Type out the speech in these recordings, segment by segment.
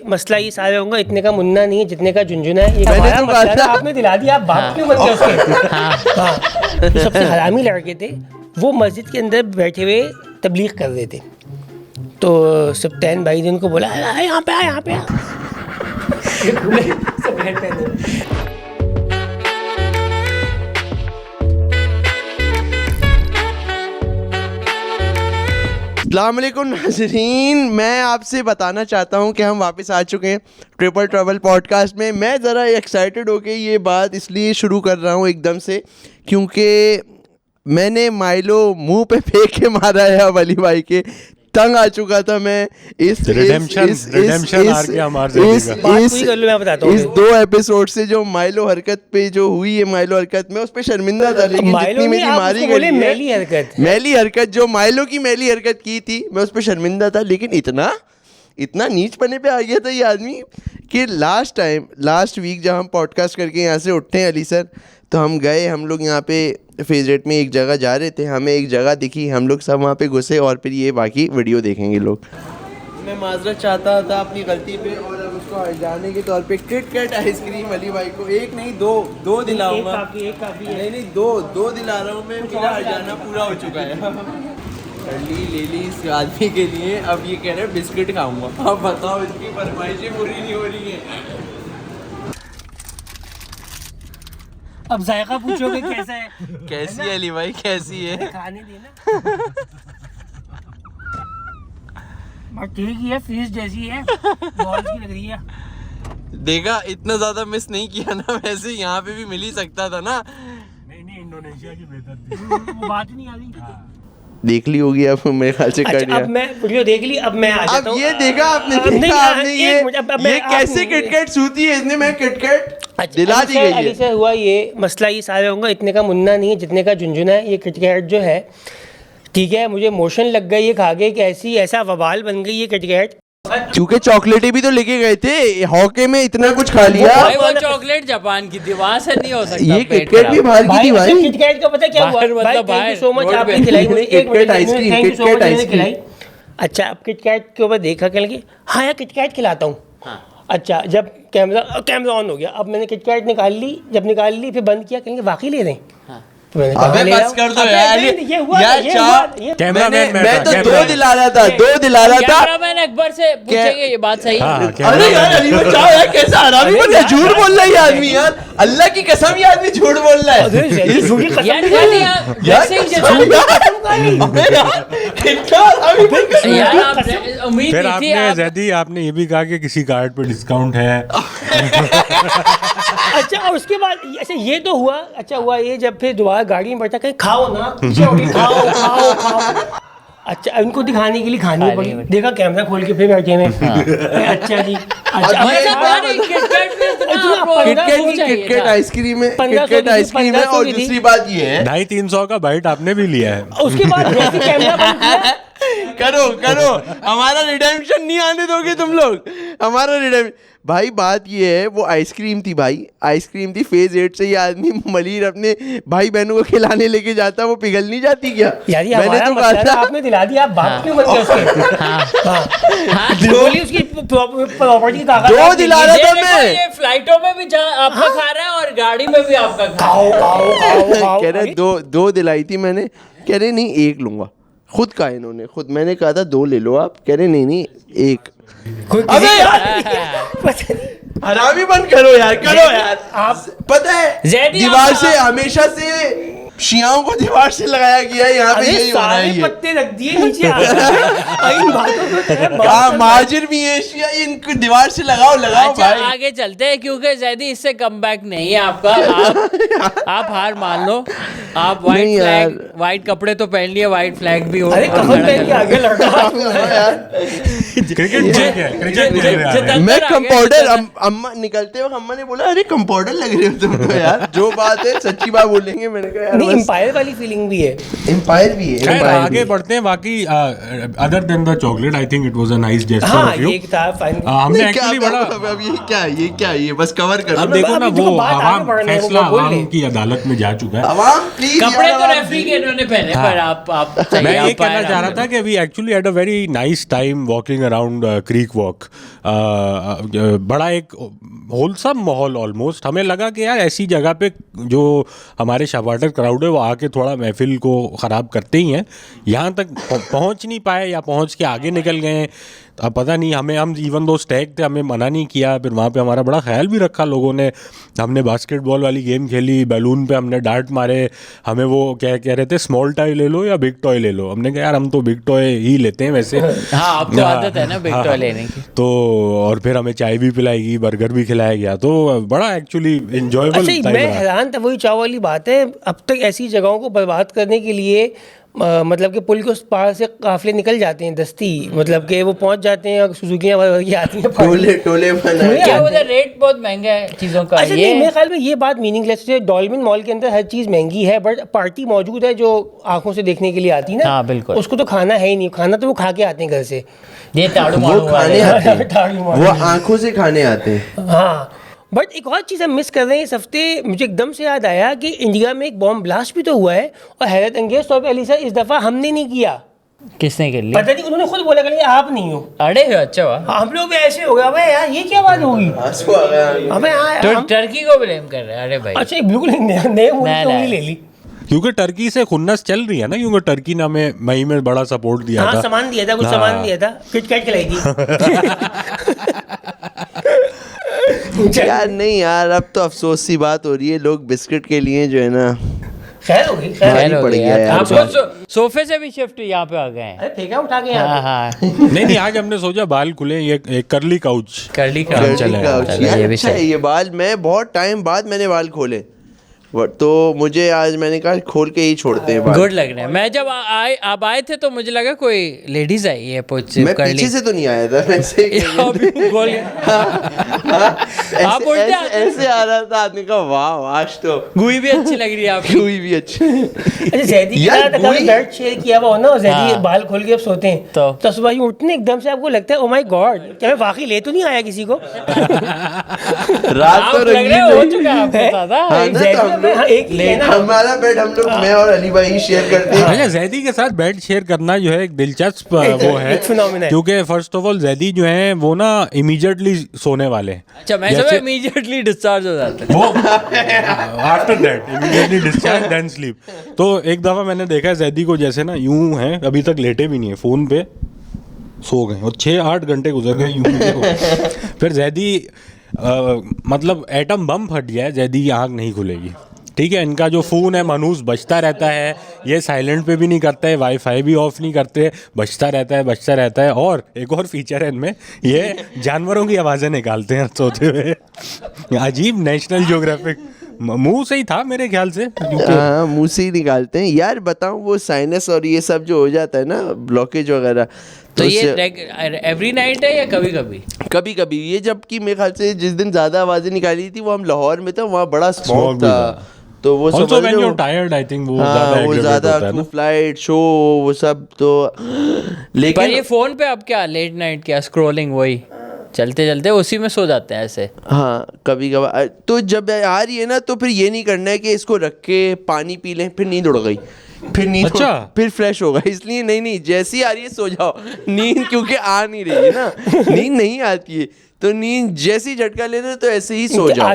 मसला ये सारे होगा, इतने का मुन्ना नहीं है जितने का झुनझुना है। ये हमारा मसला है, आपने दिला दिया, आप बाप क्यों बन गए उसके? हाँ, तो सबसे हरामी लड़के थे वो, मस्जिद के अंदर बैठे हुए तबलीग कर रहे थे। तो सप्तान भाई ने उनको बोला यहाँ पे आ, यहाँ पे आ। अस्सलामुअलैकुम नाज़रीन, मैं आपसे बताना चाहता हूं कि हम वापस आ चुके हैं ट्रिपल ट्रैवल पॉडकास्ट में। मैं ज़रा एक्साइटेड होके ये बात इसलिए शुरू कर रहा हूं एकदम से क्योंकि मैंने माइलो मुंह पे फेंक के मारा है अब अली भाई के। तंग आ चुका था मैं इस 2 एपिसोड से। जो माइलो हरकत पे जो हुई है, माइलो हरकत में उस पे शर्मिंदा था, लेकिन जितनी मेरी मारी गई मैली हरकत जो माइलो की मैली हरकत की थी, मैं उस पे शर्मिंदा था। लेकिन इतना नीच पने पे आ गया था ये आदमी कि लास्ट वीक जब हम पॉडकास्ट करके यहाँ से उठते हैं अली सर, तो हम लोग यहाँ पे फेवरेट में एक जगह जा रहे थे, हमें एक जगह दिखी, हम लोग सब वहाँ पे घुसे और फिर ये बाकी वीडियो देखेंगे लोग। मैं माजरत चाहता था अपनी गलती पे और अब उसको हटाने के तौर पे किटकैट आइसक्रीम अली भाई को एक नहीं दो दिलाऊंगा। नहीं दो दिला रहा हूँ मैं, मेरा हटाना पूरा हो चुका है। ले ली इस आदमी के लिए, अब ये कह रहे हैं बिस्किट खाऊंगा। अब बताओ इसकी फरमाइशें पूरी नहीं हो रही है। अब जायका पूछोगे कैसा है? कैसी है अली भाई, कैसी है? खाने देना। ठीक ही है, फ्रीज जैसी है, बॉल की लग रही है। देखा, इतना ज्यादा मिस नहीं किया ना, वैसे यहाँ पे भी मिल ही सकता था ना। नहीं इंडोनेशिया की बेहतर थी। वो बात नहीं आ रही। देख ली होगी अब मेरे ख्याल से। अच्छा, अब मैं वीडियो देख ली, अब मैं आ जाता हूँ। अब ये देखा आपने ये कैसे किटकैट सूती है इसने, मैं किटकैट दिला दी गई है। से हुआ ये मसला, ये सारे होगा, इतने का मुन्ना नहीं है जितने का झुनझुना है। ये किटकैट जो है, ठीक है, मुझे मोशन लग गई ये खा गई कि ऐसा वबाल बन गई ये किटकैट। क्योंकि चॉकलेटें भी तो लेके गए थे, हॉके में इतना कुछ खा लिया। वो चॉकलेट जापान की थी, वहां से नहीं हो सकता। ये किटकैट भी बाहर की थी भाई। किटकैट का पता क्या हुआ भाई? थैंक यू सो मच, आपने खिलाई मुझे। KitKat ice cream. अच्छा, अब किटकैट के ऊपर देखा क्या लगी, हाँ यार किटकैट खिलाता हूँ। अच्छा, जब कैमरा ऑन हो गया, अब मैंने किटकैट निकाल ली, जब निकाल ली फिर बंद किया, कहेंगे वाकई ले लें। अबे बस कर दो यार, मैं तो दो दिला रहा था। कैमरामैन अकबर से पूछेंगे ये बात सही है? अरे यार अली भाई चाहो यार, कैसा हरामी बन गया, झूठ बोल रहा है ये आदमी यार, अल्लाह की कसम ये आदमी झूठ बोल रहा है। फिर आपने जैदी आपने ये भी कहा कि किसी कार्ड पे डिस्काउंट है। अच्छा, और उसके बाद अच्छा ये तो हुआ। अच्छा हुआ ये, जब फिर दोबारा गाड़ी में बैठा, कहीं खाओ ना, खाओ। अच्छा, उनको दिखाने के लिए खानी पड़ी, देखा कैमरा खोल के फिर बैठे में। अच्छा जी, किटकैट आइसक्रीम है। और दूसरी बात ये है, 250-300 का बाइट आपने भी लिया है। उसके बाद कैमरा बंद किया। करो हमारा रिडेम्पशन नहीं आने दोगे तुम लोग, हमारा रिडेम्पशन। भाई बात ये है, वो आइसक्रीम थी भाई, आइसक्रीम थी। फेज 8 से ये आदमी मलीर अपने भाई बहनों को खिलाने लेके जाता, वो पिघल नहीं जाती क्या? मैंने तो कहा था, आपने दिला दिया, आप बाप क्यों बन गए उसके? बोली उसकी प्रॉपर्टी ताकत। 2 दिला रहा था मैं। ये फ्लाइटों में भी आपका खा रहा है और गाड़ी में भी आपका खाओ। कह रहे 2 दिलाई थी मैंने, कह रहे नहीं 1 लूंगा। खुद कहा इन्होंने, खुद मैंने कहा था 2 ले लो आप, कह रहे नहीं 1। अबे यार हरामी बंद करो यार। आप पता है दीवार से हमेशा से शियाओं को दीवार से लगाया गया है, यहाँ पे यही हो रहा है। सारे पत्ते रख दिए नीचे। महाजिर भी है शिया, इनको दीवार से लगाओ अच्छा, भाई। आगे चलते हैं क्योंकि जैदी इससे कम बैक नहीं है आपका। आप हार मान लो। आप व्हाइट कपड़े तो पहन लिए, व्हाइट फ्लैग भी हो। अरे कफन पहन के आगे लड़का। मैं कंपाउंडर, अम्मा निकलते वक्त अम्मा ने बोला अरे कंपाउंडर लग रहे हो तुम तो यार। जो बात है सच्ची बात बोलेंगे। मैंने कहा यार एम्पायर वाली फीलिंग भी है। एम्पायर भी है। आगे बढ़ते हैं। बाकी other than the chocolate, I think it was a nice gesture of you. हमने एक्चुअली बड़ा, अब ये क्या ये बस कवर कर। अब देखो ना, वो आवाम फैसला आवाम की अदालत में जा चुका है। आवाम प्लीज, कपड़े तो रेफरी के इन्होंने पहने, पर आप मैं ये कहना चाह रहा था कि we actually had a very nice time walking walking around creek walk, बड़ा एक होलसम माहौल ऑलमोस्ट। हमें लगा कि यार ऐसी जगह पे जो हमारे शबाटर क्राउड है वो आके थोड़ा महफिल को ख़राब करते ही हैं, यहाँ तक पहुँच नहीं पाए या पहुँच के आगे निकल गए। अब पता नहीं, हम इवन दो स्टैग थे, हमें मना नहीं किया, फिर वहाँ पे हमारा बड़ा ख्याल भी रखा लोगों ने। हमने बास्केटबॉल वाली गेम खेली, बैलून पे हमने डार्ट मारे, हमें वो कह रहे थे स्मॉल टॉय ले लो या बिग टॉय ले लो। हमने कहा यार हम तो बिग टॉय ही लेते हैं वैसे। हाँ, आपको आदत है ना बिग टॉय लेने की। तो और फिर हमें चाय भी पिलाई गई, बर्गर भी खिलाया गया, तो बड़ा एक्चुअली एंजॉयबल टाइम रहा। मैं हैरान था, वही चाव वाली बात है, अब तक ऐसी जगहों को बर्बाद करने के लिए मतलब कि पुल के उस पार से काफिले निकल जाते हैं दस्ती, मतलब कि वो पहुंच जाते हैं और सुजुकियां भर के आती हैं, टोले बनाए। क्या उधर रेट बहुत महंगा है चीज़ों का? अच्छा नहीं, मेरे ख्याल में ये बात मीनिंगलेस है। डॉल्फिन मॉल के अंदर हर चीज़ महंगी है, बट पार्टी मौजूद है जो आंखों से देखने के लिए आती है ना। हाँ, बिल्कुल। उसको तो खाना है ही नहीं, खाना तो वो खा के आते हैं घर से। ये ताड़ू वो खाने आते हैं, वो आंखों से खाने आते हैं। हाँ, बट एक और चीज़ हम मिस कर रहे हैं इस हफ्ते। मुझे एकदम से याद आया कि इंडिया में एक बॉम्ब ब्लास्ट भी तो हुआ है, और हैरत अंगेज तौर पर अली सर इस दफ़ा हमने नहीं किया। किसने कर लिया? पता नहीं, उन्होंने खुद बोला कि आप नहीं हो। अरे अच्छा वाह, हम लोग भी ऐसे हो गए, अबे यार ये क्या बात होगी, अबे तो हाँ टर्की को ब्लेम कर रहे हैं। अरे भाई अच्छा, बिल्कुल नए उंगली ले ली, क्योंकि टर्की से खुन्नस चल रही है ना, क्योंकि टर्की ने हमें मई में बड़ा सपोर्ट दिया हाँ, था, सामान दिया था, कुछ सामान दिया था, किटकैट खिलाई थी। यार नहीं यार, अब तो अफसोस सी बात हो रही है, लोग बिस्किट के लिए जो है ना खैर हो गई, खैर हो पड़ गया गया यार। आपको सोफे से भी शिफ्ट यहाँ पे आ गए हैं। अरे फेंका उठा के हाँ यहाँ हाँ, नहीं आज हमने सोचा बाल खुले, ये एक करली काउच। कर्ली का कर्ली चले काउच। चलो, यार ये भी अच्छा है सही। ये बाल, मैं बहुत टाइम बाद मैंने बाल खोले, तो मुझे आज मैंने कहा खोल के ही छोड़ते हैं बाल। गुड लग रहा है। मैं जब आप आए थे तो मुझे लगा कोई लेडीज आई है मैं पीछे से तो नहीं आया था वैसे अभी बोल आप उल्टे ऐसे आ रहा था, आदमी का वाह आज तो गुई भी अच्छी लग रही है आपकी। हुई भी अच्छी। अच्छा जैदी की यार, तरह कभी कोई- बेड शेयर किया हुआ हो ना, और जैदी हाँ। बाल खोल के अब सोते हैं तो सुबह ही उठने एकदम से आपको लगता है ओ माय गॉड, क्या मैं वाकई ले तो नहीं आया किसी को। रात आप तो लग रहे रंगीन हो रही। चुका है आपके साथ। हाँ? हाँ ना, तो हम लोग एक ही है ना। हमारा बेड हम लोग मैं और अली भाई ही शेयर करते हैं। अच्छा, जैदी के साथ बेड शेयर करना जो है एक दिलचस्प वो है, एक phenomenon है। क्योंकि फर्स्ट ऑफ ऑल जैदी जो है वो ना इमीडिएटली सोने वाले हैं। अच्छा, मैं सब इमीडिएटली डिस्चार्ज हो जाते हैं। वो after that immediately discharge then sleep. तो एक दफ़ा मैंने देखा जैदी को जैसे ना यूं है, अभी तक लेटे भी नहीं है, फ़ोन पे सो गए और 6-8 घंटे गुजर गए यूं। फिर जैदी मतलब एटम बम फट गया है, जैदी की आँख नहीं खुलेगी। ठीक है, इनका जो फ़ोन है मनूस बजता रहता है, ये साइलेंट पे भी नहीं करता है, वाईफाई भी ऑफ नहीं करते, बजता रहता है। और एक और फीचर है इनमें, ये जानवरों की आवाज़ें निकालते हैं सोते हुए। अजीब, नेशनल ज्योग्राफिक मुंह से ही था मेरे ख्याल से, हाँ मुंह से ही निकालते हैं यार। बताऊं वो साइनस और ये सब जो हो जाता है ना, ब्लॉकेज वगैरह, तो ये उससे- एवरी नाइट है या कभी कभी? कभी कभी ये, जबकि मेरे ख्याल से जिस दिन ज्यादा आवाजें निकाली थी वो हम लाहौर में था, वहाँ बड़ा Smog स्मॉग भी था, था। तो वो Also समझ when low. you're tired, I think वो हाँ, ज़्यादा वो aggravate ज्यादा होता है ना। फ्लाइट शो वो सब तो। पर लेकिन ये फोन पे अब क्या लेट नाइट क्या स्क्रॉलिंग, वही चलते चलते उसी में सो जाते हैं ऐसे। हाँ कभी कभार तो जब आ रही है ना, तो फिर ये नहीं करना है कि इसको रख के पानी पी लें फिर नींद उड़ गई, फिर नींद अच्छा। फिर फ्रेश होगा, इसलिए नहीं जैसी आ रही है सो जाओ। नींद क्योंकि आ नहीं रही है ना, नींद नहीं आती है, तो नींद जैसी झटका लेते तो ऐसे ही सो जाओ। आ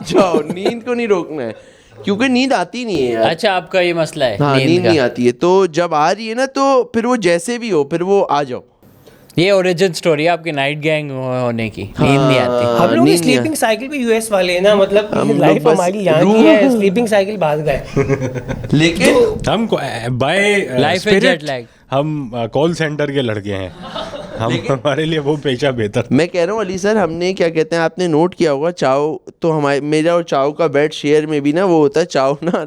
जाओ, नींद को नहीं रोकना है क्योंकि नींद आती नहीं है यार। अच्छा, आपका ये मसला है हाँ नींद का। नहीं आती है, तो जब आ रही है ना तो फिर वो जैसे भी हो फिर वो आ जाओ। ये ओरिजिन स्टोरी है आपकी नाइट गैंग होने की, नींद नहीं आती। हम लोग नींद नहीं स्लीपिंग साइकिल पे यूएस वाले हैं ना, मतलब हम लोग लाइफ बस हमारी यहाँ की है, स्लीपिंग साइकिल बाहर गए। लेकिन हम by Life is jet lag। हम कॉल सेंटर के लड़के हैं, हम हमारे लिए वो पेशा बेहतर। मैं कह रहा हूँ अली सर, हमने क्या कहते हैं, आपने नोट किया होगा चाव तो हमारे मेरा और चाव का बेड शेयर में भी ना वो होता है, चाव ना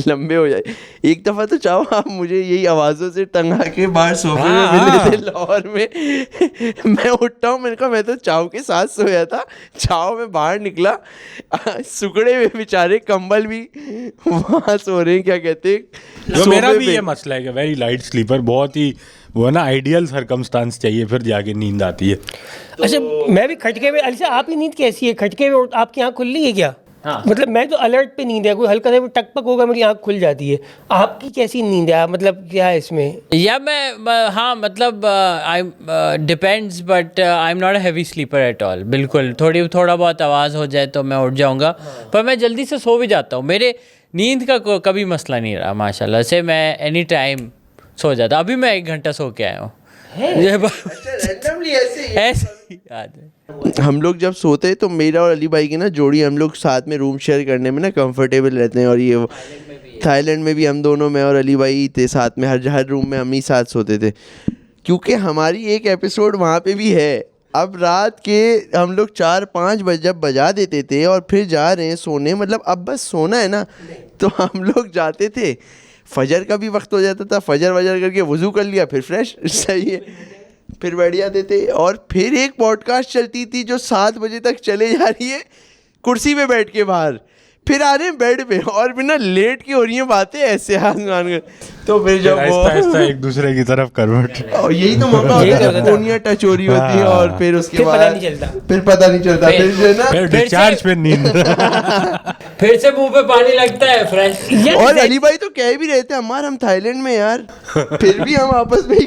लंबे हो जाए। एक दफ़ा तो चाव आप मुझे यही आवाज़ों से टंगा के बाहर सोफे में मिले थे लाहौर में। मैं उठता हूँ, मैंने कहा मैं तो चाव के साथ सोया था। चाव में बाहर निकला, सुकड़े हुए बेचारे, कंबल भी वहाँ सो रहे हैं, क्या कहते हैं जो मेरा सोफे भी पे। ये मसला है कि वेरी लाइट स्लीपर, बहुत ही वो ना आइडियल सरकमस्टांस चाहिए फिर जाके नींद आती है। अच्छा मैं भी खटके में, अली साहब आपकी नींद कैसी है? खटके में आपकी आँख खुल रही है क्या? हाँ। मतलब मैं तो अलर्ट पे नींद है, कोई हल्का सा टकपक होगा मेरी आंख खुल जाती है। आपकी कैसी नींद है, मतलब क्या है इसमें? या हाँ मतलब I depends, but I am not a heavy sleeper at all. बिल्कुल थोड़ा बहुत आवाज़ हो जाए तो मैं उठ जाऊंगा, पर मैं जल्दी से सो भी जाता हूँ। मेरे नींद का कभी मसला नहीं रहा माशाल्लाह से, मैं एनी टाइम सो जाता। अभी मैं 1 घंटा सो के आया हूँ। ऐसे ही याद है। हम लोग जब सोते हैं तो मेरा और अली भाई की ना जोड़ी, हम लोग साथ में रूम शेयर करने में ना कंफर्टेबल रहते हैं। और ये थाईलैंड में भी हम दोनों, मैं और अली भाई थे साथ में, हर रूम में हम ही साथ सोते थे, क्योंकि हमारी एक एपिसोड वहाँ पे भी है। अब रात के हम लोग 4-5 बजे जब बजा देते थे और फिर जा रहे हैं सोने, मतलब अब बस सोना है ना, तो हम लोग जाते थे। फजर का भी वक्त हो जाता था, फजर वजर करके वज़ू कर लिया, फिर फ्रेश सही है, फिर बैठ जाते थे। और फिर एक पॉडकास्ट चलती थी जो 7 बजे तक चले जा रही है, कुर्सी पे बैठ के बाहर, फिर आ रहे हैं बेड पे और बिना लेट की हो रही हैं बातें ऐसे हाथ मान कर। तो फिर जब वो आहिस्ता एक दूसरे की तरफ कन्वर्ट, और यही तो मौका होता है जब कोनियां टच हो रही होती है, और फिर उसके बाद पता नहीं चलता, फिर पता नहीं चलता, फिर जो है ना फिर डिस्चार्ज पे नींद। फिर से मुंह पे पानी लगता है फ्रेश। और अली भाई तो कह भी रहे थे हमार हम थाईलैंड में यार, फिर भी हम आपस में ही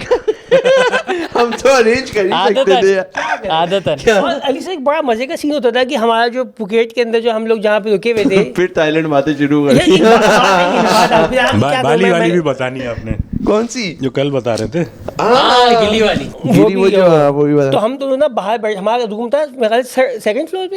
हम तो अरेंज कर ही सकते थे आदतन। और अली से एक बड़ा मजे का सीन होता था कि हमारा जो पुकेट के अंदर जो हम लोग जहाँ पे रुके हुए थे, फिर थाईलैंड बातें शुरू कर ये बात बाली वाली भी बतानी है आपने, कौन सी जो कल बता रहे थे। गिली वाली। वो जो वो भी बता। तो हम दोनों ना बाहर बैठ, हमारा रूम था मेरे ख्याल से सेकंड फ्लोर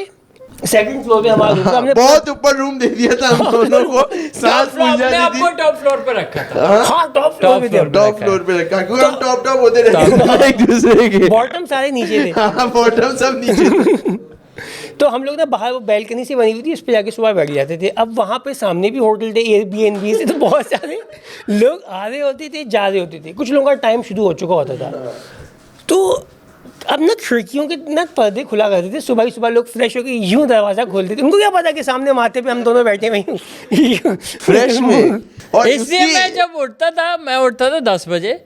पे हमारा रूम था। हमने बहुत ऊपर रूम दे दिया था हम दोनों को, सांस फूल आपने जाती आपको थी। टॉप फ्लोर पे रखा था। हाँ टॉप फ्लोर पे थे, टॉप फ्लोर पे रखा, क्योंकि हम टॉप होते रहते थे एक दूसरे के। बॉटम सारे नीचे थे। हाँ, बॉटम सब नीचे। तो हम लोग ना बाहर वो बैल्कनी से बनी हुई थी, उस पर जाके सुबह बैठ जाते थे। अब वहाँ पे सामने भी होटल थे, एयरबीएनबी से, तो बहुत सारे लोग आ रहे होते थे, जा रहे होते थे, कुछ लोगों का टाइम शुरू हो चुका होता था। तो अब ना खिड़कियों के ना पर्दे खुला करते थे, सुबह ही सुबह लोग फ्रेश होकर यूं दरवाजा खोलते थे। उनको क्या पता कि सामने माथे पे हम दोनों बैठे हुए हैं फ्रेश में। और इसलिए मैं जब उठता था 10 बजे,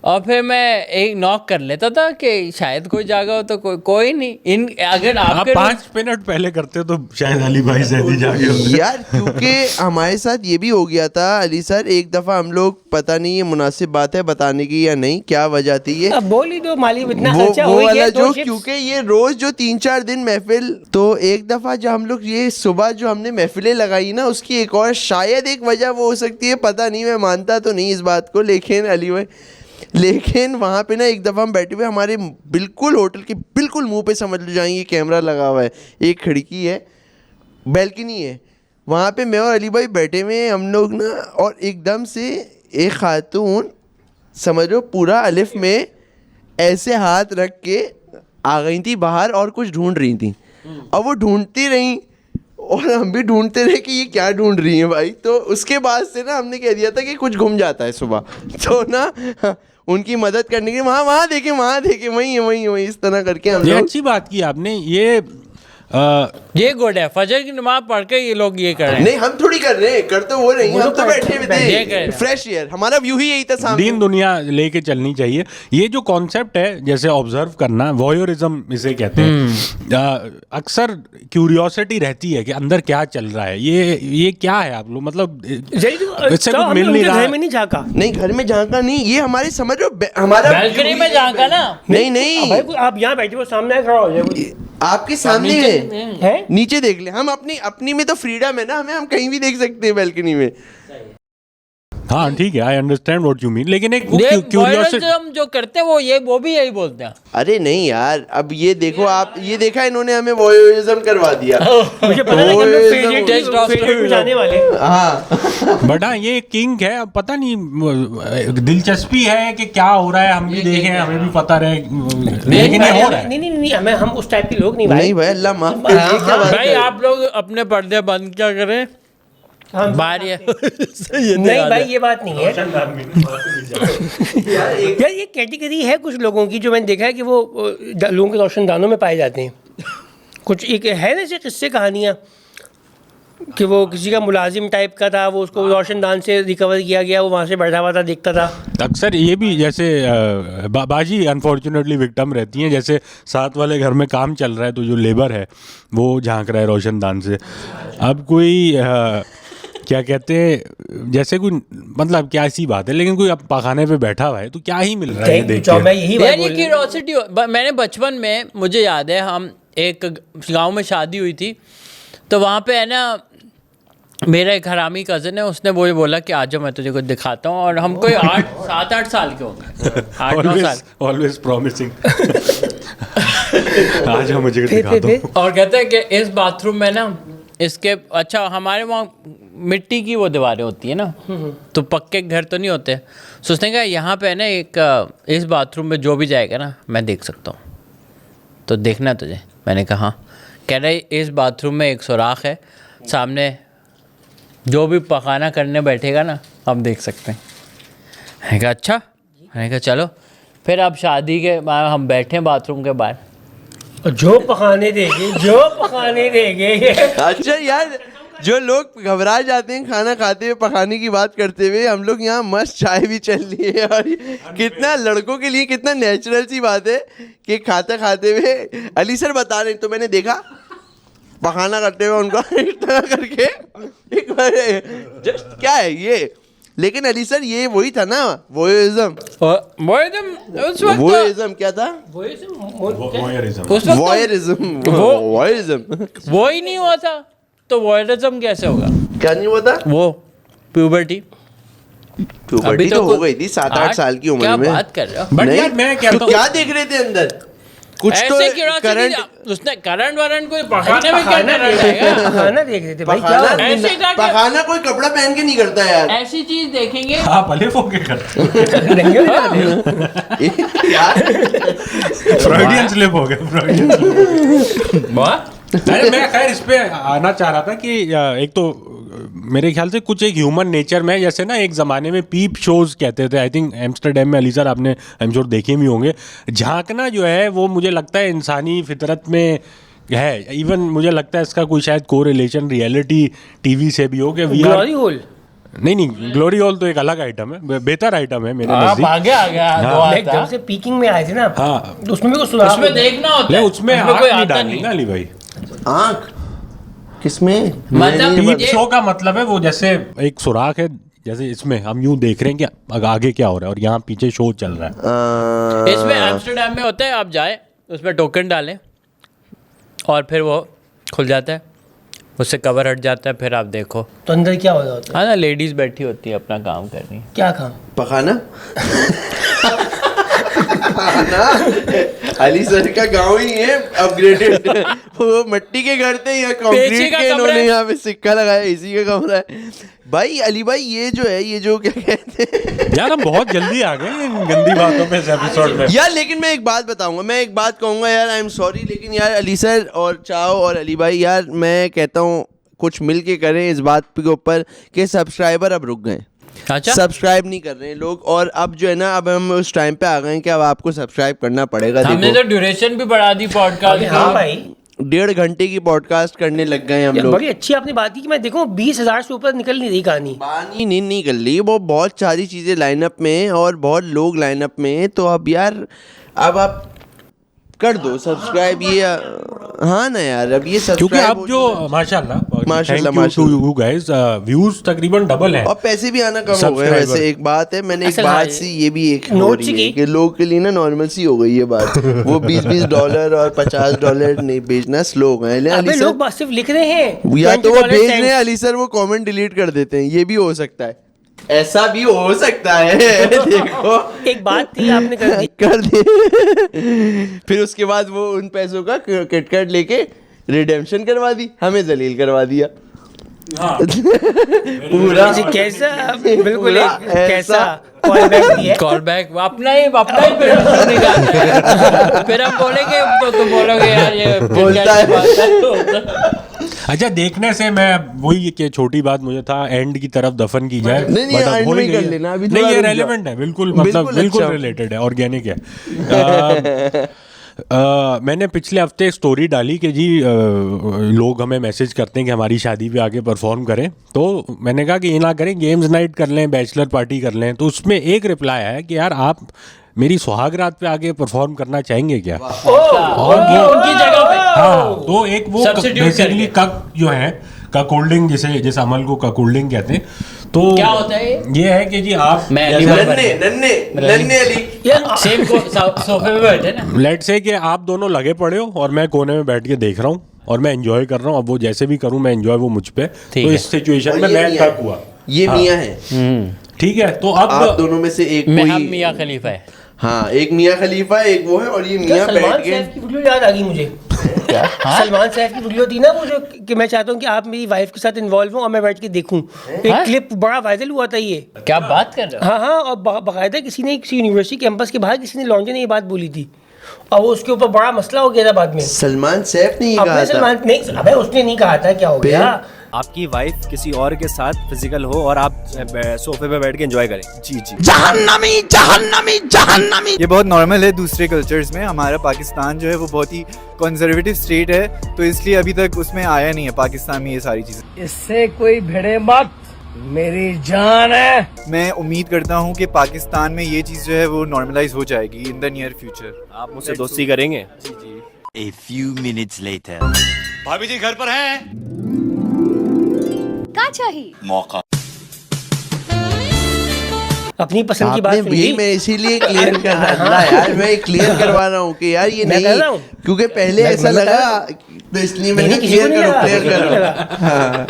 और फिर मैं एक नॉक कर लेता था कि शायद कोई जागा हो, तो कोई नहीं। अगर आप आपके 5 मिनट पहले करते तो शायद अली भाई जैदी जागे होते। यार, क्योंकि हमारे साथ ये भी हो गया था अली सर, एक दफ़ा हम लोग, पता नहीं ये मुनासिब बात है बताने की या नहीं, क्या वजह थी ये, अब बोल ही दो मालिक, इतना वो खर्चा हो वाला गया जो, क्योंकि ये रोज जो 3-4 दिन महफिल, तो एक दफ़ा जब हम लोग ये सुबह जो हमने महफिलें लगाई ना, उसकी एक और शायद एक वजह वो हो सकती है, पता नहीं, मैं मानता तो नहीं इस बात को, लेकिन अली भाई, लेकिन वहाँ पे ना एक दफ़ा हम बैठे हुए, हमारे बिल्कुल होटल के बिल्कुल मुंह पे समझ लो जाएंगे कैमरा लगा हुआ है, एक खिड़की है, बैल्कनी है, वहाँ पे मैं और अली भाई बैठे हुए हैं हम लोग ना, और एकदम से एक खातून, समझ लो पूरा अलिफ में ऐसे हाथ रख के आ गई थी बाहर और कुछ ढूंढ रही थी, और वो ढूंढती रही और हम भी ढूंढते रहे कि ये क्या ढूंढ रही हैं भाई। तो उसके बाद से ना हमने कह दिया था कि कुछ घूम जाता है सुबह, तो ना उनकी मदद करने के लिए वहाँ देखें वहीं इस तरह करके हम ये लोग। अच्छी बात की आपने, ये गुड है। फजर की नमाज पढ़ के ये लोग ये कर रहे हैं। नहीं, हम थोड़ी कर रहे हैं, कर तो वो रही, हम तो बैठे हुए ये कर थे, रहे। फ्रेश एयर, हमारा व्यू ही यही था सामने। दीन दुनिया लेके चलनी चाहिए। ये जो कॉन्सेप्ट है, जैसे ऑब्जर्व करना, वॉयरिज्म इसे कहते हैं, अक्सर क्यूरियोसिटी रहती है कि अंदर क्या चल रहा है, ये क्या है, आप लोग मतलब इससे कुछ मिल नहीं रहा घर में नहीं झांका, नहीं घर में झांका नहीं, ये हमारे समझ लो हमारा बैल्कनी में झांका ना। नहीं भाई आप यहाँ बैठे हो, सामने खड़ा हो जाए, आपके सामने है नीचे देख ले, हम अपनी में तो फ्रीडम है ना, हम कहीं भी देख सकते हैं बैल्कनी में। हाँ ठीक है, I understand what you mean, लेकिन एक क्यूरियोसिटी हम जो करते हैं वो भी यही बोलते हैं। अरे नहीं यार, अब ये देखो, आप ये देखा इन्होंने हमें वॉयरिज्म करवा दिया। मुझे पता नहीं हम लोग फेवरेट में जाने वाले। हाँ बट हाँ, ये किंग है, अब पता नहीं दिलचस्पी है कि क्या हो रहा है, हम भी देखें, हमें भी पता रहे, लेकिन ये हो रहा है। नहीं हमें, हम उस टाइप के लोग नहीं नहीं भाई, अल्लाह माफ करे, ये क्या बात भाई है? आप लोग अपने पर्दे बंद क्या करें, बाहर नहीं भाई, ये बात नहीं है यार, ये कैटेगरी है कुछ लोगों की जो मैंने देखा है कि वो लोगों के रोशनदानों में पाए जाते हैं। कुछ एक है ना ऐसे किस्से कहानियाँ, कि वो किसी का मुलाजिम टाइप का था, वो उसको रोशनदान से रिकवर किया गया, वो वहाँ से बैठा हुआ था, देखता था। अक्सर ये भी जैसे बाजी अनफॉर्चुनेटली विक्टिम रहती हैं, जैसे साथ वाले घर में काम चल रहा है तो जो लेबर है वो झांक रहा है रोशनदान से। अब कोई क्या कहते हैं, जैसे कोई मतलब क्या ऐसी बात है, लेकिन कोई अब पखाने पे बैठा हुआ है तो क्या ही मिल रहा है देख के। मैं यही बात बोल रहा हूं। क्यूरियोसिटी मैंने बचपन में, मुझे याद है, हम एक गांव में शादी हुई थी, तो वहाँ पे है ना मेरा एक हरामी कज़न है, उसने वो बोला कि आज मैं तुझे कुछ दिखाता हूँ, और हम कोई 7-8 साल के होंगे, 8-9 साल। Always promising. आज हम मुझे दिखाता हूँ। और कहते हैं कि इस बाथरूम में ना इसके, अच्छा हमारे वहाँ मिट्टी की वो दीवारें होती है ना, तो पक्के घर तो नहीं होते, so उसने कहा यहाँ पे है ना एक, इस बाथरूम में जो भी जाएगा ना मैं देख सकता हूँ, तो देखना तुझे। मैंने कहा हाँ। कह रहे इस बाथरूम में एक सुराख है, सामने जो भी पखाना करने बैठेगा ना हम देख सकते हैं। मैंने कहा अच्छा। मैंने कहा चलो। फिर अब शादी के बाद हम बैठे बाथरूम के बाहर, जो पखाने देंगे। अच्छा यार, जो लोग घबरा जाते हैं खाना खाते हुए पखाने की बात करते हुए, हम लोग यहाँ मस्त चाय भी चल रही है, और कितना लड़कों के लिए कितना नेचुरल सी बात है कि खाता खाते हुए अली सर बता रहे हैं, तो मैंने देखा पखाना करते हुए उनको इस तरह करके एक बार जस्ट क्या है ये। लेकिन अली सर ये वही था ना, वोइज्म क्या था? वोइज्म वो ही नहीं हुआ था तो वॉयरिज्म कैसे होगा? क्या नहीं हुआ था? वो प्यूबर्टी तो हो गई थी 7-8 साल की उम्र क्या में। बात कर रहे हो? बट यार मैं कहता हूँ, क्या देख रहे थे अंदर? कुछ तो करंट, उसने करंट वारंट कोई पखाने में क्या करंट आएगा? पखाना देख रहे थे भाई, क्या हो? ऐसे ही जाके- पखाना कोई कपड़ा पहन के नहीं करता यार। ऐसी चीज देखेंगे आप भले फोके करते नंगे हो जाते हो। यार फ्रॉइडियन स्लिप हो गया, फ्रॉइडियन स्लिप। अरे मैं खैर इस पे आना चाह रहा था कि एक तो मेरे ख्याल से कुछ एक ह्यूमन नेचर में, जैसे ना एक ज़माने में पीप शोज कहते थे, आई थिंक एम्स्टरडेम में, अली सर आपने आई एम श्योर देखे भी होंगे। झांकना जो है वो मुझे लगता है इंसानी फितरत में है। इवन मुझे लगता है इसका कोई शायद कोरिलेशन रियलिटी टीवी से भी हो कि वी ग्लोरी होल। नहीं, ग्लोरी होल तो एक अलग आइटम है, बेहतर आइटम है मेरे नजदीक। आ गया जब से पीकिंग में आए थे ना, हाँ, तो उसमें भी कुछ सुधार उसमें देखना होता नहीं है, उसमें आँख कोई नहीं आता डालनी ना अली भाई। आँख किसमें? मतलब पीप ये- शो का मतलब है वो जैसे एक सुराख है, जैसे इसमें हम यूं देख रहे हैं कि आगे क्या हो रहा है और यहाँ पीछे शो चल रहा है। इसमें एम्स्टरडेम में होता है, आप जाए उसमें टोकन डालें और फिर वो खुल जाता है, उससे कवर हट जाता है, फिर आप देखो तो अंदर क्या हो रहा होता है? हाँ ना, लेडीज बैठी होती है अपना काम कर रही है। क्या काम? पखाना। अली सर का गांव ही है अपग्रेडेड। वो मिट्टी के घर थे या कंक्रीट का के, कमरा इन्होंने है। यहाँ पे सिक्का लगाया, इसी का कमरा है भाई। अली भाई ये जो है, ये जो क्या कहते हैं यार हम बहुत जल्दी आ गए इन गंदी बातों पे इस एपिसोड में। यार, लेकिन मैं एक बात बताऊंगा, मैं एक बात कहूंगा यार, आई एम सॉरी, लेकिन यार अली सर और चाओ और अली भाई, यार मैं कहता हूँ कुछ मिल के करें इस बात के ऊपर कि सब्सक्राइबर अब रुक गए। अच्छा, सब्सक्राइब नहीं कर रहे हैं लोग, और अब जो है ना, अब हम उस टाइम पे आ गए हैं कि अब आपको सब्सक्राइब करना पड़ेगा। हमने देखो तो ड्यूरेशन भी बढ़ा दी पॉडकास्ट हाँ भाई, 1.5 घंटे की पॉडकास्ट करने लग गए हम यार लोग। बड़ी अच्छी आपने बात की कि मैं देखूं 20,000 से ऊपर निकल नहीं रही कहानी। बानी नहीं कर ली, वो बहुत सारी चीज़ें लाइनअप में और बहुत लोग लाइनअप में, तो अब यार अब आप कर दो सब्सक्राइब ये। हाँ ना यार, अब ये क्योंकि सब्सक्राइब अब जो माशाल्लाह माशाल्लाह टू यू गाइस, व्यूज तकरीबन डबल है और पैसे भी आना कम हो गए। Subscriber। वैसे एक बात है, मैंने एक असल बात हाँ, सी ये भी एक हो नोट रही सी है की। कि लोगों के लिए ना नॉर्मल सी हो गई ये बात। वो $20 और $50 नहीं भेजना स्लो हो गए। अबे अली लोग बस सिर्फ लिख रहे हैं, या तो वो $20 भेज रहे हैं, अली सर वो कमेंट डिलीट कर देते हैं, ये भी हो सकता है, ऐसा भी हो सकता है। देखो एक बात थी आपने कर दी। कर दे। फिर उसके बाद वो उन पैसों का किटकैट लेके रिडेम्पशन करवा दी, हमें जलील करवा दिया। पूरा जी, कैसा बिल्कुल एक पूरा कैसा ऐसा। कॉल बैक दिया। कॉल बैक अपना ही फिर निकालते हैं। फिर हम बोलेंगे तो तुम बोलोगे यार ये बोलता है। बात अच्छा, देखने से मैं वही कि छोटी बात मुझे था एंड की तरफ दफन की जाए, नहीं, but अब end में बोलेंगे ही कर लेना, अभी नहीं, थोड़ा ये रुक जाओ। रेलेवेंट है बिल्कुल, मतलब बिल्कुल अच्छा। रिलेटेड है, ऑर्गेनिक है। मैंने पिछले हफ्ते स्टोरी डाली कि जी लोग हमें मैसेज करते हैं कि हमारी शादी पे आके परफॉर्म करें, तो मैंने कहा कि ये ना करें, गेम्स नाइट कर लें, बैचलर पार्टी कर लें। तो उसमें एक रिप्लाई आया कि यार आप मेरी सुहागरात पे आके परफॉर्म करना चाहेंगे क्या? और उनकी जगह पे हाँ, तो एक वो Substitute बेसिकली कक जो है, कक होल्डिंग, जैसे अमल को कक होल्डिंग कहते हैं। तो क्या होता है ये है कि जी आप मैं नन्हे अली सेम सोफे पे बैठे ना, लेट से कि आप दोनों लगे पड़े हो और मैं कोने में बैठ के देख रहा हूँ और मैं एंजॉय कर रहा हूँ। अब वो जैसे भी करूँ मैं एंजॉय, वो मुझ पे। तो है। इस सिचुएशन में मैं कक हुआ। ये मियाँ है, ठीक है, तो आप अब दोनों में से एक मैं हम कोई, मियाँ खलीफा है। हाँ, एक मियाँ खलीफा है, एक वो है, और ये मियाँ सलमान बैठ के सैफ की वीडियो याद आ गई मुझे। सलमान सैफ की वीडियो थी ना वो, जो कि मैं चाहता हूँ कि आप मेरी वाइफ के साथ इन्वॉल्व हो और मैं बैठ के देखूं। एक क्लिप बड़ा वायरल हुआ था ये। क्या बात कर रहे हो? हाँ हाँ, और बाकायदा किसी यूनिवर्सिटी कैंपस के बाहर किसी ने लॉन्डे ने ये बात बोली थी और वो उसके ऊपर बड़ा मसला हो गया था बाद में। सलमान सैफ ने ये कहा अपने था। सलमान नहीं, अबे उसने नहीं कहा था, क्या हो गया? आपकी वाइफ किसी और के साथ फिजिकल हो और आप सोफे पे बैठ के एंजॉय करें। जी जी, जहन्नमी जहन्नमी जहन्नमी। ये बहुत नॉर्मल है दूसरे कल्चर्स में। हमारा पाकिस्तान जो है वो बहुत ही कंजर्वेटिव स्टेट है, तो इसलिए अभी तक उसमें आया नहीं है पाकिस्तान में ये सारी चीजें। इससे कोई भिड़े मत, मेरी जान है। मैं उम्मीद करता हूँ कि पाकिस्तान में ये चीज़ जो है वो नॉर्मलाइज हो जाएगी इन द नियर फ्यूचर। आप मुझसे दोस्ती करेंगे? जी जी। A few minutes later. भाभी जी घर पर हैं? क्या चाहिए? मौका। अपनी पसंद की बात आपने सुन यही ली। मैं इसीलिए क्लियर कर रहा था यार, मैं क्लियर करवा रहा हूँ कि यार ये मैं कर रहा हूँ। नहीं, क्योंकि पहले ऐसा लगा तो इसलिए मैंने नहीं, किसी को क्लियर नहीं करो, लगा, क्लियर किसी को नहीं करो। लगा।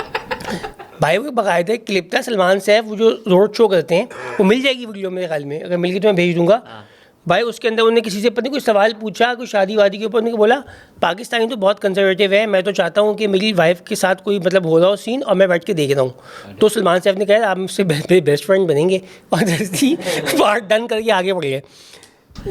भाई वो बाकायदा एक क्लिप था सलमान सैफ, वो जो रोड शो करते हैं, वो मिल जाएगी वीडियो मेरे ख्याल में, अगर मिल गई तो मैं भेज दूंगा। भाई उसके अंदर उन्होंने किसी से पता नहीं कोई सवाल पूछा, कोई शादी वादी के ऊपर, उन्होंने बोला पाकिस्तानी तो बहुत कंजर्वेटिव है, मैं तो चाहता हूँ कि मेरी वाइफ के साथ कोई मतलब हो रहा हो सीन और मैं बैठ के देख रहा हूँ। तो सलमान सैफ ने कहा आप मुझसे मेरे बेस्ट फ्रेंड बनेंगे, और जैसे पार्ट डन करके आगे बढ़ गए।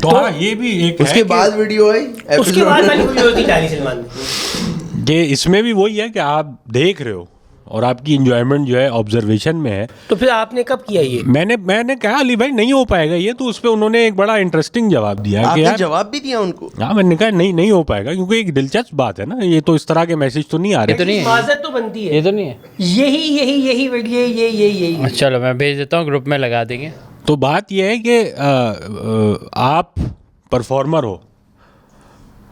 तो हाँ, ये भी एक उसके बाद वीडियो आई, उसके बाद वाली वीडियो थी डाली सलमान ने। कि इसमें भी वही है कि आप देख रहे हो और आपकी इंजॉयमेंट जो है ऑब्जर्वेशन में है। तो फिर आपने कब किया ये? मैंने कहा अली भाई नहीं हो पाएगा ये, तो उस पर उन्होंने एक बड़ा इंटरेस्टिंग जवाब दिया कि आपने यार, जवाब भी दिया उनको? हाँ, मैंने कहा नहीं हो पाएगा, क्योंकि एक दिलचस्प बात है ना, ये तो इस तरह के मैसेज तो नहीं आ रहे। तो नहीं है, माजरत तो बनती है। ये तो नहीं है। यही वीडियो, यही। चलो मैं भेज देता हूँ, ग्रुप में लगा देंगे। तो बात यह है कि आप परफॉर्मर हो,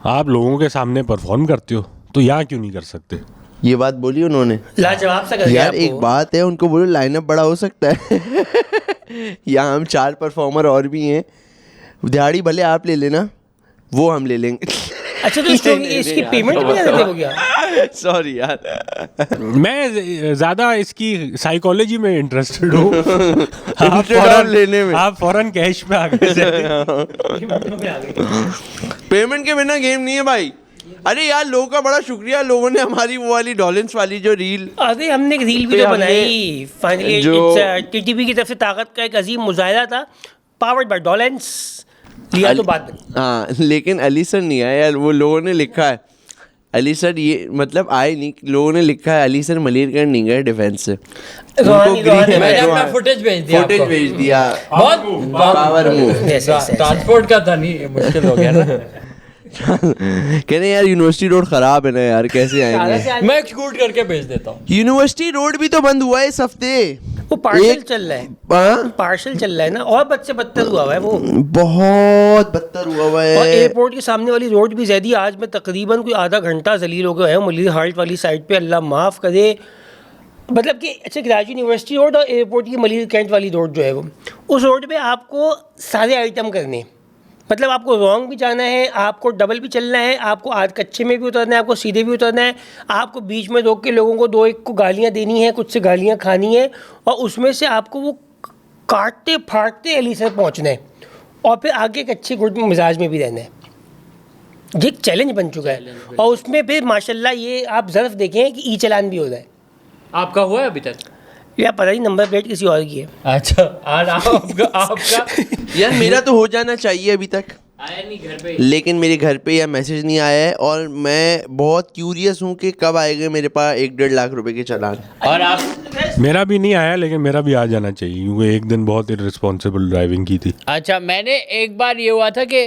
आप लोगों के सामने परफॉर्म करते हो, तो यहाँ क्यों नहीं कर सकते? ये बात बोली उन्होंने। लाजवाब सा कर दिया यार एक आपको। बात है, उनको बोलो लाइनअप बड़ा हो सकता है। यहाँ हम 4 परफॉर्मर और भी हैं, दिहाड़ी भले आप ले लेना, वो हम ले लेंगे। अच्छा, तो इसकी पेमेंट भी नहीं देते हो क्या? सॉरी यार, मैं ज़्यादा इसकी साइकोलॉजी में इंटरेस्टेड हूँ। लेने में आप फौरन कैश पे आ गए। पेमेंट के बिना गेम नहीं है भाई। अरे यार लोगों का बड़ा शुक्रिया, लोगों ने हमारी वो वाली डॉलेंस वाली जो रील, अरे हमने एक रील भी तो बनाई फाइनली। टीटीपी की तरफ से ताकत का एक अजीम मुजाहिदा था, पावर्ड बाय डॉलेंस, लिया तो बात बनी। हाँ, लेकिन अली सर नहीं आया यार, वो लोगों ने लिखा है अली सर, ये मतलब आए नहीं, लोगों ने लिखा है अली सर मलेरगढ़ नहीं गए डिफेंस से, मैंने अपना फुटेज भेज दिया, फुटेज भेज दिया, बहुत पावर मूव। ट्रांसपोर्ट का था, नहीं मुश्किल हो गया ना। कह रहे यार यूनिवर्सिटी रोड खराब है ना यार, कैसे आएंगे? मैं शूट करके भेज देता हूँ। यूनिवर्सिटी रोड भी तो बंद हुआ है इस हफ्ते, वो पार्सल चल रहा है, हाँ? पार्सल चल रहा है ना, और बद से बदतर हुआ है वो, बहुत बदतर हुआ हुआ और है। एयरपोर्ट के सामने वाली रोड भी ज़्यादा, आज मैं तकरीबन कोई आधा घंटा जलील हो गया है मलिर हाल्ट वाली साइड पे, अल्लाह माफ़ करे। मतलब कि अच्छा, कराची यूनिवर्सिटी रोड और एयरपोर्ट की मलिर कैंट वाली रोड जो है वो, उस रोड पे आपको सारे आइटम करने, मतलब आपको रॉन्ग भी जाना है, आपको डबल भी चलना है, आपको आज कच्चे में भी उतरना है, आपको सीधे भी उतरना है, आपको बीच में रोक के लोगों को 2-1 को गालियाँ देनी है, कुछ से गालियाँ खानी है, और उसमें से आपको वो काटते फाड़ते अली सर पहुँचना है, और फिर आगे एक अच्छे गुड मिजाज में भी रहना है। ये एक चैलेंज बन चुका है, और उसमें फिर माशाल्लाह ये आप ज़र्फ देखें कि ई चलान भी हो रहा है। आपका हुआ है अभी तक? या पता नहीं, नंबर प्लेट किसी और की है। अच्छा, आज आपका यार मेरा तो हो जाना चाहिए अभी तक, आया नहीं घर पे, लेकिन मेरे घर पे या मैसेज नहीं आया है, और मैं बहुत क्यूरियस हूँ कि कब आएगा मेरे पास 1-1.5 लाख रुपए के चालान। और आप? मेरा भी नहीं आया, लेकिन मेरा भी आ जाना चाहिए, क्योंकि एक दिन बहुत इररिस्पॉन्सिबल ड्राइविंग की थी। अच्छा, मैंने एक बार ये हुआ था कि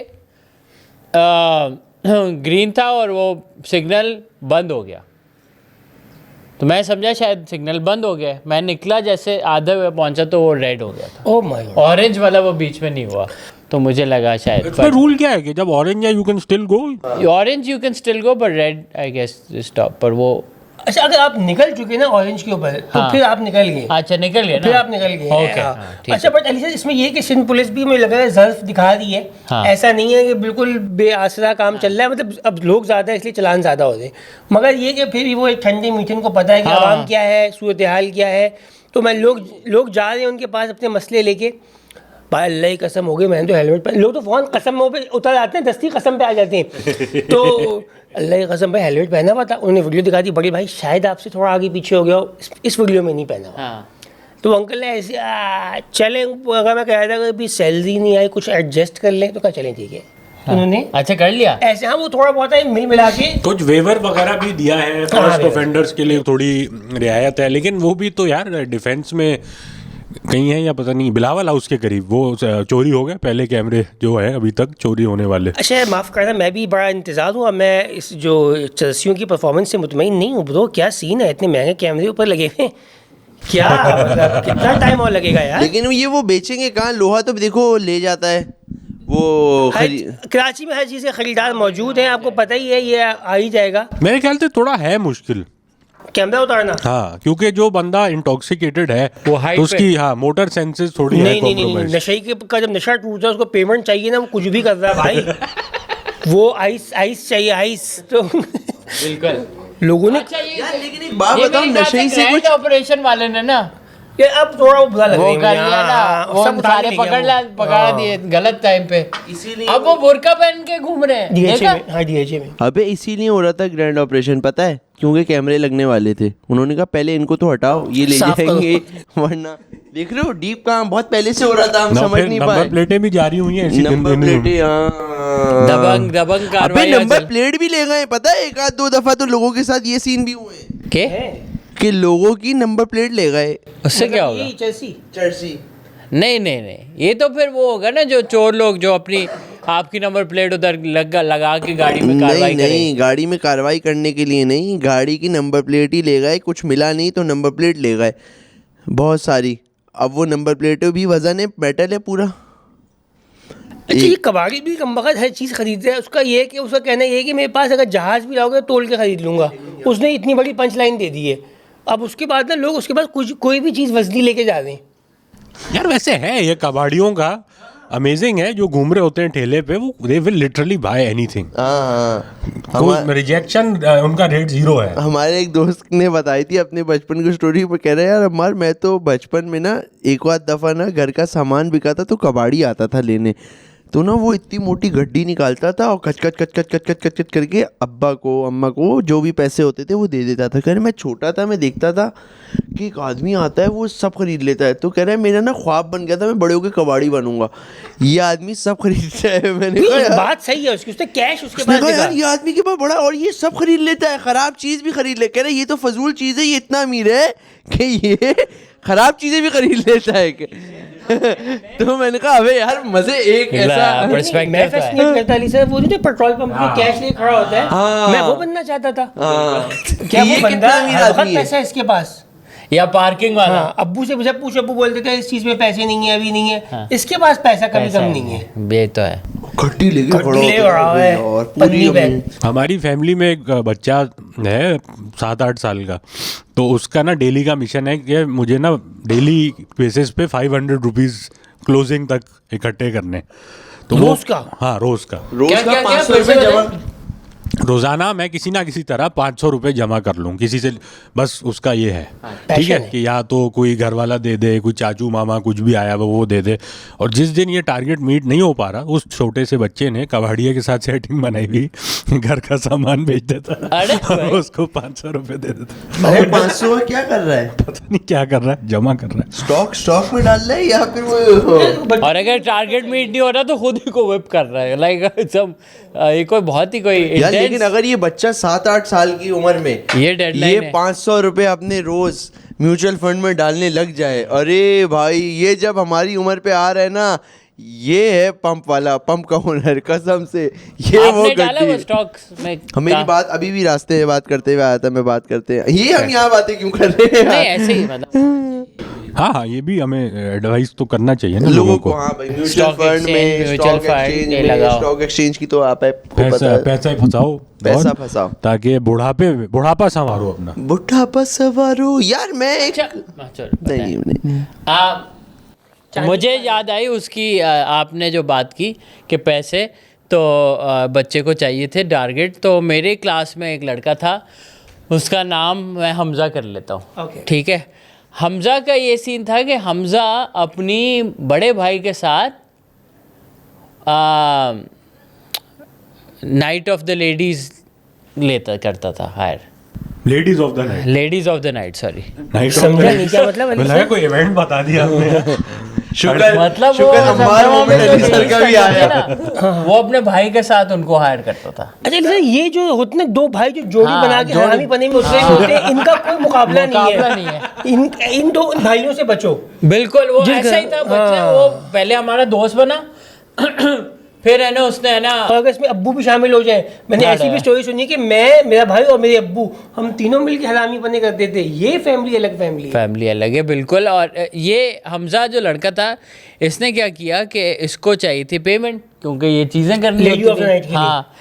ग्रीन था और वो सिग्नल बंद हो गया, तो मैं समझा शायद सिग्नल बंद हो गया। मैं निकला, जैसे आधे में पहुंचा तो वो रेड हो गया था। Oh my God. ऑरेंज वाला वो बीच में नहीं हुआ, तो मुझे लगा शायद। इसमें रूल क्या है कि जब ऑरेंज है you can still go? Orange you can still go but red I guess stop. पर वो अच्छा, अगर आप निकल चुके ना ऑरेंज के ऊपर तो हाँ। फिर आप निकल गए। अच्छा निकल गया ना, फिर आप निकल गए। ओके, हाँ। हाँ, ठीक अच्छा, बट अली सर इसमें ये कि सिंध पुलिस भी मुझे लग रहा है ज़र्फ दिखा रही है। हाँ। ऐसा नहीं है कि बिल्कुल बेआसरा काम चल रहा है, मतलब अब लोग ज़्यादा है इसलिए चलान ज़्यादा होते हैं, मगर ये कि फिर भी वो एक ठंडे मीठे को पता है कि हाँ। आवाम क्या है, सूरत हाल क्या है। तो मैं लोग जा रहे हैं उनके पास अपने मसले लेके, भाई अल्लाह की कसम हो गई मैंने तो हेलमेट पहन, लोग तो फ़ौरन कसम पे उतर आते हैं, दस्ती कसम पे आ जाते हैं। तो अल्लाह की कसम भाई हेलमेट पहना हुआ था, उन्होंने वीडियो दिखा दी, बड़ी भाई शायद आपसे थोड़ा आगे पीछे हो गया हो, इस वीडियो में नहीं पहना हुआ। हाँ। तो अंकल ने ऐसे चलें, अगर मैं कह रहा था कि अभी सैलरी नहीं आई कुछ एडजस्ट कर लें, तो कहा चलें ठीक है। उन्होंने अच्छा कर लिया ऐसे, हाँ वो थोड़ा बहुत है मिल मिला के कुछ वेवर वगैरह भी दिया है, फर्स्ट ऑफेंडर्स के लिए थोड़ी रियायत है, लेकिन वो भी तो यार डिफेंस में कहीं है या पता नहीं। बिलावल हाउस के करीब वो चोरी हो गया, पहले कैमरे जो है अभी तक चोरी होने वाले। अच्छा माफ़ करना, मैं भी बड़ा इंतज़ार हूँ। अब मैं इस जो चर्सियों की परफॉर्मेंस से मुतमईन नहीं हूँ ब्रो, क्या सीन है, इतने महंगे कैमरे ऊपर लगे हुए हैं, क्या मतलब कितना टाइम और लगेगा यार। लेकिन ये वो बेचेंगे कहाँ? लोहा तो देखो ले जाता है वो कराची में हर चीज़ के खरीदार मौजूद हैं, आपको पता ही है, ये आ ही जाएगा। मेरे ख्याल से थोड़ा है मुश्किल कैमरा उतारना। हाँ, क्योंकि जो बंदा इंटॉक्सिकेटेड है वो हाइट तो उसकी हाँ मोटर सेंसेस थोड़ी है नहीं, compromised। नशे का जब नशा टूटता है उसको पेमेंट चाहिए ना, वो कुछ भी कर रहा है भाई। वो आइस चाहिए, आइस। तो बिल्कुल लोगों ने यार, लेकिन एक बात बताओ, नशे से कुछ ऑपरेशन वाले ने ना ये अब थोड़ा वो बुरा लग वो रहा है कर मुझे। लिया ना, हाँ, वो सब उठा सारे के ले गया वो। पकड़ा दिए गलत टाइम पे, इसीलिए अब वो बुर्का पहन के घूम रहे हैं। DHA देखा? में, हाँ DHA में। अबे इसीलिए हो रहा था ग्रैंड ऑपरेशन, पता है क्योंकि कैमरे लगने वाले थे। उन्होंने कहा पहले इनको तो हटाओ, ये ले साफ करो। जाएंगे, वरना देख रहे हो डीप काम बहुत पहले से हो रहा था, हम समझ नहीं नंबर पाए। प्लेटें भी जारी हुई हैं इसी दिन। नंबर प्लेटें, हाँ दबंग अबे कार्रवाई नंबर प्लेट भी ले गए, पता है एक आध दो दफा तो लोगों के साथ ये सीन भी हुए हैं के कि लोगों की नंबर प्लेट ले गए। उससे क्या होगा? यही चर्सी। चर्सी नहीं, ये तो फिर वो होगा ना जो चोर लोग जो अपनी आपकी नंबर प्लेट उधर लगा के गाड़ी में कार्रवाई नहीं, करें। गाड़ी में कार्रवाई करने के लिए नहीं, गाड़ी की नंबर प्लेट ही ले गए, कुछ मिला नहीं तो नंबर प्लेट ले गए बहुत सारी। अब वो नंबर प्लेटें भी वजन है, मेटल है पूरा। अच्छा, ये कबाड़ी भी कम वक्त हर चीज़ खरीदता है, उसका ये है कि उसका कहना ये है कि मेरे पास अगर जहाज़ भी लाओगे तो तोल के खरीद लूँगा। उसने इतनी बड़ी पंच लाइन दे दी है। अब उसके बाद ना लोग उसके बाद कोई भी चीज़ वजनी लेके जा रहे हैं। यार वैसे है ये कबाड़ियों का अमेजिंग है, जो घूम रहे होते हैं ठेले पे, वो they will literally buy anything. हाँ, रिजेक्शन उनका रेट 0 है। हमारे एक दोस्त ने बताई थी अपने बचपन की स्टोरी, पर कह रहे यार अमर मैं तो बचपन में ना एक आध दफ़ा ना घर का सामान बिका था तो कबाड़ी आता था लेने, तो ना वो इतनी मोटी गड्डी निकालता था और कच कच करके अब्बा को अम्मा को जो भी पैसे होते थे वो दे देता था। कह रहे मैं छोटा था, मैं देखता था कि एक आदमी आता है वो सब खरीद लेता है, तो कह रहा है मेरा ना ख्वाब बन गया था मैं बड़े होकर कबाड़ी बनूंगा, ये आदमी सब खरीदता है। मैंने कहा यार बात सही है उसकी, उसने कैश उसके उसने पास कहा यार दिखा। ये आदमी के पास बड़ा और ये सब खरीद लेता है, खराब चीज़ भी खरीद ले। कह रहे ये तो फजूल चीज़ है, ये इतना अमीर है कि ये खराब चीज़ें भी खरीद लेता है। तो मैंने कहा अबे यार मजे एक ऐसा मैं फैसिनेट करता अली सर, वो जो पेट्रोल पंप में कैश लेके खड़ा होता है, मैं वो बनना चाहता था। क्या वो बंदा बहुत पैसा है इसके पास, या पार्किंग वाला। हाँ, अब्बू से मुझे पूछ, अब्बू बोलते थे इस चीज में पैसे नहीं है, अभी नहीं है। इसके पास पैसा कभी कम नहीं है, ये तो है। खट्टी लेके खट्टी ले रहा है और पन्नी बैग। हमारी फैमिली में एक बच्चा है 7-8 साल का, तो उसका ना डेली का मिशन है कि मुझे ना डेली बेसिस पे 500 रुपीज़ क्लोजिंग तक इकट्ठे करने। तो रोज का? हाँ रोज का। रोज का 500 रुपये जमा, रोजाना मैं किसी ना किसी तरह 500 रुपये जमा कर लूँ किसी से, बस उसका ये है। ठीक है कि या तो कोई घर वाला दे दे, कोई चाचू मामा कुछ भी आया वो दे दे। और जिस दिन ये टारगेट मीट नहीं हो पा रहा, उस छोटे से बच्चे ने कबाड़िया के साथ सेटिंग बनाई हुई, घर का सामान बेच देता और उसको 500 रुपये दे देता। अरे 500 में क्या कर रहा है? पता नहीं क्या कर रहा है, जमा कर रहा है। स्टॉक में डाल रहा है या फिर वो और अगर टारगेट मीट नहीं हो रहा तो खुद ही को whip कर रहा है, लाइक सब ये कोई बहुत ही कोई यार। लेकिन अगर ये बच्चा 7-8 साल की उम्र में ये डेडलाइन ये है। 500 रुपये अपने रोज म्यूचुअल फंड में डालने लग जाए, अरे भाई ये जब हमारी उम्र पे आ रहा है ना, ये है पंप वाला, पंप का हुनर, कसम से ये वो आपने डाला वो गड्डी। स्टॉक्स में मेरी बात अभी भी रास्ते में बात करते हुए आया था, मैं बात करते हैं ये हम यहाँ बातें क्यों कर रहे हैं नहीं यार? ऐसे ही मतलब हाँ, ये भी हमें एडवाइस तो करना चाहिए ना लोगों को। हाँ भाई, म्यूचुअल Stock फंड में, exchange, mutual stock fund exchange ये में, लगाओ। स्टॉक एक्सचेंज की तो आप आपको पता है, पैसा फंसाओ, पैसा और फंसाओ, ताकि बुढ़ापा संवारो अपना। बुढ़ापा सवारो। यार मैं एक अच्छा चलो नहीं नहीं मुझे याद आई उसकी आपने जो बात की कि पैसे तो बच्चे को चाहिए थे टारगेट। तो मेरे क्लास में एक लड़का था, उसका नाम मैं हमज़ा कर लेता हूँ, ठीक है। हमज़ा का ये सीन था कि हमज़ा अपनी बड़े भाई के साथ नाइट ऑफ द लेडीज़ करता था hire. Ladies of the night, ladies of the night, sorry. समझा नहीं क्या मतलब अली मैंने सर? कोई इवेंट बता दिया आपने। मतलब शुक्र अम्बार मोमेंट अली सर का भी आया। वो अपने भाई के साथ उनको हायर करता था। अच्छा अली सर, ये जो होते ना दो भाई जो जोड़ी हाँ, बना के जोड़ी। हरामी बने में उतरे हुए होते हैं, इनका कोई मुकाबला मुकाबला नहीं नहीं है। इन दो भाइयों से बचो। बिल्कुल वो जिस ऐसा ही था बच्चा। हाँ। वो पहले हमारा दोस्त बना फिर है ना उसने है ना और अगर इसमें अब्बू भी शामिल हो जाए, मैंने हाँ, ऐसी भी हाँ। स्टोरी सुनी है कि मैं, मेरा भाई और मेरे अब्बू, हम तीनों मिलकर हरामी बने करते थे। ये फैमिली अलग फैमिली है। फैमिली अलग है बिल्कुल। और ये हमजा जो लड़का था, इसने क्या किया कि इसको चाहिए थी पेमेंट, क्योंकि ये चीज़ें करनी Lady होती of the थी। night के लिए। हाँ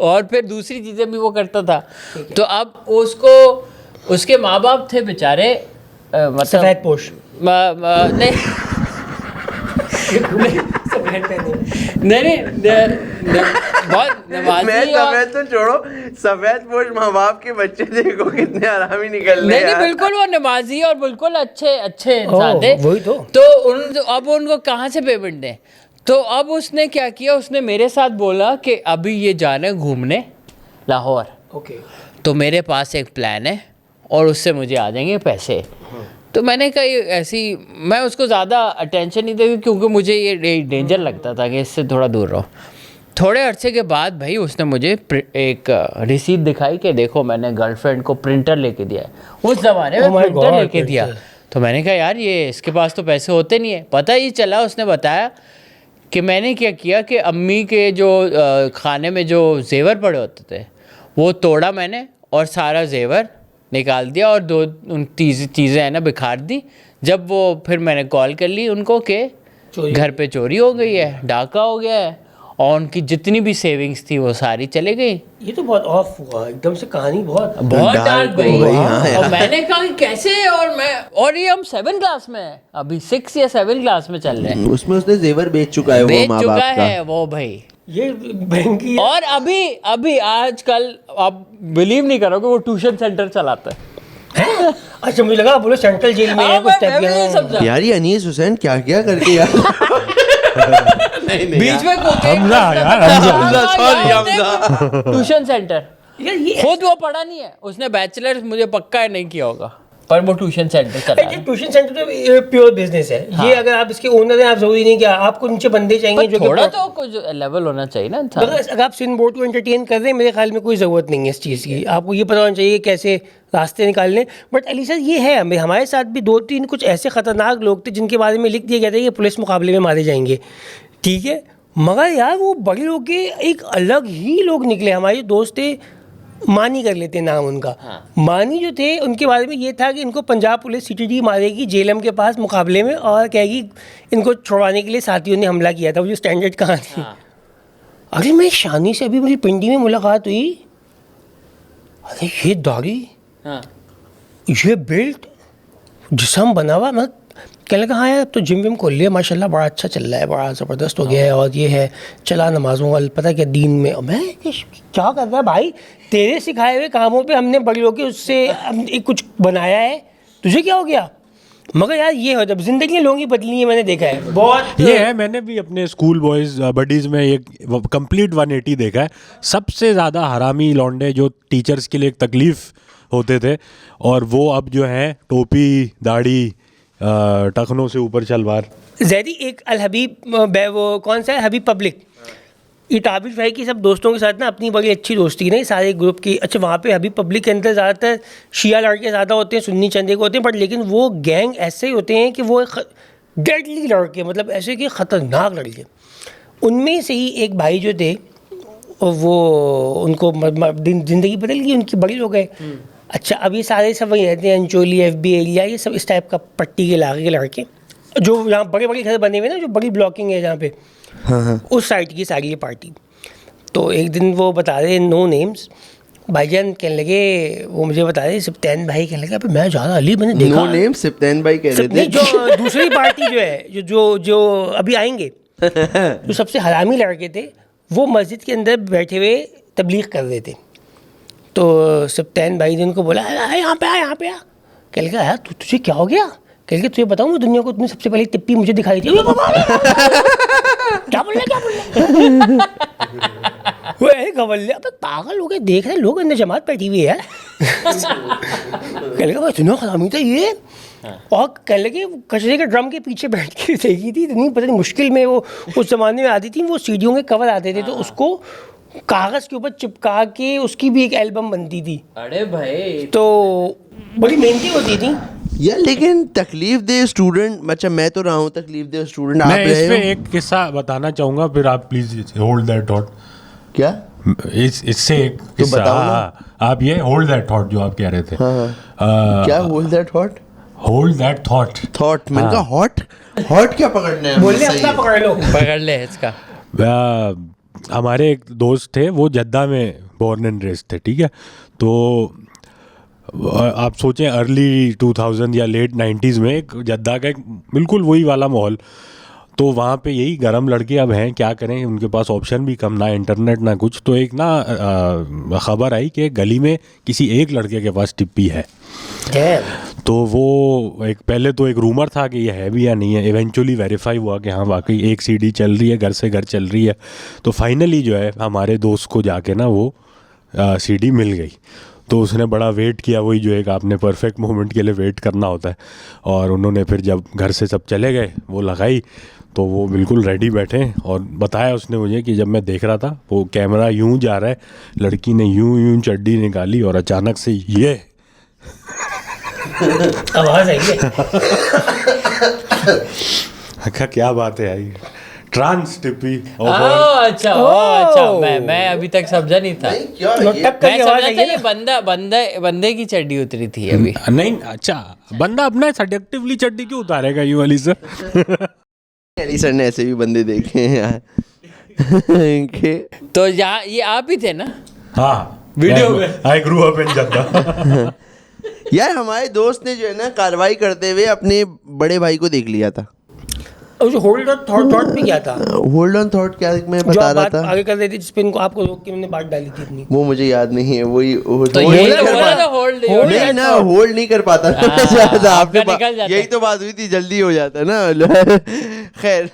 और फिर दूसरी चीज़ें भी वो करता था। तो अब उसको उसके माँ बाप थे बेचारे मतलब सफेद पोश। नहीं नहीं बहुत मैं नमाजी और सफेद तो छोड़ो, सफेद पोश माँ बाप के बच्चे देखो कितने आरामी निकल रहे नहीं हैं यार। बिल्कुल वो नमाजी और बिल्कुल अच्छे इंसान थे। वही तो। अब उनको कहाँ से पेमेंट दें? तो अब उसने क्या किया, उसने मेरे साथ बोला कि अभी ये जाना है घूमने लाहौर, ओके। तो मेरे पास एक प्लान है और उससे मुझे आ जाएंगे पैसे। तो मैंने कहा ये ऐसी, मैं उसको ज़्यादा अटेंशन नहीं देती क्योंकि मुझे ये डेंजर लगता था कि इससे थोड़ा दूर रहो। थोड़े अरसे के बाद भाई उसने मुझे एक रिसीट दिखाई कि देखो मैंने गर्लफ्रेंड को प्रिंटर लेके दिया है। उस ज़माने में Oh my प्रिंटर God, लेके दिया। तो मैंने कहा यार ये इसके पास तो पैसे होते नहीं है। पता ही चला, उसने बताया कि मैंने क्या किया कि अम्मी के जो खाने में जो जेवर पड़े होते थे वो तोड़ा मैंने और सारा जेवर निकाल दिया और उन चीज़ें है ना बिखार दी। जब वो फिर मैंने कॉल कर ली उनको कि घर पे चोरी हो गई है, डाका हो गया है, और उनकी जितनी भी सेविंग्स थी वो सारी चले गई। ये तो बहुत ऑफ हुआ एकदम से, कहानी बहुत डार्क भाई। हाँ और यार। मैंने कहा कि कैसे, और ये हम 7 क्लास में है, अभी 6 या 7 क्लास में चल रहे हैं। उसमें उसने जेवर बेच चुका है, वो बेच माँ चुका बाप का। है वो भाई। ये बैंक की और अभी आजकल आप बिलीव नहीं करोगे वो ट्यूशन सेंटर चलाता है। अच्छा मुझे लगा बोलो सेंट्रल जेल में है हाँ, कुछ मैं टाइप भी यही का। समझा। यार ये अनीस हुसैन क्या क्या करके यार। नहीं बीच में हमजा यार, Hamza. sorry, Hamza. Tuition centre यार ये खुद वो पढ़ा नहीं है उसने, बैचलर मुझे पक्का है नहीं किया होगा, पर वो ट्यूशन सेंटर चला रहा है। ट्यूशन सेंटर तो प्योर बिजनेस है। ये अगर आप इसके ओनर हैं, आप जरूरी नहीं कि आपको नीचे बंदे चाहिए पर जो थोड़ा कि तो कुछ लेवल होना चाहिए ना इंसान। अगर आप सिंध बोर्ड को एंटरटेन कर रहे हैं, मेरे ख्याल में कोई ज़रूरत नहीं है इस चीज़ की। आपको ये पता होना चाहिए कैसे रास्ते निकालने। बट अली सर ये है, हमारे साथ भी 2-3 कुछ ऐसे ख़तरनाक लोग थे जिनके बारे में लिख दिया गया था कि पुलिस मुकाबले में मारे जाएंगे, ठीक है। मगर यार वो बड़े लोग के एक अलग ही लोग निकले। हमारे दोस्त थे, मानी कर लेते नाम उनका। मानी जो थे उनके बारे में ये था कि इनको पंजाब पुलिस सीटीडी मारेगी जेलम के पास मुकाबले में, और कहेगी इनको छुड़वाने के लिए साथियों ने हमला किया था। वो जो स्टैंडर्ड कहानी। अरे मैं शानी से अभी मेरी पिंडी में मुलाकात हुई, अरे ये दाढ़ी, ये बेल्ट, जिस्म बना हुआ। मैं कहने लगा हाँ यार अब तो जिम विम खोल लिया माशाल्लाह, बड़ा अच्छा चल रहा है, बड़ा ज़बरदस्त हो गया है, और ये है चला नमाज़ों वाल पता क्या दीन में। मैं क्या कर रहा है भाई, तेरे सिखाए हुए कामों पे हमने बड़ी लोग के उससे एक कुछ बनाया है, तुझे क्या हो गया। मगर यार ये हो जब जिंदगी लोगों की बदली है, मैंने देखा है बहुत। ये है, मैंने भी अपने स्कूल बॉयज बडीज में एक कंप्लीट 180 देखा है। सबसे ज़्यादा हरामी लौंडे जो टीचर्स के लिए एक तकलीफ होते थे, और वो अब जो है टोपी दाढ़ी टखनों से ऊपर शलवार। जैदी एक अल हबीब वो कौन सा है, हबीब पब्लिक, ये ताबिश भाई की सब दोस्तों के साथ ना अपनी बड़ी अच्छी दोस्ती नहीं सारे ग्रुप की। अच्छा वहाँ पे हबीब पब्लिक के अंदर ज़्यादातर शिया लड़के ज़्यादा होते हैं, सुन्नी चंदे को होते हैं, बट लेकिन वो गैंग ऐसे ही होते हैं कि वो डेडली लड़के, मतलब ऐसे कि ख़तरनाक लड़के। उनमें से ही एक भाई जो थे वो उनको ज़िंदगी बदल गई, उनकी बड़ी हो गए। अच्छा, अब ये सारे सब वही रहते हैं, अंचोली, FB एरिया, ये सब इस टाइप का पट्टी के इलाके के लड़के जो यहाँ बड़े बड़े घर बने हुए ना, जो बड़ी ब्लॉकिंग है जहाँ पे, उस साइड की सारी ये पार्टी। तो एक दिन वो बता रहे, नो नेम्स, भाईजान कहने लगे, वो मुझे बता रहे सिप्तैन भाई कहने लगे, अबे मैं ज़्यादा अली मैंने देखा। नो नेम सिप्तैन भाई कह रहे थे। जो दूसरी पार्टी जो है, जो अभी आएंगे, जो सबसे हरामी लड़के थे, वो मस्जिद के अंदर बैठे हुए तबलीग कर रहे थे। तो सिप्तैन भाई ने उनको बोला, यहाँ पे आ, यहाँ पे आ। कह लगा, यार तुझे क्या हो गया? कह लगे, तुझे बताऊँ मैं दुनिया को, तुमने सबसे पहले टिप्पी मुझे दिखाई थी। क्या बोल रहे वो है गवल्ले, अब पागल हो गए, देख रहे लोग अंदर जमात बैठी हुई है। कह लगा, भाई इतना खरामी था ये। और कह लगे, कचरे के ड्रम के पीछे बैठ के देखी थी, इतनी पता नहीं मुश्किल में वो उस ज़माने में आती थी, वो सीडियों के कवर आते थे, तो उसको कागज़ के ऊपर चिपका के उसकी भी एक एल्बम बनती थी। अरे भाई, तो बड़ी मेहनती होती थी यार। लेकिन तकलीफ दे स्टूडेंट, अच्छा मैं तो रहा हूँ तकलीफ दे स्टूडेंट, आप मैं रहे इस पे हो। एक किस्सा बताना चाहूंगा, फिर आप प्लीज होल्ड दैट थॉट। क्या इससे एक किस्सा, बताओ ना। आप ये होल्ड दैट थॉट जो आप कह रहे थे। क्या hold that hot? Hold that thought. Thought मैंने कहा हॉट, हॉट क्या पकड़ना है? बोलने सही अपना है। पकड़ लो। पकड़ ले इसका। हमारे एक दोस्त थे, वो जद्दा में बोर्न एंड रेस्ड थे, ठीक है। तो आप सोचें अर्ली 2000 या लेट 90s में एक जद्दा का एक बिल्कुल वही वाला माहौल। तो वहाँ पे यही गरम लड़के अब हैं, क्या करें, उनके पास ऑप्शन भी कम, ना इंटरनेट ना कुछ। तो एक ना खबर आई कि गली में किसी एक लड़के के पास टिप्पी है। तो वो एक पहले तो एक रूमर था कि ये है भी या नहीं है, इवेंचुअली वेरीफाई हुआ कि हाँ वाकई एक CD चल रही है, घर से घर चल रही है। तो फाइनली जो है हमारे दोस्त को जाके ना वो CD मिल गई। तो उसने बड़ा वेट किया, वही जो एक आपने परफेक्ट मोमेंट के लिए वेट करना होता है। और उन्होंने फिर जब घर से सब चले गए, वो लगाई, तो वो बिल्कुल रेडी बैठे। और बताया उसने मुझे कि जब मैं देख रहा था, वो कैमरा यूं जा रहा है, लड़की ने यूं चड्डी निकाली और अचानक से ये आवाज आई है। क्या बात है आई, ट्रांस टिप्पी। अच्छा मैं अभी तक समझा नहीं था। मैं समझा था ये बंदे की चड्डी उतरी थी अभी। नहीं, अच्छा बंदा अपना सब्जेक्टिवली चड्डी क्यों उतारेगा यू वाली सर? अली सर ने ऐसे भी बंदे देखे हैं यार। तो यहाँ ये आप ही थे ना? हाँ, वीडियो में। आई ग्रू अप इन जद्दा। यार हमारे दोस्त ने जो है ना कार्रवाई करते हुए अपने बड़े भाई को देख लिया था। होल्ड ऑन थॉट भी क्या था? होल्ड ऑन थॉट क्या मैं जो बता रहा बात था आगे कर रही थी, जिस पे इनको आपको रोक के मैंने बात डाली थी अपनी, वो मुझे याद नहीं है। वही तो यही बोला था होल्ड नहीं ना, होल्ड नहीं कर पाता था मैं ज्यादा। आपके यही तो बात हुई थी, जल्दी हो जाता ना। खैर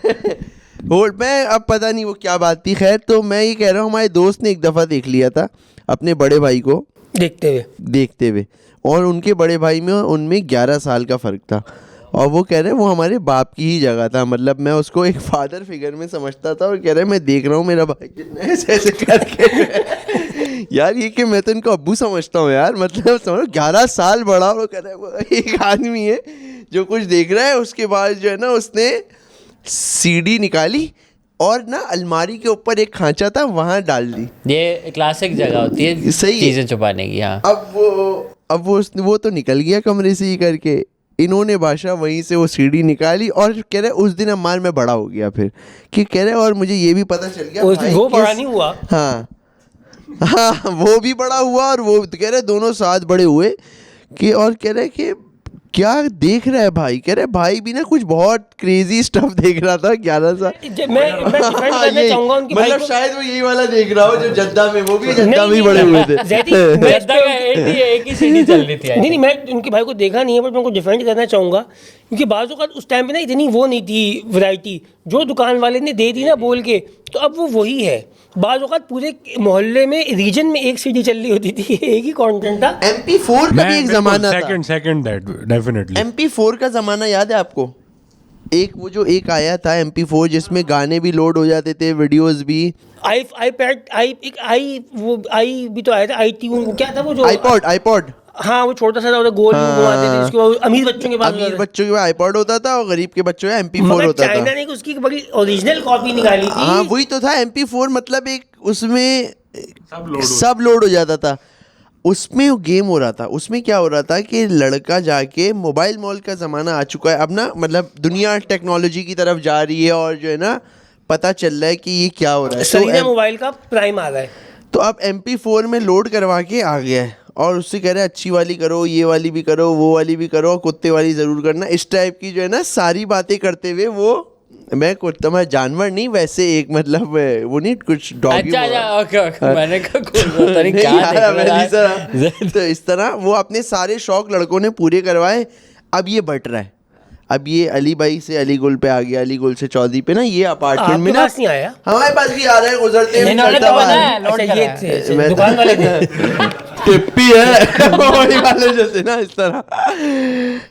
होल्ड, मैं अब पता नहीं वो क्या बात थी। खैर, तो मैं ये कह रहा हूँ हमारे दोस्त ने एक दफ़ा देख लिया था अपने बड़े भाई को देखते हुए, और उनके बड़े भाई में और उनमें 11 साल का फ़र्क था। और वो कह रहे वो हमारे बाप की ही जगह था, मतलब मैं उसको एक फादर फिगर में समझता था। और कह रहे मैं देख रहा हूँ मेरा भाई ऐसे ऐसे करके। यार ये कि मैं तो इनको अब्बू समझता हूँ यार, मतलब समझो 11 साल बड़ा। और कह रहे वो एक आदमी है जो कुछ देख रहा है। उसके बाद जो है ना उसने CD निकाली और ना अलमारी के ऊपर एक खांचा था, वहाँ डाल दी। ये क्लासिक जगह होती है सही चीजें छुपाने की। हाँ, अब वो तो निकल गया कमरे से ही करके। इन्होंने बादशाह वहीं से वो CD निकाली और कह रहे उस दिन अम्मार मैं बड़ा हो गया फिर, कि कह रहे और मुझे ये भी पता चल गया वो बड़ा नहीं हुआ। हाँ वो भी बड़ा हुआ और वो कह रहे दोनों साथ बड़े हुए कि। और कह रहे कि क्या देख रहा है भाई? कह रहे भाई भी ना कुछ बहुत क्रेजी स्टफ देख रहा था 11 साल। मैं डिफेंड करना चाहूंगा उनकी भाई मतलब को। शायद वो यही वाला देख रहा हो जो जद्दा में, वो भी जद्दा में ही बड़े हुए थे। जद्दा का एक ही CD चल रही थी। नहीं, मैं उनके भाई को देखा नहीं है, बट मैं उनको डिफेंड करना चाहूँगा, क्योंकि बाज़ औक़ात उस टाइम पे ना इतनी वो नहीं थी वैरायटी, जो दुकान वाले ने दे दी ना बोल के, तो अब वो वही है। बाज़ औक़ात पूरे मोहल्ले में, रीजन में एक CD चल रही होती थी, एक ही कंटेंट था। MP4 का भी एक ज़माना था। Second that definitely. MP4 का ज़माना याद है आपको? वो जो एक आया था MP4 जिसमें गाने भी लोड हो जाते थे, वीडियोस भी। iPad, वो भी तो आया था, iTunes, क्या था वो जो iPod हाँ वो छोटा सा था, गोल घुमाते थे, उसके बाद अमीर बच्चों के पास अमीर बच्चों के पास iPod होता था और गरीब के बच्चों के MP4 मगर होता था। चाइना ने उसकी बड़ी ओरिजिनल कॉपी निकाली थी। हाँ वही तो था MP4, मतलब एक उसमें सब लोड हो जाता था। उसमें वो गेम हो रहा था, उसमें क्या हो रहा था कि लड़का जाके, मोबाइल मॉल का ज़माना आ चुका है अब ना, मतलब दुनिया टेक्नोलॉजी की तरफ जा रही है और जो है ना पता चल रहा है कि ये क्या हो रहा है। सरीना मोबाइल का प्राइम आ रहा है, तो अब MP4 में लोड करवा के आ गया है और उससे कह रहे हैं अच्छी वाली करो, ये वाली भी करो, वो वाली भी करो, कुत्ते वाली ज़रूर करना, इस टाइप की जो है ना सारी बातें करते हुए वो, मैं कुत्ता, मैं जानवर नहीं, वैसे एक मतलब वो नहीं कुछ डॉगी। अच्छा ओके मैंने कहा नहीं यार, मैं तो इस तरह वो अपने सारे शौक लड़कों ने पूरे करवाए। अब ये बट रहा है, अब ये अली भाई से अली गुल पे आ गया, अली गुल से चौधरी पे ना, ये अपार्टमेंट में ना नहीं आया, हमारे पास भी आ रहा है, गुजरते हुए चलता हुआ है। दुकान वाले थे टिप्पी है वही वाले जैसे ना, इस तरह।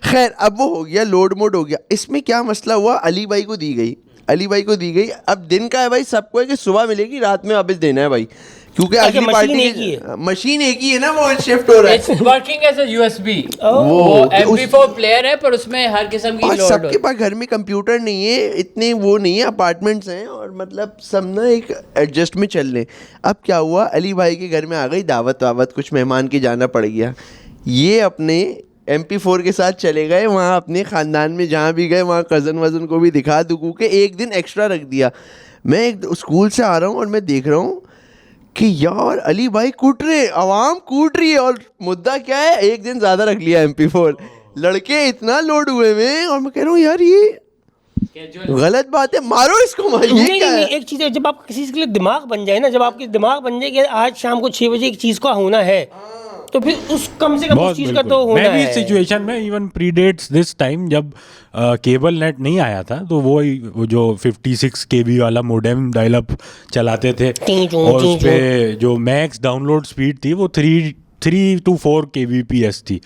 खैर अब वो हो गया, लोड मोड हो गया। इसमें क्या मसला हुआ, अली भाई को दी गई, अली भाई को दी गई। अब दिन का है भाई, सबको है कि सुबह मिलेगी, रात में वापस देना है भाई, क्योंकि अगली पार्टी मशीन एक ही है ना, वो शिफ्ट हो रहा है। It's working as a USB। वो MP4 प्लेयर है पर उसमें हर किस्म की और लोड सबके पास घर में कंप्यूटर नहीं है, इतने वो नहीं है, अपार्टमेंट्स हैं और मतलब सब ना एक एडजस्ट में चल रहे। अब क्या हुआ, अली भाई के घर में आ गई दावत वावत, कुछ मेहमान के जाना पड़ गया। ये अपने MP4 के साथ चले गए वहाँ, अपने ख़ानदान में जहाँ भी गए वहाँ कज़न वज़न को भी दिखा दुखू के एक दिन एक्स्ट्रा रख दिया। मैं एक स्कूल से आ रहा हूँ और मैं देख रहा हूँ कि यार अली भाई कूट रहे, आवाम कूट रही है, और मुद्दा क्या है, एक दिन ज़्यादा रख लिया MP4, लड़के इतना लोड हुए हुए, और मैं कह रहा हूँ यार ये गलत बात है, मारो इसको, नहीं, एक चीज़ है, जब आप किसी के लिए दिमाग बन जाए ना, जब आपके दिमाग बन जाए कि आज शाम को 6 बजे एक चीज़ का होना है, तो फिर उस कम से कम उस चीज़ का तो होना है। मैं भी इस सिचुएशन में इवन प्रीडेट्स दिस टाइम, जब केबल नेट नहीं आया था, तो वो जो 56 KB वाला मोडेम डायल अप चलाते थे और उस पे जो मैक्स डाउनलोड स्पीड थी वो 3 to 4 kbps थी,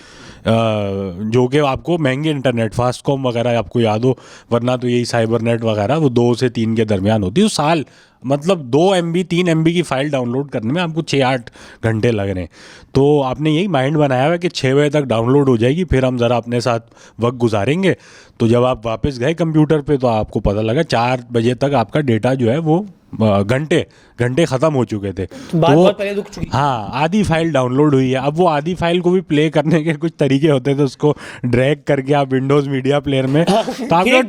जो कि आपको महंगे इंटरनेट फास्टकॉम वगैरह आपको याद हो, वरना तो यही साइबर नेट वगैरह वो 2 से 3 के दरमियान होती है। तो साल मतलब 2 MB 3 MB की फ़ाइल डाउनलोड करने में आपको 6-8 घंटे लग रहे हैं। तो आपने यही माइंड बनाया हुआ है कि 6 बजे तक डाउनलोड हो जाएगी, फिर हम ज़रा अपने साथ वक्त गुजारेंगे। तो जब आप वापस गए कंप्यूटर पे तो आपको पता लगा 4 बजे तक आपका डेटा जो है वो घंटे ख़त्म हो चुके थे। बहुत पहले रुक चुकी। हाँ, आधी फाइल डाउनलोड हुई है। अब वो आधी फाइल को भी प्ले करने के कुछ तरीके होते थे, उसको ड्रैग करके आप विंडोज़ मीडिया प्लेयर में तो आपका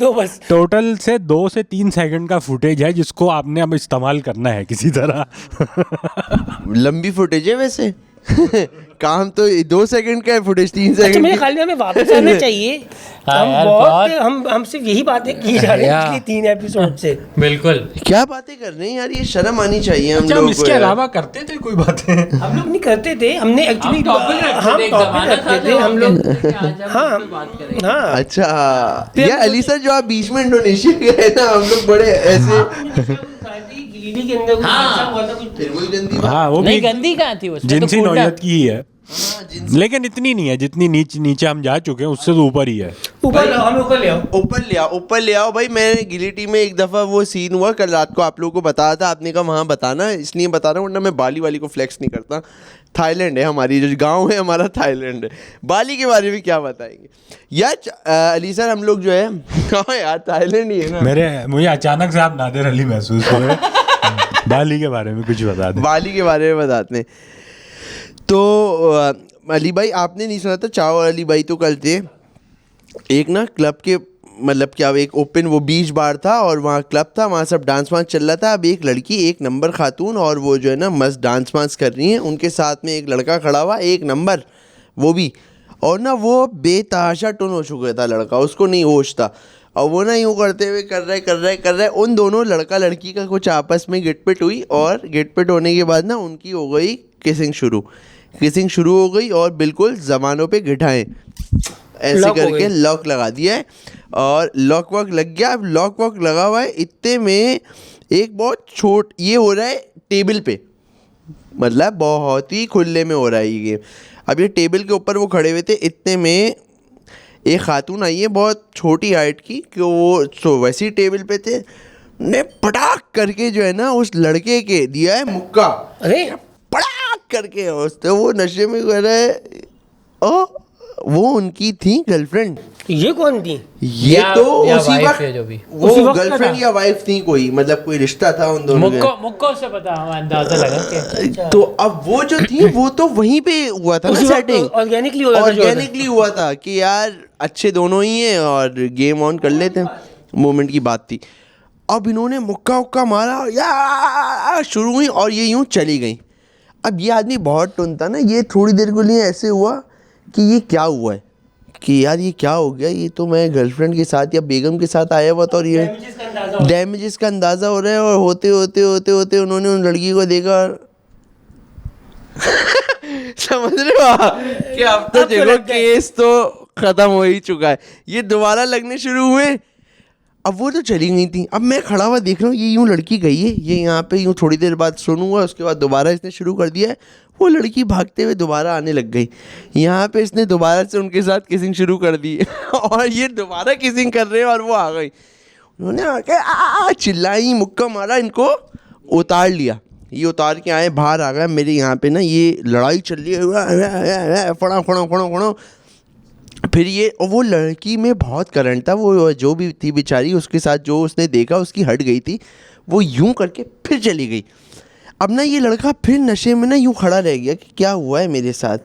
टोटल से 2 से 3 सेकंड का फुटेज है जिसको आपने अब इस्तेमाल करना है किसी तरह। लंबी फुटेज है वैसे काम तो 2 सेकंड का है, फुटेज 3 सेकंड। मेरे ख्याल में हमें वापस आना चाहिए। हम सिर्फ यही बातें की जा रहे हैं पिछले 3 एपिसोड से। बिल्कुल, क्या बातें कर रहे हैं यार, ये शर्म आनी चाहिए हम अच्छा, लोग हम को। इसके अलावा करते थे कोई बातें? हम लोग नहीं करते थे, हमने एक्चुअली टॉपिक रखते थे हम लोग। हाँ अच्छा यार अली सर, जो आप बीच में इंडोनेशिया गए ना, हम लोग बड़े ऐसे के अंदर हाँ वो नहीं, गंदी कहाँ थी उसमें, जिनसी नौयत की ही है, लेकिन इतनी नहीं है जितनी नीचे हम जा चुके हैं, उससे तो ऊपर ही है। ऊपर ले आओ भाई। मैंने गिलिटी में एक दफ़ा वो सीन हुआ, कल रात को आप लोगों को बताया था, आपने कहा वहाँ बताना, इसलिए बता रहा हूँ, वरना मैं बाली वाली को फ्लेक्स नहीं करता। थाईलैंड है हमारी, जो गांव है हमारा थाईलैंड है। बाली के बारे में क्या बताएंगे यार अली सर, हम लोग जो है हाँ यार थाईलैंड ही है ना। मुझे अचानक से आप नादिर अली महसूस हो रहे। बाली के बारे में कुछ बता दें। बाली के बारे में बताते हैं तो अली भाई आपने नहीं सुना था, चाव अली भाई तो कल थे एक ना क्लब के, मतलब क्या एक ओपन वो बीच बार था और वहाँ क्लब था, वहाँ सब डांस वांस चल रहा था। अब एक लड़की, एक नंबर खातून, और वो जो है ना मस्त डांस वांस कर रही हैं, उनके साथ में एक लड़का खड़ा हुआ, एक नंबर वो भी, और ना वो बेतहाशा टुन हो चुका था लड़का, उसको नहीं होश था, और वो ना यूँ करते हुए कर रहे उन दोनों लड़का लड़की का कुछ आपस में गिटपिट हुई, और गिटपिट होने के बाद ना उनकी हो गई किसिंग शुरू हो गई, और बिल्कुल ज़बानों पे गिठाएं ऐसे करके लॉक लगा दिया है, और लॉक वॉक लग गया। अब लॉक वॉक लगा हुआ है, इतने में एक बहुत ये हो रहा है टेबल पे, मतलब बहुत ही खुले में हो रहा है ये गेम। अब ये टेबल के ऊपर वो खड़े हुए थे, इतने में एक खातून आई है बहुत छोटी हाइट की, कि वो वैसे ही टेबल पे थे, ने पटाख करके जो है ना उस लड़के के दिया है मुक्का। अरे पटाख करके, तो वो नशे में कह रहा है वो उनकी थी गर्लफ्रेंड। ये कौन थी? ये तो उसी wife वक्त है जो भी। वो उसी वक्त का गर्लफ्रेंड था। या वाइफ थी, कोई मतलब कोई रिश्ता था उन दोनों का। मुक्को से पता हमें अंदाजा लगा कि तो अब वो जो थी वो तो वहीं पे हुआ था ना सेटिंग, ऑर्गेनिकली हो रहा था जो होता है। ऑर्गेनिकली हुआ था कि यार अच्छे दोनों ही हैं और गेम ऑन कर लेते हैं, मोमेंट की बात थी। अब इन्होंने मुक्का उक्का मारा या शुरू हुई और ये यूं चली गई। अब ये आदमी बहुत टुनता ना, ये थोड़ी देर के लिए ऐसे हुआ कि ये क्या हुआ है, कि यार ये क्या हो गया, ये तो मैं गर्लफ्रेंड के साथ या बेगम के साथ आया हुआ था और ये डैमेजेस का अंदाज़ा हो रहा है। और होते होते होते होते उन्होंने उन लड़की को देखा और समझ रहे हो आप कि अब तो देखो केस तो ख़त्म हो ही चुका है। ये दोबारा लगने शुरू हुए, अब वो तो चली गई थी। अब मैं खड़ा हुआ देख रहा हूँ, ये यूँ लड़की गई है, ये यहाँ पे यूँ थोड़ी देर बाद सुनूंगा, उसके बाद दोबारा इसने शुरू कर दिया है। वो लड़की भागते हुए दोबारा आने लग गई, यहाँ पे इसने दोबारा से उनके साथ किसिंग शुरू कर दी और ये दोबारा किसिंग कर रहे हैं और वो आ गई। उन्होंने आके चिल्लाई, मुक्का मारा, इनको उतार लिया। ये उतार के आए, बाहर आ गए। मेरे यहाँ पे ना ये लड़ाई चल रही है, फड़ा फड़ा फड़ा फड़ा। फिर ये, और वो लड़की में बहुत करंट था, वो जो भी थी बेचारी, उसके साथ जो उसने देखा उसकी हट गई थी, वो यूं करके फिर चली गई। अब ना ये लड़का फिर नशे में ना यूं खड़ा रह गया कि क्या हुआ है मेरे साथ।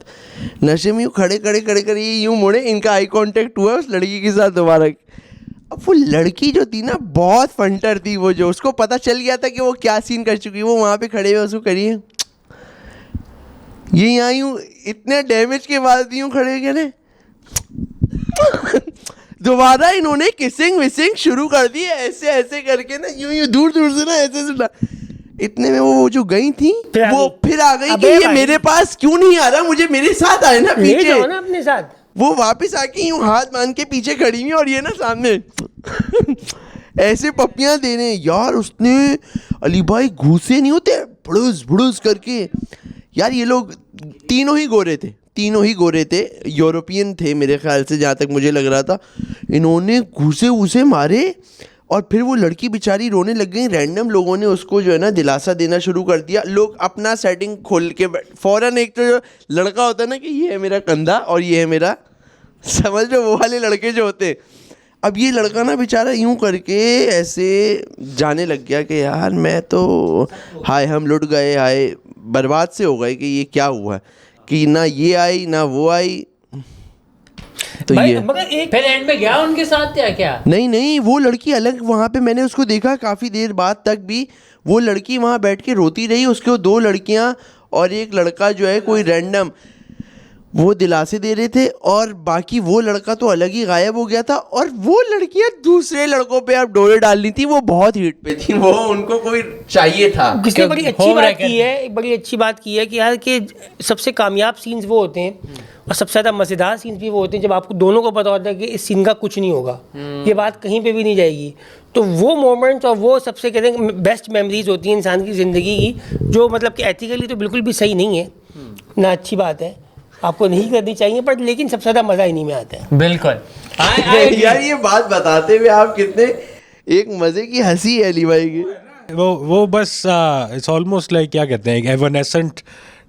नशे में यूं खड़े खड़े ये यूं मुड़े, इनका आई कांटेक्ट हुआ उस लड़की के साथ दोबारा। अब वो लड़की जो थी ना बहुत फंटर थी, वो जो उसको पता चल गया था कि वो क्या सीन कर चुकी है। वो वहाँ पे खड़े हुए उसको करिए, ये यहाँ यूँ इतने डैमेज के बाद भी यूँ खड़े गए दोबारा इन्होंने किसिंग विसिंग शुरू कर दी, ऐसे ऐसे करके ना, यूं यूं दूर दूर से ना ऐसे इतने में वो जो गई थी वो फिर आ गई कि ये मेरे पास क्यों नहीं आ रहा, मुझे मेरे साथ आए ना ले पीछे, जाओ ना अपने साथ। वो वापस आके यूं हाथ बांध के पीछे खड़ी हुई और ये ना सामने ऐसे पप्पियां दे रहे हैं। यार उसने अली भाई घूसे नहीं होते भड़ूस भड़ूस करके, यार ये लोग तीनों ही गोरे थे, यूरोपियन थे मेरे ख्याल से, जहाँ तक मुझे लग रहा था। इन्होंने घूसे वूसे मारे और फिर वो लड़की बेचारी रोने लग गई। रैंडम लोगों ने उसको जो है ना दिलासा देना शुरू कर दिया। लोग अपना सेटिंग खोल के फ़ौरन, एक तो जो लड़का होता है ना कि ये है मेरा कंधा और ये है मेरा, समझ लो वो वाले लड़के जो होते। अब ये लड़का ना बेचारा यूं करके ऐसे जाने लग गया कि यार मैं तो हाय हम लुट गए, हाय बर्बाद से हो गए कि ये क्या हुआ कि ना ये आई ना वो आई। तो ये मगर एक फिर एंड में गया उनके साथ या क्या? नहीं वो लड़की अलग, वहाँ पे मैंने उसको देखा काफ़ी देर बाद तक भी वो लड़की वहाँ बैठ के रोती रही। उसके दो लड़कियाँ और एक लड़का जो है कोई रैंडम वो दिलासे दे रहे थे, और बाकी वो लड़का तो अलग ही गायब हो गया था। और वो लड़कियां दूसरे लड़कों पे अब डोरे डालनी थी, वो बहुत हीट पे थी, वो उनको कोई चाहिए था। किसने बड़ी अच्छी बात की है, एक बड़ी अच्छी बात की है कि यार कि सबसे कामयाब सीन्स वो होते हैं और सबसे ज़्यादा मज़ेदार सीन्स भी वो होते हैं जब आपको दोनों को पता होता है कि इस सीन का कुछ नहीं होगा, ये बात कहीं पे भी नहीं जाएगी। तो वो मोमेंट्स और वो सबसे कहते हैं बेस्ट मेमोरीज होती हैं इंसान की ज़िंदगी की, जो मतलब कि एथिकली तो बिल्कुल भी सही नहीं है ना, अच्छी बात है, आपको नहीं करनी चाहिए, पर लेकिन सबसे ज़्यादा मज़ा इन्हीं में आता है। बिल्कुल। यार ये बात बताते हुए आप कितने एक मज़े की हंसी है अली भाई की। वो बस इट्स ऑलमोस्ट लाइक क्या कहते हैं, एक एवरनेसेंट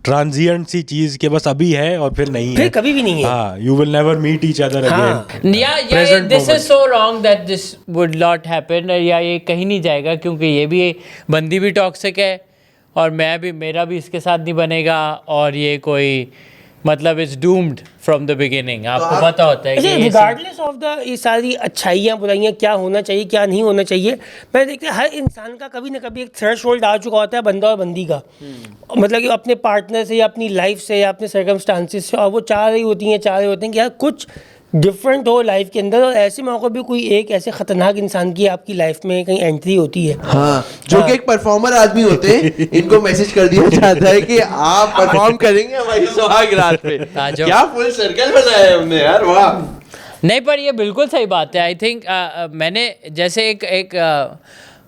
ट्रांजिएंट सी चीज के बस अभी है और फिर नहीं है, फिर कभी भी नहीं है। हाँ, you will never meet each other again. या this is so wrong that this would not happen, या ये कहीं नहीं जाएगा, क्योंकि ये भी बंदी भी टॉक्सिक है और मेरा भी इसके साथ नहीं बनेगा, और ये कोई मतलब it's doomed from the beginning. आपको पता होता है कि रिगार्डलेस ऑफ द ये सारी अच्छाइयाँ बुराइयाँ क्या होना चाहिए क्या नहीं होना चाहिए, मैं देखते हर इंसान का कभी ना कभी एक थ्रेशोल्ड आ चुका होता है बंदा और बंदी का, मतलब कि अपने पार्टनर से या अपनी लाइफ से या अपने सर्कमस्टांसिस से, और वो चाह रहे होते हैं कि यार कुछ डिफरेंट हो लाइफ के अंदर, और ऐसे मौके पे कोई एक ऐसे खतरनाक इंसान की आपकी लाइफ में कहीं एंट्री होती है, हाँ, जो कि एक परफॉर्मर आदमी होते हैं, इनको मैसेज कर दिया जाता है कि आप परफॉर्म करेंगे हमारी सुहाग रात पे। क्या फुल सर्कल बनाया है हमने यार, वाह। नहीं, पर ये बिल्कुल सही बात है। आई थिंक मैंने जैसे एक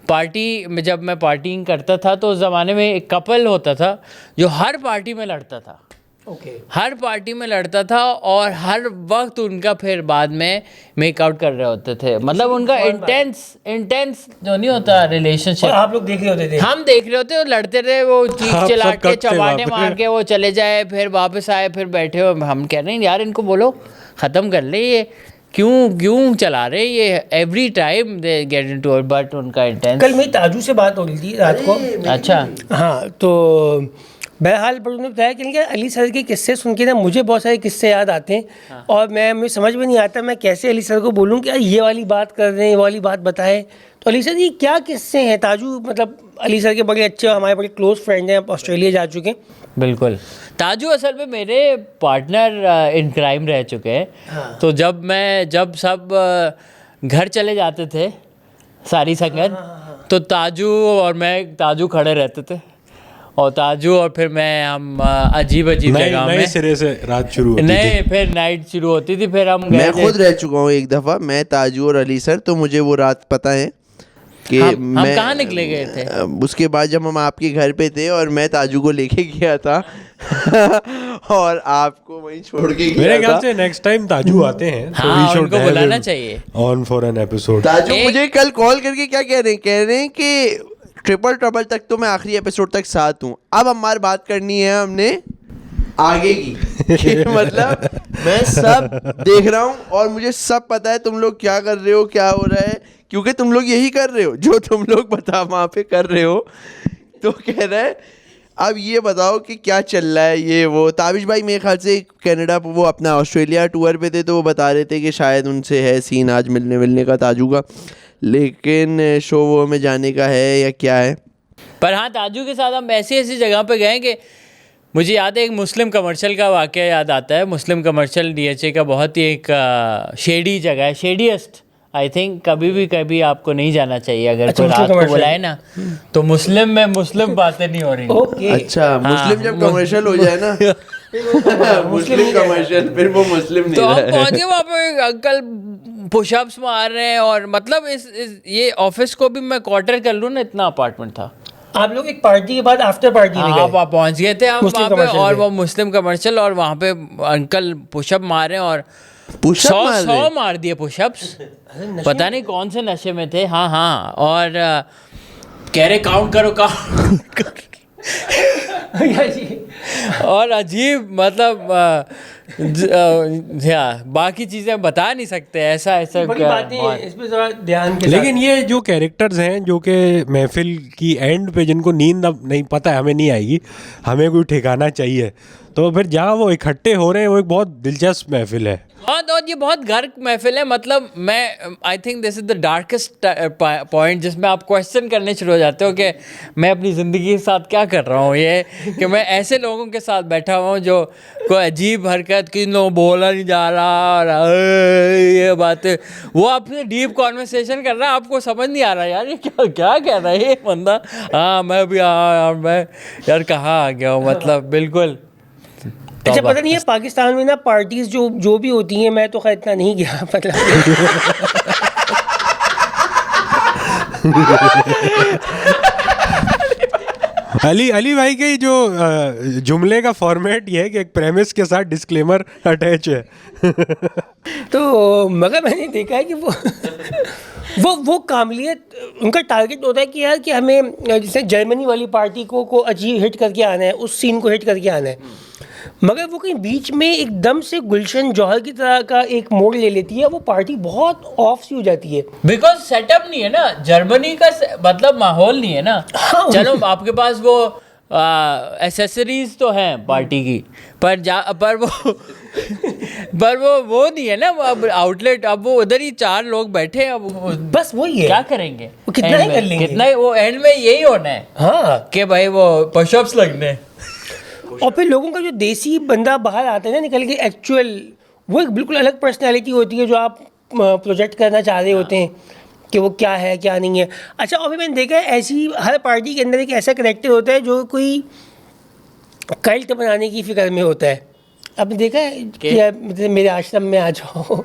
पार्टी में, जब मैं पार्टिंग करता था तो उस ज़माने में एक कपल होता था जो हर पार्टी में लड़ता था, हर पार्टी में लड़ता था और हर वक्त उनका फिर बाद में मेकआउट कर रहे होते थे, मतलब उनका इंटेंस जो नहीं होता रिलेशनशिप, आप लोग देख रहे होते थे, हम देख रहे होते, वो लड़ते रहे, वो चीख चिल्ला के चबाने मार के वो चले जाए, फिर वापस आए, फिर बैठे हो, हम कह रहे हैं यार इनको बोलो ख़त्म कर ले, ये क्यों चला रहे ये, every time they get into it, but उनका इंटेंस। कल मेरी ताजू से बात हो रही थी रात को। अच्छा, हाँ, तो बहरहाल पर उन्होंने बताया कि अली सर के किस्से सुन के ना मुझे बहुत सारे किस्से याद आते हैं, और मुझे समझ में नहीं आता मैं कैसे अली सर को बोलूँ कि ये वाली बात कर रहे हैं, वो वाली बात बताएं। तो अली सर ये क्या किस्से हैं? ताजू मतलब अली सर के बड़े अच्छे, हमारे बड़े क्लोज फ्रेंड हैं, ऑस्ट्रेलिया जा चुके हैं। बिल्कुल, ताजू असल में मेरे पार्टनर इन क्राइम रह चुके हैं। तो जब सब घर चले जाते थे सारी संगत, तो ताजू और मैं, ताजू खड़े रहते थे और ताजू और फिर हम अजीब जगह में, नए सिरे से रात शुरू होती थी, फिर नाइट शुरू होती थी, फिर हम मैं खुद रह चुका हूँ एक दफ़ा, मैं ताजू और अली सर, तो मुझे वो रात पता है कि हम कहाँ निकले गए थे। उसके बाद जब हम आपके घर पे थे और मैं ताजू को लेके गया था और आपको वहीं छोड़ के गया। मेरे ख्याल से नेक्स्ट टाइम ताजू आते हैं तो हाँ, उनको बुलाना चाहिए ऑन फॉर एन एपिसोड। ताजू मुझे कल कॉल करके क्या कह रहे हैं कि ट्रिपल ट्रबल तक तो मैं आखिरी एपिसोड तक साथ हूँ, अब हमारी बात करनी है हमने आगे की मतलब मैं सब देख रहा हूँ और मुझे सब पता है तुम लोग क्या कर रहे हो, क्या हो रहा है, क्योंकि तुम लोग यही कर रहे हो जो तुम लोग वहाँ पे कर रहे हो। तो कह रहा है अब ये बताओ कि क्या चल रहा है ये वो। ताबिश भाई मेरे ख्याल से कनाडा, वो अपना ऑस्ट्रेलिया टूर पे थे, तो वो बता रहे थे कि शायद उनसे है सीन आज मिलने का ताजू का, लेकिन शो वो में जाने का है या क्या है। पर हाँ, ताजू के साथ हम ऐसी जगह पे गए कि मुझे याद है एक मुस्लिम कमर्शियल का वाक़या याद आता है। मुस्लिम कमर्शियल DHA का बहुत ही एक शेडी जगह है, शेडीएस्ट आई थिंक। कभी आपको नहीं जाना चाहिए, अगर कोई रात को बुलाए ना तो मुस्लिम में मुस्लिम बातें नहीं हो रही। अच्छा, मुस्लिम जब कमर्शियल हो जाए ना मुस्लिम कमर्शियल, फिर वो मुस्लिम नहीं तो हम पहुंच गए वहाँ पे, अंकल पुशअप्स मार रहे हैं, और मतलब ये ऑफिस को भी मैं क्वार्टर कर लूँ ना, इतना अपार्टमेंट था। आप लोग एक पार्टी के बाद आफ्टर पार्टी में गए? हाँ, पहुंच गए थे हम वहाँ पे, और वो मुस्लिम कमर्शियल, और वहाँ पे अंकल पुशअप मार रहे हैं, और 100 मार दिए पुशअप्स। पता नहीं कौन से नशे में थे। हाँ, और कह रहे काउंट करो और अजीब मतलब बाकी चीज़ें बता नहीं सकते, ऐसा बड़ी बातें हैं, इस पे ज़रा ध्यान के लेकिन ये जो कैरेक्टर्स हैं जो कि महफिल की एंड पे जिनको नींद अब नहीं, पता है हमें नहीं आएगी, हमें कोई ठिकाना चाहिए, तो फिर जहाँ वो इकट्ठे हो रहे हैं वो एक बहुत दिलचस्प महफिल है। और ये बहुत गर्क महफिल है। मतलब I think this is the darkest point जिसमें आप क्वेश्चन करने शुरू हो जाते हो कि मैं अपनी ज़िंदगी के साथ क्या कर रहा हूँ, ये कि मैं ऐसे लोगों के साथ बैठा हुआ हूँ जो कोई अजीब हरकत, कि लोग बोला नहीं जा रहा, और ये बातें, वो आपसे डीप कॉन्वर्सेशन कर रहा है, आपको समझ नहीं आ रहा यार ये क्या कह रहा है ये बंदा। हाँ, मैं भी मैं यार कहाँ आ गया हूँ, मतलब बिल्कुल। अच्छा, पता नहीं है पाकिस्तान में ना पार्टीज जो भी होती हैं, मैं तो खैर इतना नहीं गया मतलब अली भाई के जो जुमले का फॉर्मेट ये है कि एक प्रेमिस के साथ डिस्क्लेमर अटैच है तो मगर मैंने देखा है कि वो काबिलियत, उनका टारगेट होता है कि यार कि हमें जैसे जर्मनी वाली पार्टी को अचीव हिट करके आना है, उस सीन को हिट करके आना है, मगर वो कहीं बीच में एकदम से गुलशन जौहर की तरह का एक मोड़ ले लेती है, वो पार्टी बहुत ऑफ सी हो जाती है। बिकॉज सेटअप नहीं है ना, जर्मनी का मतलब माहौल नहीं है ना। हाँ, चलो आपके पास वो एसेसरीज तो हैं पार्टी की, पर वो नहीं है ना, अब आउटलेट, अब वो उधर ही 4 लोग बैठे हैं, अब बस वही है, क्या करेंगे, वो कितना ही कर लेंगे, कितना वो एंड में यही होना है। हाँ, कि भाई वो पुशअप्स लगने, और फिर लोगों का जो देसी बंदा बाहर आता है ना निकल के, एक्चुअल वो एक बिल्कुल अलग पर्सनैलिटी होती है जो आप प्रोजेक्ट करना चाह रहे होते हैं कि वो क्या है क्या नहीं है। अच्छा, और भी मैंने देखा है ऐसी हर पार्टी के अंदर एक ऐसा करेक्टर होता है जो कोई कल्ट बनाने की फिक्र में होता है। आपने देखा है कि मतलब मेरे आश्रम में आ जाओ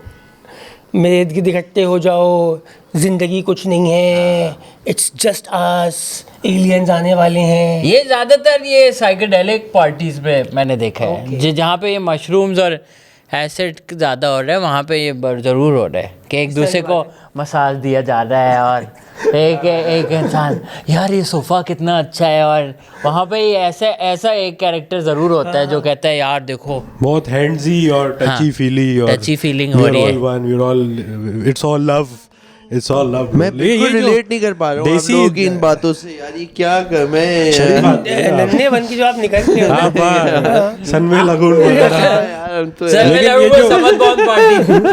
मेरे इर्द गिर्द इकट्ठे हो जाओ, जिंदगी कुछ नहीं है, इट्स जस्ट अस, एलियंस आने वाले हैं। ये ज़्यादातर ये साइकेडेलिक पार्टीज में मैंने देखा है, जहाँ पे ये मशरूम्स और एसिड ज़्यादा हो रहा है, वहाँ पे ये ज़रूर हो रहा है कि एक दूसरे को मसाज दिया जा रहा है और एक इंसान यार ये सोफ़ा कितना अच्छा है, और वहाँ पे ये ऐसा एक कैरेक्टर ज़रूर होता है जो कहता है यार देखो बहुत हैंड्सी और टची फीली और टची फीलिंग हो रही है। It's all love, it's all love. मैं बिल्कुल रिलेट नहीं कर पा रहा हूँ आप लोगों की इन बातों से यार, ये क्या कर मैं नन्हे बन के जो आप निकलते हो सनवे लगून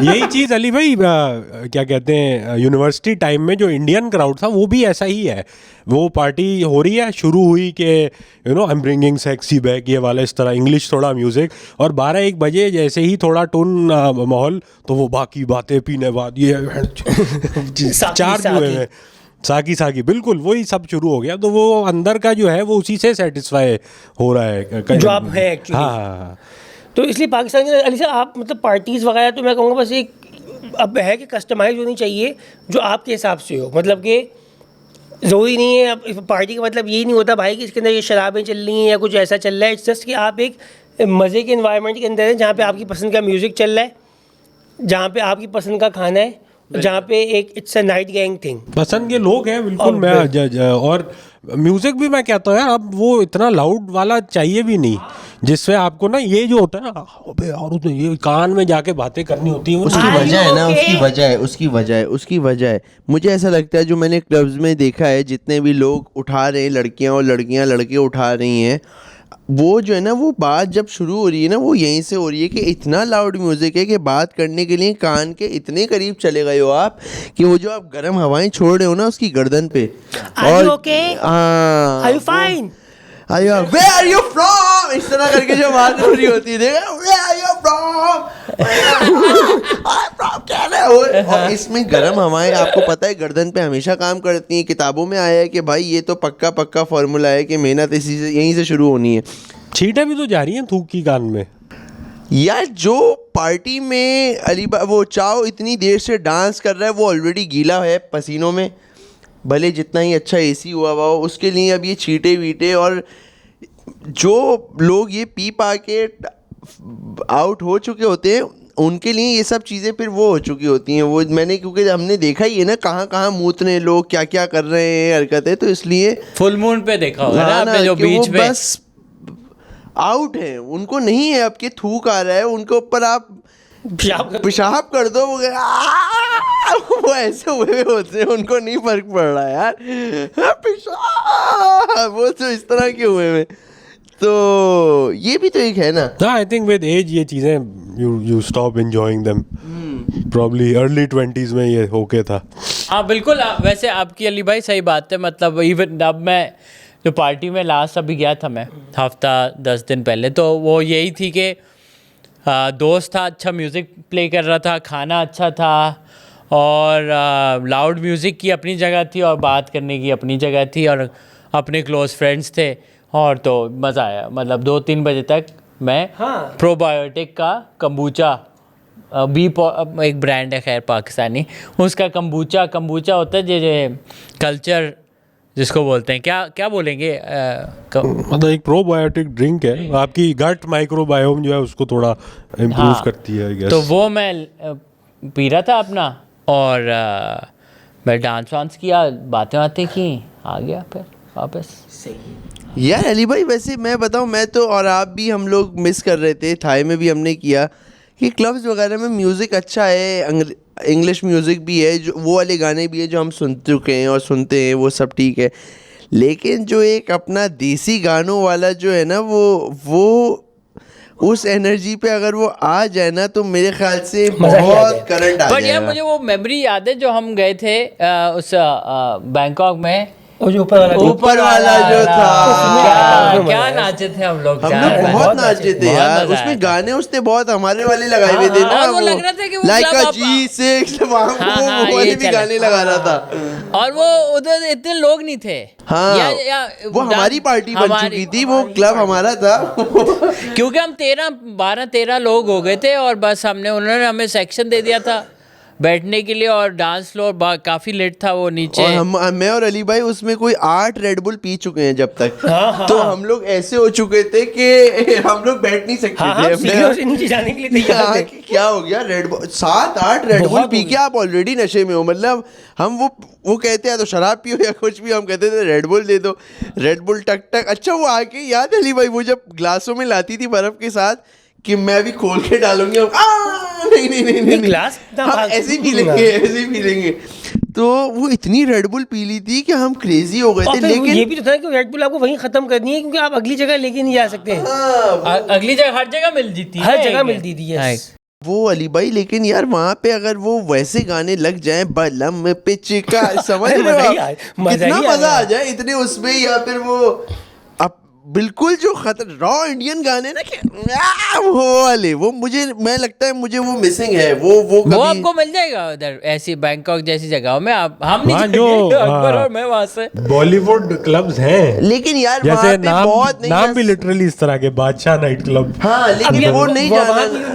यही चीज अली भाई क्या कहते हैं, यूनिवर्सिटी टाइम में जो इंडियन क्राउड था वो भी ऐसा ही है। वो पार्टी हो रही है, शुरू हुई कि you know I am bringing sexy back, ये वाला इस तरह इंग्लिश थोड़ा म्यूजिक, और 12-1 बजे जैसे ही थोड़ा टोन माहौल तो वो बाकी बातें पीने बाद ये चार्ज हुए हैं साकी बिल्कुल वही सब शुरू हो गया। तो वो अंदर का जो है वो उसी से सेटिस्फाई हो रहा है जो आप है एक्चुअली। हाँ। तो इसलिए पाकिस्तान के अली साहब आप मतलब पार्टीज़ वगैरह तो मैं कहूँगा बस एक अब है कि कस्टमाइज होनी चाहिए जो आपके हिसाब से हो, मतलब कि ज़रूरी नहीं है अब पार्टी का मतलब यही नहीं होता भाई कि इसके अंदर ये शराबें चल रही हैं या कुछ ऐसा चल रहा है। इट्स जस्ट कि आप एक मज़े के इन्वायरमेंट के अंदर हैं जहाँ पे आपकी पसंद का म्यूज़िक चल रहा है, जहाँ पे आपकी पसंद का खाना है, जहाँ पे एक it's a night gang thing, पसंद के लोग हैं बिल्कुल। मैं और म्यूजिक भी मैं कहता हूँ यार अब वो इतना लाउड वाला चाहिए भी नहीं, जिससे आपको ना ये जो होता है ना अबे यार तो ये कान में जाके बातें करनी होती है। उसकी वजह है ना, उसकी वजह है मुझे ऐसा लगता है, जो मैंने क्लब्स में देखा है जितने भी लोग उठा रहे हैं, लड़कियां और लड़कियां लड़के उठा रही हैं, वो जो है ना वो बात जब शुरू हो रही है ना वो यहीं से हो रही है कि इतना लाउड म्यूज़िक है कि बात करने के लिए कान के इतने करीब चले गए हो आप कि वो जो आप गर्म हवाएं छोड़ रहे हो ना उसकी गर्दन पे, और Are you fine? Where are you from? इस तरह करके जो बात हो रही होती है, देखा Where are you from? I'm from Canada। और इसमें गर्म हवाएं आपको पता है गर्दन पे हमेशा काम करती हैं। किताबों में आया है कि भाई ये तो पक्का फार्मूला है कि मेहनत इसी से यहीं से शुरू होनी है। छींटें भी तो जा रही हैं थूक की कान में यार। जो पार्टी में वो चाओ इतनी देर से डांस कर रहा है वो ऑलरेडी गीला है पसीनों में, भले जितना ही अच्छा एसी हुआ हो उसके लिए अब ये छींटे वीटे, और जो लोग ये पी पा के आउट हो चुके होते हैं उनके लिए ये सब चीज़ें फिर वो हो चुकी होती हैं। वो मैंने क्योंकि हमने देखा ही है ना कहाँ मूतने लोग क्या क्या कर रहे हैं हरकतें, तो इसलिए फुल मून पे देखा होगा ना आपने जो बीच में बस आउट है, उनको नहीं है अब के थूक आ रहा है उनके ऊपर, आप पेशाब कर दो वो ऐसे हुए होते हैं, उनको नहीं फर्क पड़ रहा है यार पेशाब वो तो इस तरह के हुए में। तो ये भी तो एक है ना। आई थिंक विद एज ये चीज़ें you stop enjoying them, probably early 20s में ये होके था। हाँ बिल्कुल। वैसे आपकी अली भाई सही बात है, मतलब इवन अब मैं जो पार्टी में लास्ट अभी गया था मैं हफ्ता 10 दिन पहले, तो वो यही थी कि दोस्त था, अच्छा म्यूज़िक प्ले कर रहा था, खाना अच्छा था, और लाउड म्यूज़िक की अपनी जगह थी और बात करने की अपनी जगह थी, और अपने क्लोज़ फ्रेंड्स थे, और तो मज़ा आया। मतलब 2-3 बजे तक मैं प्रोबायोटिक का कम्बूचा एक ब्रांड है खैर पाकिस्तानी, उसका कम्बूचा होता है जो कल्चर जिसको बोलते हैं, क्या बोलेंगे, मतलब एक प्रोबायोटिक ड्रिंक है, आपकी गट माइक्रोबायोम जो है उसको थोड़ा इम्प्रूव करती है आई गेस। तो वो मैं पी रहा था अपना, और मैं डांस वांस किया, बातें की, आ गया फिर वापस। यार अली भाई वैसे मैं बताऊं, मैं तो और आप भी हम लोग मिस कर रहे थे, थाई में भी हमने किया कि क्लब्स वगैरह में म्यूज़िक अच्छा है, इंग्लिश म्यूज़िक भी है, जो वो वाले गाने भी है जो हम सुन चुके हैं और सुनते हैं, वो सब ठीक है, लेकिन जो एक अपना देसी गानों वाला जो है ना वो उस एनर्जी पे अगर वो आ जाए ना तो मेरे ख्याल से बहुत करंट आ जाएगा। मुझे वो मेमोरी याद है जो हम गए थे उस बैंकॉक में, ऊपर वाला जो था, क्या नाचे थे हम लोग बहुत नाचे थे यार उसमें गाने, उसने बहुत हमारे वाले लगाए हुए थे ना, वो लग रहा था कि वो लाइक अ G6 वो वाले भी गाने लगा रहा था, और वो उधर इतने लोग नहीं थे। वो हमारी पार्टी बन चुकी थी, वो क्लब हमारा था क्योंकि हम 12-13 लोग हो गए थे, और बस उन्होंने हमें सेक्शन दे दिया था, बैठने के लिए, और डांस फ्लोर काफी लेट था वो नीचे। और मैं और अली भाई उसमें कोई 8 रेड बुल पी चुके हैं जब तक। तो हम लोग ऐसे हो चुके थे कि हम लोग बैठ नहीं सकते थे। सीढ़ियों से नीचे जाने के लिए तैयार थे। क्या हो गया, red bull 7-8 red bull P के आप ऑलरेडी नशे में हो। मतलब हम वो कहते हैं तो शराब पियो या कुछ भी, हम कहते थे रेड बुल दे दो, रेड बुल टक टक। अच्छा वो आके याद है अली भाई, वो जब ग्लासों में लाती थी बर्फ के साथ कि मैं भी खोल के डालूंगी, नहीं ग्लास हम ऐसे ही पी लेंगे। तो वो इतनी रेड बुल पी ली थी कि हम क्रेजी हो गए थे। लेकिन ये भी तो था कि रेड बुल आपको वहीं खत्म करनी है, क्योंकि आप अगली जगह लेके नहीं जा सकते। अगली जगह हर जगह मिलती थी, हर जगह मिलती थी। यस वो अली भाई, लेकिन यार वहाँ पे अगर वो वैसे गाने लग जाए, बलम पे चिका, समझ रहे हो आप? कितना मजा आ जाए इतने उसमें। या फिर वो अब बिल्कुल जो रॉ इंडियन गाने ना, वो वाले, वो मुझे मैं लगता है मुझे वो मिसिंग है। वो आपको मिल जाएगा उधर ऐसी बैंकॉक जैसी जगहों में। आप हम नहीं जो अकबर और मैं वहाँ से बॉलीवुड क्लब्स हैं, लेकिन यार जैसे नाम भी लिटरली इस तरह के, बादशाह नाइट क्लब। हाँ, लेकिन वो नहीं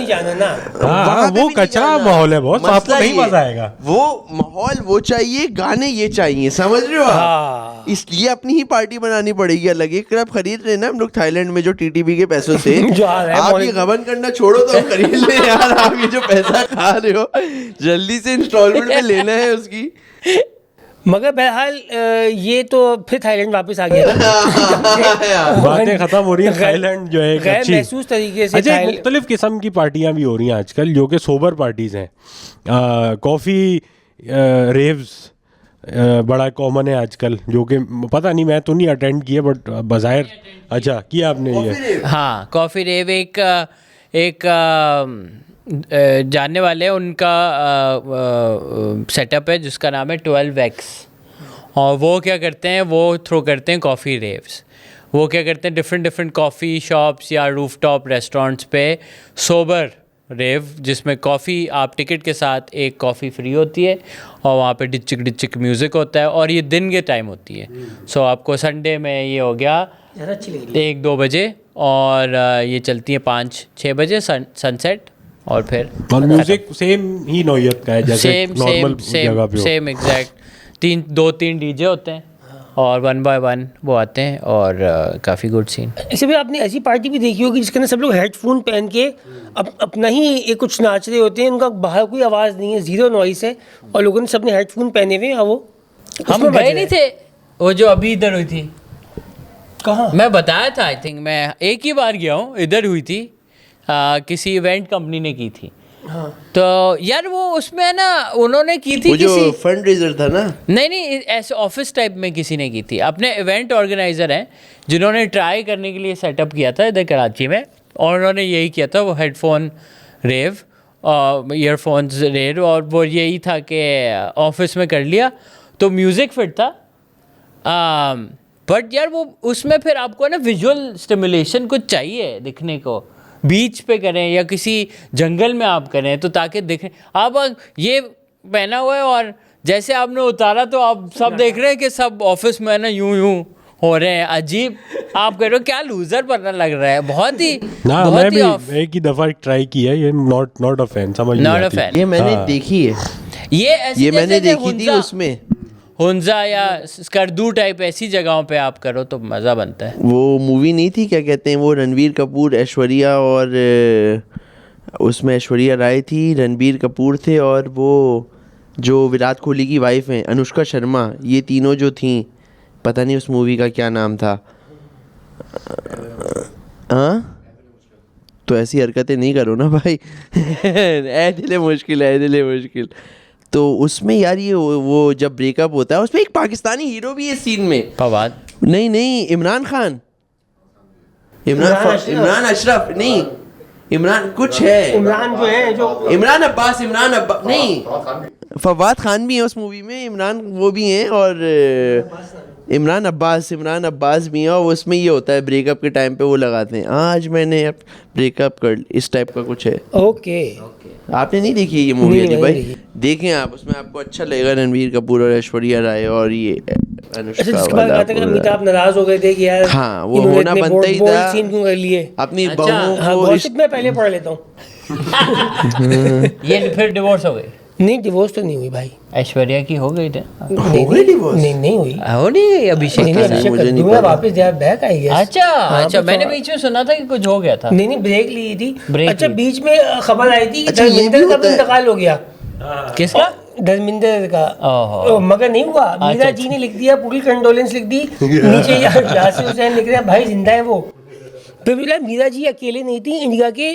जाना ना। हाँ, वो कचरा माहौल है बहुत, आपको नहीं मजा आएगा। वो माहौल वो चाहिए, गाने ये चाहिए, समझ रहे हो आप? इसलिए अपनी ही पार्टी बनानी पड़ेगी अलग। एक क्लब खरीद रहे ना हम लोग थाईलैंड में, जो टीटीबी के पैसों से। आप ये गबन करना छोड़ो तो हम खरीद ले यार। आप ये जो पैसा खा रहे हो, जल्दी से इंस्टॉलमेंट में लेना है उसकी। मगर बहरहाल ये तो फिर थाईलैंड वापस आ गया था। बातें खत्म हो रही है। थाईलैंड जो है गैर महसूस तरीके से अच्छा, मुख्तलिफ किस्म की पार्टियां भी हो रही हैं आजकल, जो कि सोबर पार्टीज हैं। कॉफ़ी रेव्स बड़ा कॉमन है आजकल, जो कि पता नहीं, मैं तो नहीं अटेंड किया, बट बाज़ाहिर अच्छा किया आपने ये। हाँ, कॉफ़ी रेव एक जानने वाले उनका सेटअप है जिसका नाम है 12X, और वो क्या करते हैं, वो थ्रो करते हैं कॉफ़ी रेव्स। वो क्या करते हैं, डिफरेंट कॉफ़ी शॉप्स या रूफटॉप रेस्टोरेंट्स पे सोबर रेव, जिसमें कॉफ़ी आप टिकट के साथ एक कॉफ़ी फ्री होती है, और वहाँ पे डिचिक म्यूज़िक होता है, और ये दिन के टाइम होती है। सो आपको संडे में ये हो गया 1-2 बजे, और ये चलती है 5-6 बजे सनसेट, और फिर और म्यूजिक सेम ही नौयत का है, जैसे नॉर्मल जगह पे हो। सेम एग्जैक्ट 2-3 डीजे होते हैं, और 1 by 1 वो आते हैं, और काफ़ी गुड सीन। ऐसे भी आपने ऐसी पार्टी भी देखी होगी जिसके अंदर सब लोग हेडफोन पहन के अपना ही एक कुछ नाच रहे होते हैं, उनका बाहर कोई आवाज़ नहीं है, जीरो नॉइस है, और लोगों ने सबने हेडफोन पहने हुए हैं। वो हम गए नहीं थे, वो जो अभी इधर हुई थी। कहाँ? मैं बताया था, आई थिंक मैं एक ही बार गया हूँ, इधर हुई थी, किसी इवेंट कंपनी ने की थी। हाँ। तो यार वो उसमें है ना, उन्होंने की थी, वो जो फंड रेजर था ना, नहीं ऐसे ऑफिस टाइप में किसी ने की थी। अपने इवेंट ऑर्गेनाइजर हैं जिन्होंने ट्राई करने के लिए सेटअप किया था इधर कराची में, और उन्होंने यही किया था, वो हेडफोन रेव, ईयरफोन्स रेव, और वो यही था कि ऑफिस में कर लिया तो म्यूज़िक फिट था। बट यार वो उसमें फिर आपको ना विजुअल स्टिमुलेशन कुछ चाहिए दिखने को, बीच पे करें या किसी जंगल में आप करें तो ताकि देखें। आप ये पहना हुआ है और जैसे आपने उतारा तो आप सब देख रहे हैं कि सब ऑफिस में ना यूं हो रहे हैं, अजीब। आप कह रहे हो क्या लूजर पढ़ना लग रहा है, बहुत ही मैं भी एक ही दफा ट्राई किया है, ये नॉट अ फैन, समझ नहीं आती। ये मैंने देखी है, ये मैंने देखी थी उसमें हुंजा या स्कर्दू टाइप ऐसी जगहों पे आप करो तो मज़ा बनता है। वो मूवी नहीं थी, क्या कहते हैं वो, रणवीर कपूर, ऐश्वर्या, और उसमें ऐश्वर्या राय थी, रणबीर कपूर थे, और वो जो विराट कोहली की वाइफ हैं अनुष्का शर्मा, ये तीनों जो थी, पता नहीं उस मूवी का क्या नाम था। हाँ तो ऐसी हरकतें नहीं करो ना भाई। ऐ दिले मुश्किल। तो उसमें यार ये वो जब ब्रेकअप होता है उसमें एक पाकिस्तानी हीरो भी है सीन में। फवाद नहीं इमरान खान, इमरान अशरफ नहीं, इमरान कुछ है, इमरान जो है जो इमरान अब्बास नहीं, फवाद खान भी है उस मूवी में, इमरान वो भी हैं, और इमरान अब्बास भी हैं, और उसमें ये होता है ब्रेकअप के टाइम पे वो लगाते हैं आज मैंने ब्रेकअप कर, इस टाइप का कुछ है। ओके आपने नहीं देखी ये मूवी अली भाई? देखें आप, उसमें आपको अच्छा लगेगा। रणवीर कपूर और ऐश्वर्या राय और ये अनुष्का वाला। अमिताभ नाराज हो गए थे कि यार हाँ वो होना बनता ही था, सीन क्यों कर लिए अपनी बहू को। मैं पहले पढ़ लेता हूँ। ये फिर डिवोर्स हो गए। नहीं डिवोर्स तो नहीं हुई भाई। ऐश्वर्या की हो गई थे? हो गई डिवोर्स? नहीं हुई। हो नहीं गई अभिषेक नहीं की? अभिषेक मुझे नहीं कद्दू पता। वापस बैक आई है। अच्छा हाँ, अच्छा, बस मैंने थोड़ा- बीच में सुना था कि कुछ हो गया था। नहीं ब्रेक ली थी। ब्रेक अच्छा ली। बीच में खबर आई थी कि अच्छा, ये भी धर्मेंद्र का होता है। इंतकाल हो गया। किसका? धर्मेंद्र का। ओहो। मगर नहीं हुआ। मीरा जी ने लिख दिया, पूरी कंडोलेंस लिख दी नीचे, यासिर हुसैन लिख रहे हैं भाई जिंदा है वो। फिर बोला मीरा जी अकेले नहीं थी, इंडिया के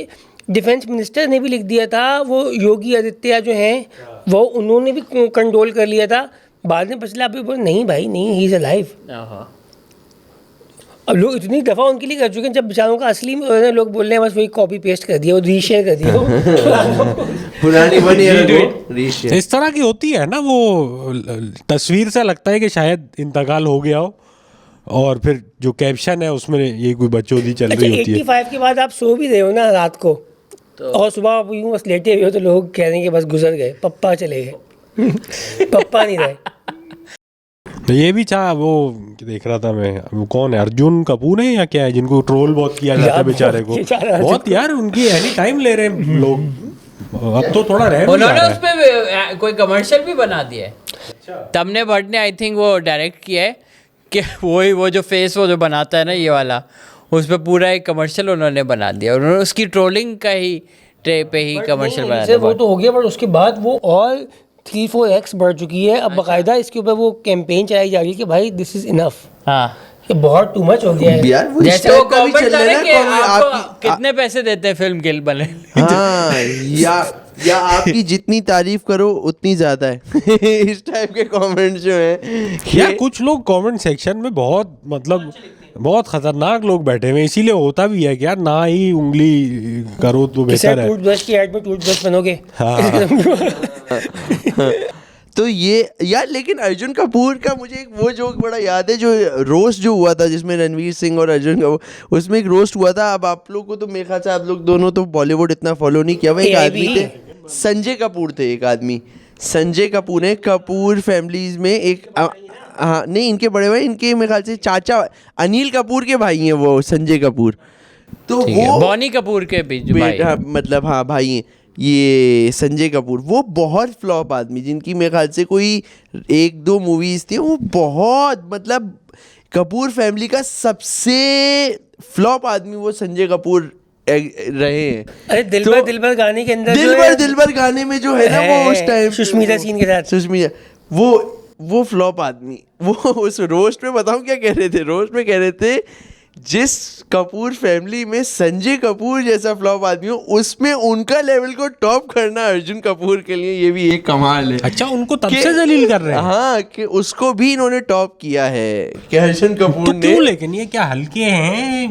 डिफेंस मिनिस्टर ने भी लिख दिया था, वो योगी आदित्य जो हैं वो उन्होंने भी कंडोल कर लिया था। बाद में पछला अभी बोले नहीं भाई नहीं, ही इज अलाइव। अब लोग इतनी दफ़ा उनके लिए कर चुके हैं, जब बेचारों का असली में लोग बोल रहे हैं बस वही कॉपी पेस्ट कर दिया, वो रीशेयर कर दिया। पुरानी बनी है रीशेयर। इस तरह की होती है ना, वो तस्वीर से लगता है कि शायद इंतकाल हो गया हो, और फिर जो कैप्शन है उसमें ये कोई बकचोदी चल अच्छा रही होती है। 85 के बाद आप सो भी रहे हो ना रात को, और सुबह आप यूँ बस लेटे हुए हो तो लोग कह रहे हैं कि बस गुजर गए, पप्पा चले गए। पप्पा नहीं रहे। तो ये भी चाह वो देख रहा था मैं, वो कौन है, अर्जुन कपूर है या क्या है, जिनको ट्रोल बहुत किया जाता है बेचारे को, बहुत यार उनकी एनी टाइम ले रहे हैं लोग। अब तो थोड़ा रह भी जा उन्होंने रहा है। उस पे कोई कमर्शियल भी बना दिया है। तमने भट्ट ने आई थिंक वो डायरेक्ट किया है कि वो जो फेस वो जो बनाता है ना ये वाला, उस पर पूरा एक कमर्शियल उन्होंने बना दिया। उन्होंने उसकी ट्रोलिंग का ही पे ही कमर्शियल बना दिया। वो तो हो गया, बट उसके बाद वो और 3-4x बढ़ चुकी है। अब बाकायदा इसके ऊपर वो कैंपेन चलाई जा रही है कि भाई दिस इज इनफ, हाँ ये बहुत टू मच हो गया है। यार वो इस जैसे वो टाइप का भी कमेंट चल आ रहा रहे है कि ना, आपको कितने पैसे देते हैं फिल्म के बने। हाँ, या आपकी जितनी तारीफ करो उतनी ज्यादा है। इस टाइप के कमेंट जो है यार कुछ लोग कमेंट सेक्शन में बहुत मतलब बहुत खतरनाक लोग बैठे हुए हैं, इसीलिए होता भी है कि यार ना ही उंगली करो तो बेहतर है। टूथब्रश की ऐड में टूथब्रश बनोगे। तो ये यार, लेकिन अर्जुन कपूर का मुझे एक वो जोक बड़ा याद है, जो रोस्ट जो हुआ था जिसमें रणवीर सिंह और अर्जुन कपूर, उसमें एक रोस्ट हुआ था। अब आप लोग को तो मेरे ख्याल से आप लोग दोनों तो बॉलीवुड इतना फॉलो नहीं किया हुआ। एक आदमी थे, संजय कपूर थे, एक आदमी संजय कपूर है। कपूर फैमिलीज में एक हाँ नहीं, इनके बड़े भाई, इनके मेरे ख्याल से चाचा अनिल कपूर के भाई हैं वो संजय कपूर। तो वो बॉनी कपूर के बीच भाई, मतलब हाँ भाई हैं ये संजय कपूर। वो बहुत फ्लॉप आदमी, जिनकी मेरे ख्याल से कोई 1-2 मूवीज थी, वो बहुत मतलब कपूर फैमिली का सबसे फ्लॉप आदमी वो संजय कपूर रहे हैं। अरे दिलबर दिलबर गाने के अंदर दिलबर गाने में जो है ना वो उस टाइम सुष्मिता सीन के साथ, सुष्मिता वो फ्लॉप आदमी, वो उस रोस्ट में बताऊं क्या कह रहे थे, रोस्ट में कह रहे थे जिस कपूर फैमिली में संजय कपूर जैसा फ्लॉप आदमी हो, उसमें उनका लेवल को टॉप करना अर्जुन कपूर के लिए ये भी एक कमाल है। अच्छा, उनको तब से जलील कर रहे हैं। हाँ, कि उसको भी इन्होंने टॉप किया है कि अर्जुन कपूर तो ने। क्यों, लेकिन ये क्या हल्के हैं,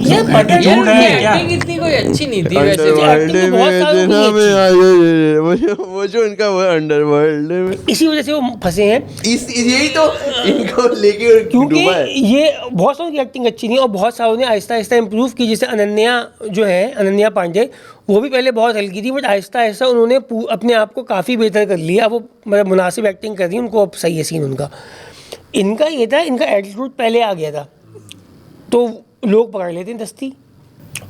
ये बटन झूठ है क्या? एक्टिंग इतनी कोई अच्छी नहीं थी वैसे। अंडरवर्ल्ड acting तो बहुत सालों की वो जो इनका वो अंडरवर्ल्ड में, इसी वजह से वो फंसे हैं, यही तो इनको लेके क्योंकि डूबा है। ये बहुत सालों की एक्टिंग अच्छी नहीं, और बहुत सालों ने आहिस्ता आहिस्ता इम्प्रूव की। जैसे अनन्या जो है, अनन्या पांडे, वो भी पहले बहुत हल्की थी, बट आहिस्ता आहिस्ता उन्होंने अपने आप को काफ़ी बेहतर कर लिया। वो मतलब मुनासिब एक्टिंग कर रही है, उनको अब सही है सीन उनका। इनका ये था, इनका एटीट्यूड पहले आ गया था तो लोग पकड़ लेते हैं दस्ती।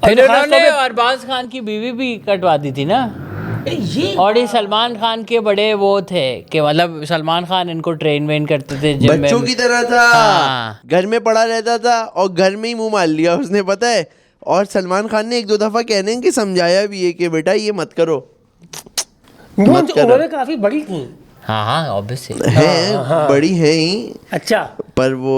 फिर उन्होंने अरबाज खान की बीवी भी कटवा दी थी ना ये, और ये सलमान खान के बड़े वो थे कि मतलब सलमान खान इनको ट्रेन वेन करते थे जिम में। बच्चों की तरह था। हाँ। घर में पड़ा रहता था और घर में ही मुंह मार लिया उसने, पता है। और सलमान खान ने 1-2 दफा कहने की समझाया भी है कि बेटा ये मत करो, मत करो। उन्होंने काफ़ी बड़ी थी। हाँ हाँ ऑब्वियसली है, बड़ी है ही। अच्छा, पर वो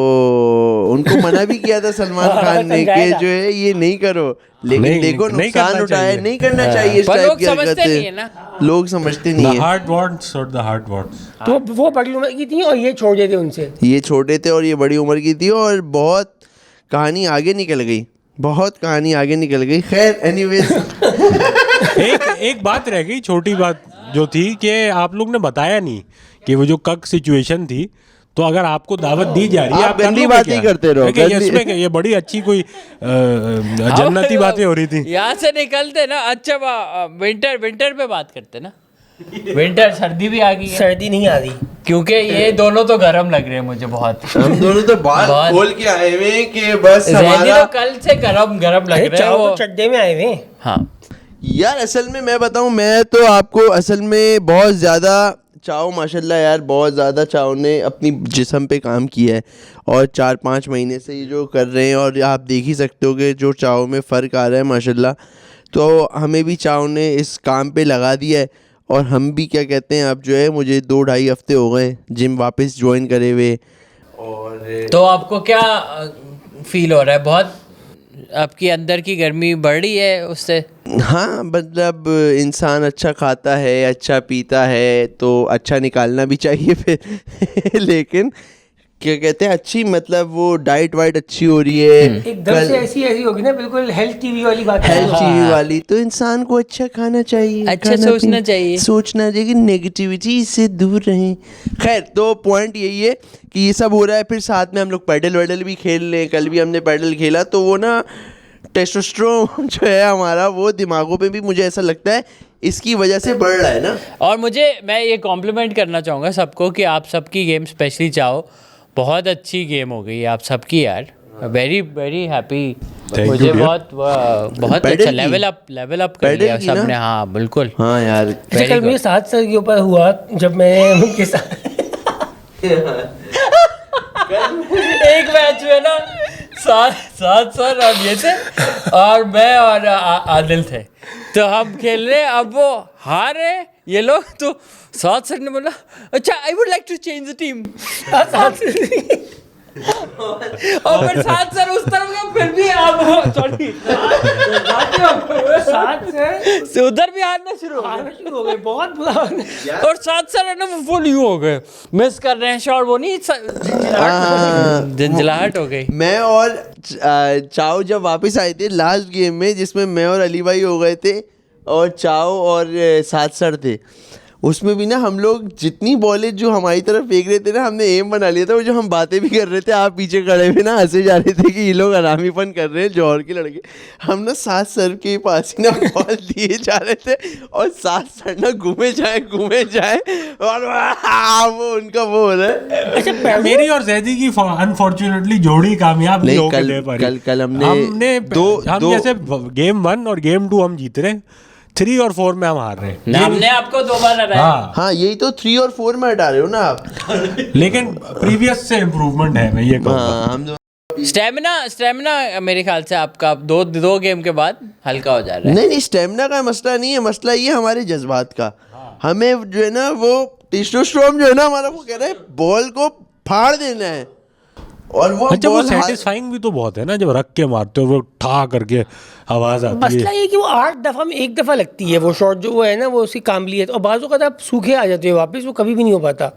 उनको मना भी किया था सलमान खान ने कि जो है ये नहीं करो, लेकिन देखो नुकसान उठाया, नहीं करना चाहिए इस टाइप की हरकतें। लोग समझते नहीं है। हार्ट वांट्स और द हार्ट वांट्स। तो वो बड़ी उम्र की थी और ये छोटे थे उनसे। ये छोटे थे और ये बड़ी उम्र की थी, और बहुत कहानी आगे निकल गई, बहुत कहानी आगे निकल गई। खैर एनीवेज एक बात रह गई, छोटी बात जो थी कि आप लोग ने बताया नहीं कि वो जो कक सिचुएशन थी, तो अगर आपको दावत दी जा रही है, आप गंदी बात ही करते रहो। इसमें क्या, ये बड़ी अच्छी कोई जन्नती बातें हो रही थी। यहाँ से निकलते ना। अच्छा विंटर पे बात करते ना। विंटर सर्दी भी आ गई है। सर्दी नहीं आ रही क्योंकि ये दोनों तो गर्म लग रहे हैं मुझे बहुत। हम दोनों तो बात खोल के आए हुए कि बस जैदी हमारा तो कल से गरम लग रहे हैं चाहो वो। तो चड्डे में आए हुए। हाँ यार असल में मैं बताऊं, मैं तो आपको असल में बहुत ज़्यादा चाओ माशाल्लाह यार, बहुत ज़्यादा चाओ ने अपनी जिस्म पे काम किया है और 4-5 महीने से ये जो कर रहे हैं, और आप देख ही सकते हो कि जो चाओ में फ़र्क आ रहा है माशाल्लाह। तो हमें भी चाओ ने इस काम पे लगा दिया है और हम भी क्या कहते हैं, अब जो है मुझे 2-2.5 हफ्ते हो गए जिम वापस ज्वाइन करे हुए। और तो आपको क्या फील हो रहा है? बहुत आपकी अंदर की गर्मी बढ़ रही है उससे? हाँ, मतलब इंसान अच्छा खाता है, अच्छा पीता है तो अच्छा निकालना भी चाहिए फिर लेकिन क्या कहते हैं, अच्छी मतलब वो डाइट वाइट अच्छी हो रही है एकदम से ऐसी होगी ना, बिल्कुल हेल्थ टीवी वाली बात है। हेल्थ टीवी वाली, तो इंसान को अच्छा खाना चाहिए, अच्छा खाना सोचना पीना चाहिए, सोचना चाहिए कि नेगेटिविटी से दूर रहें। खैर, तो पॉइंट यही है कि ये सब हो रहा है, फिर साथ में हम लोग पैडल वैडल भी खेल लें। कल भी हमने पैडल खेला तो वो ना टेस्टोस्टेरोन जो है हमारा, वो दिमागों पे भी मुझे ऐसा लगता है इसकी वजह से बढ़ रहा है ना। और मैं ये कॉम्प्लीमेंट करना चाहूँगा सबको कि आप सबकी गेम स्पेशली चाहो बहुत अच्छी गेम हो गई आप सबकी यार। वेरी वेरी हैप्पी, मुझे बहुत अच्छा लेवल अप कर लिया सबने। हाँ बिल्कुल, हाँ यार। कल मेरे साथ सर के ऊपर हुआ जब मैं उनके साथ एक मैच में ना सात सर और ये थे और मैं और आदिल थे, तो हम खेल रहे, अब वो हार रहे ये लोग, तो सात सर ने बोला अच्छा I would like to change the team. और फिर सात सर उस तरफ गए, फिर भी आप सॉरी से उधर भी हारना शुरू हो गए, बहुत बुरा। और सात सर है ना वो फुल यूं हो गए, मिस कर रहे हैं शॉट, वो नहीं झंझलाहट हो गई। मैं और चाओ जब वापस आए थे लास्ट गेम में, जिसमें मैं और अली भाई हो गए थे और चाओ और सात सर थे, उसमें भी ना हम लोग जितनी बॉलें जो हमारी तरफ फेंक रहे थे ना, हमने एम बना लिया था। वो जो हम बातें भी कर रहे थे, आप पीछे खड़े हुए ना हंसे जा रहे थे कि ये लोग आरामीपन कर रहे हैं जौहर के लड़के। हम ना सात सर के पास ही ना बॉल दिए जा रहे थे और सात सर ना घूमे जाए और वो उनका वो हो रहा है। अच्छा, मेरी और जैदी की अनफॉर्चुनेटली जोड़ी कामयाब नहीं हो गई। कल हमने हम जैसे गेम 1 और गेम 2 हम जीत रहे, 3 और 4 में हम हार रहे हैं। हमने आपको 2 बार हराया। हाँ, यही तो 3 और 4 में हटा रहे हो ना आप। लेकिन प्रीवियस से इम्प्रूवमेंट है, मैं ये कहूँगा। स्टेमिना मेरे ख्याल से आपका दो गेम के बाद हल्का हो जा रहा है। नहीं, स्टेमिना का मसला नहीं है, मसला ये हमारे जज्बात का। हमें जो है ना वो टेस्टोस्टेरोन जो है ना हमारा, वो कह रहा है बॉल को फाड़ देना है। और वो अच्छा, वो सैटिस्फाइंग भी तो बहुत है ना जब रख के मारते हो, वो ठा करके आवाज आती है। मसला ये कि वो 8 दफ़ा में 1 दफ़ा लगती है वो शॉट, जो वो है ना वो उसकी काबिलियत, और बाज़ों का आप सूखे आ जाते हो वापस, वो कभी भी नहीं हो पाता।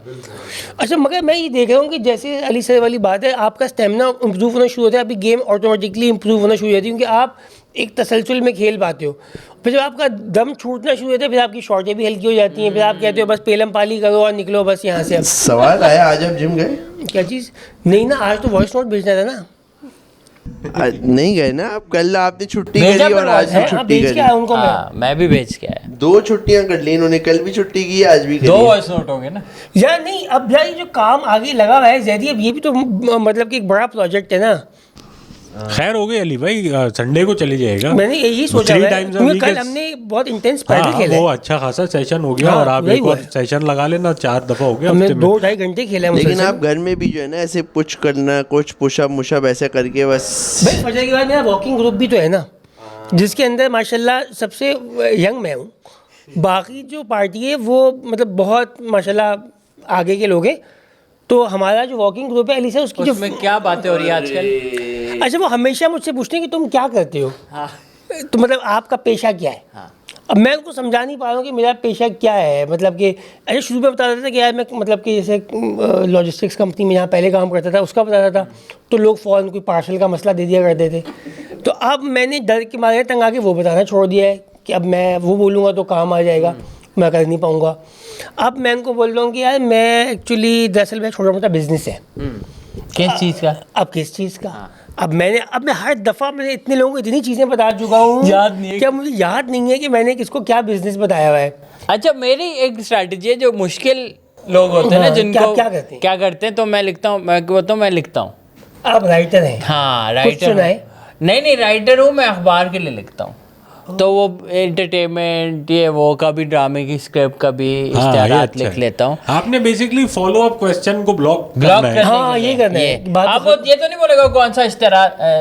अच्छा, मगर मैं ये देख रहा हूँ कि जैसे अली सर वाली बात है, आपका स्टेमिना इम्प्रूव होना शुरू होता है, आपकी गेम ऑटोमेटिकली इम्प्रूव होना शुरू हो जाती है, क्योंकि आप एक तसलसल में खेल पाते हो। फिर जब आपका दम छूटना शुरू होता है, फिर आपकी शॉटें भी हल्की हो जाती हैं, फिर आप कहते हो बस पेलम पाली करो और निकलो बस यहाँ से। अब सवाल आया, आज आप जिम गए? क्या चीज़? नहीं ना, आज तो वॉइस नोट भेजना था ना। नहीं गए ना आप? कल आपने छुट्टी करी और आज भी छुट्टी करी। उनको मैं भी भेज के आया। 2 छुट्टियां कर ली इन्होंने, कल भी छुट्टी की, आज भी 2 वॉइस नोट हो गए ना यार। नहीं, अब यार ये जो काम आगे लगा हुआ है जैदी, अब ये भी तो मतलब कि एक बड़ा प्रोजेक्ट है ना। खैर हो गई अली भाई, संडे को चली जाएगा। मैंने यही सोचा है, कल हमने बहुत इंटेंस पैडल खेला, वो अच्छा खासा सेशन हो गया। और आप एक और सेशन लगा लेना, 4 दफा हो गया, हमने 2-2.5 घंटे खेला। लेकिन आप घर में भी जो है ना ऐसे पुश करना, कुछ पुशअप मुशअप ऐसे करके बस। भाई फजर के बाद मेरा वॉकिंग ग्रुप भी तो है ना, जिसके अंदर माशाल्लाह सबसे यंग मैं हूँ, बाकी जो पार्टी है वो मतलब बहुत माशाल्लाह आगे के लोग हैं। तो हमारा जो वॉकिंग ग्रुप है अली सर, उसकी जो क्या बातें हो रही है आजकल। अच्छा, वो हमेशा मुझसे पूछते हैं कि तुम क्या करते हो। हाँ। तो मतलब आपका पेशा क्या है। हाँ। अब मैं उनको समझा नहीं पा रहा हूँ कि मेरा पेशा क्या है। मतलब कि अच्छा, शुरू में बता रहा था कि यार मैं मतलब कि जैसे लॉजिस्टिक्स कंपनी में यहाँ पहले काम करता था, उसका बता रहा था, तो लोग फ़ौरन कोई पार्सल का मसला दे दिया करते थे। तो अब मैंने डर के मारे तंग आके वो बताना छोड़ दिया है कि अब मैं वो बोलूँगा तो काम आ जाएगा, मैं कर नहीं पाऊँगा। अब मैं उनको बोल रहा हूँ कि यार मैं एक्चुअली दरअसल में छोटा मोटा बिजनेस है। किस चीज़ का? अब किस चीज़ का? अब मैं हर दफ़ा मैंने इतने लोगों को इतनी चीज़ें बता चुका हूँ, याद नहीं है क्या मुझे याद नहीं है कि मैंने किसको क्या बिजनेस बताया हुआ है। अच्छा, मेरी एक स्ट्रैटेजी है, जो मुश्किल लोग होते हैं ना जिनको क्या करते हैं, तो मैं लिखता हूँ, मैं लिखता हूँ। आप राइटर हैं? हाँ, राइटर। नहीं राइटर हूँ मैं, अखबार के लिए लिखता हूँ। तो वो एंटरटेनमेंट ये वो कभी ड्रामे की स्क्रिप्ट कभी इश्तिहारात लिख लेता हूँ। आपने बेसिकली फॉलो अप क्वेश्चन को ब्लॉक करने हाँ ये करना है आप वो ये तो नहीं बोलेगा कौन सा इश्तिहार।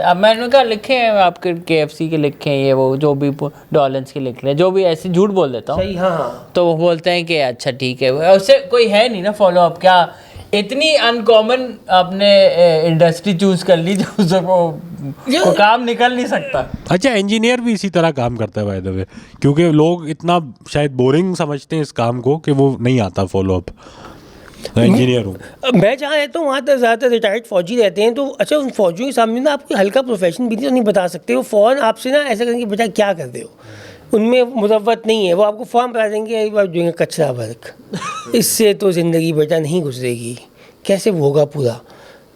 अब मैंने कहा लिखे हैं आपके KFC के लिखे हैं ये वो जो भी डॉलर्स के लिख रहे हैं जो भी ऐसे झूठ बोल देता हूँ। सही हाँ तो वो बोलते हैं कि अच्छा ठीक है उससे कोई है नहीं ना फॉलो अप। क्या इतनी अनकॉमन आपने इंडस्ट्री चूज कर ली जो को काम निकल नहीं सकता। अच्छा इंजीनियर भी इसी तरह काम करता है बाय द वे, क्योंकि लोग इतना शायद बोरिंग समझते हैं इस काम को कि वो नहीं आता फॉलो अप। इंजीनियर हूँ मैं जहाँ रहता हूँ वहाँ तो ज़्यादातर रिटायर्ड फौजी रहते हैं। तो अच्छा उन फौजियों के सामने ना आपको हल्का प्रोफेशन भी तो नहीं बता सकते। वो फ़ौरन आपसे ना ऐसा करेंगे बेटा क्या करते हो, उनमें मुरव्वत नहीं है। वो आपको फॉर्म बता देंगे आप जो है कचरा वर्क, इससे तो ज़िंदगी बेटा नहीं गुजरेगी, कैसे वो होगा पूरा।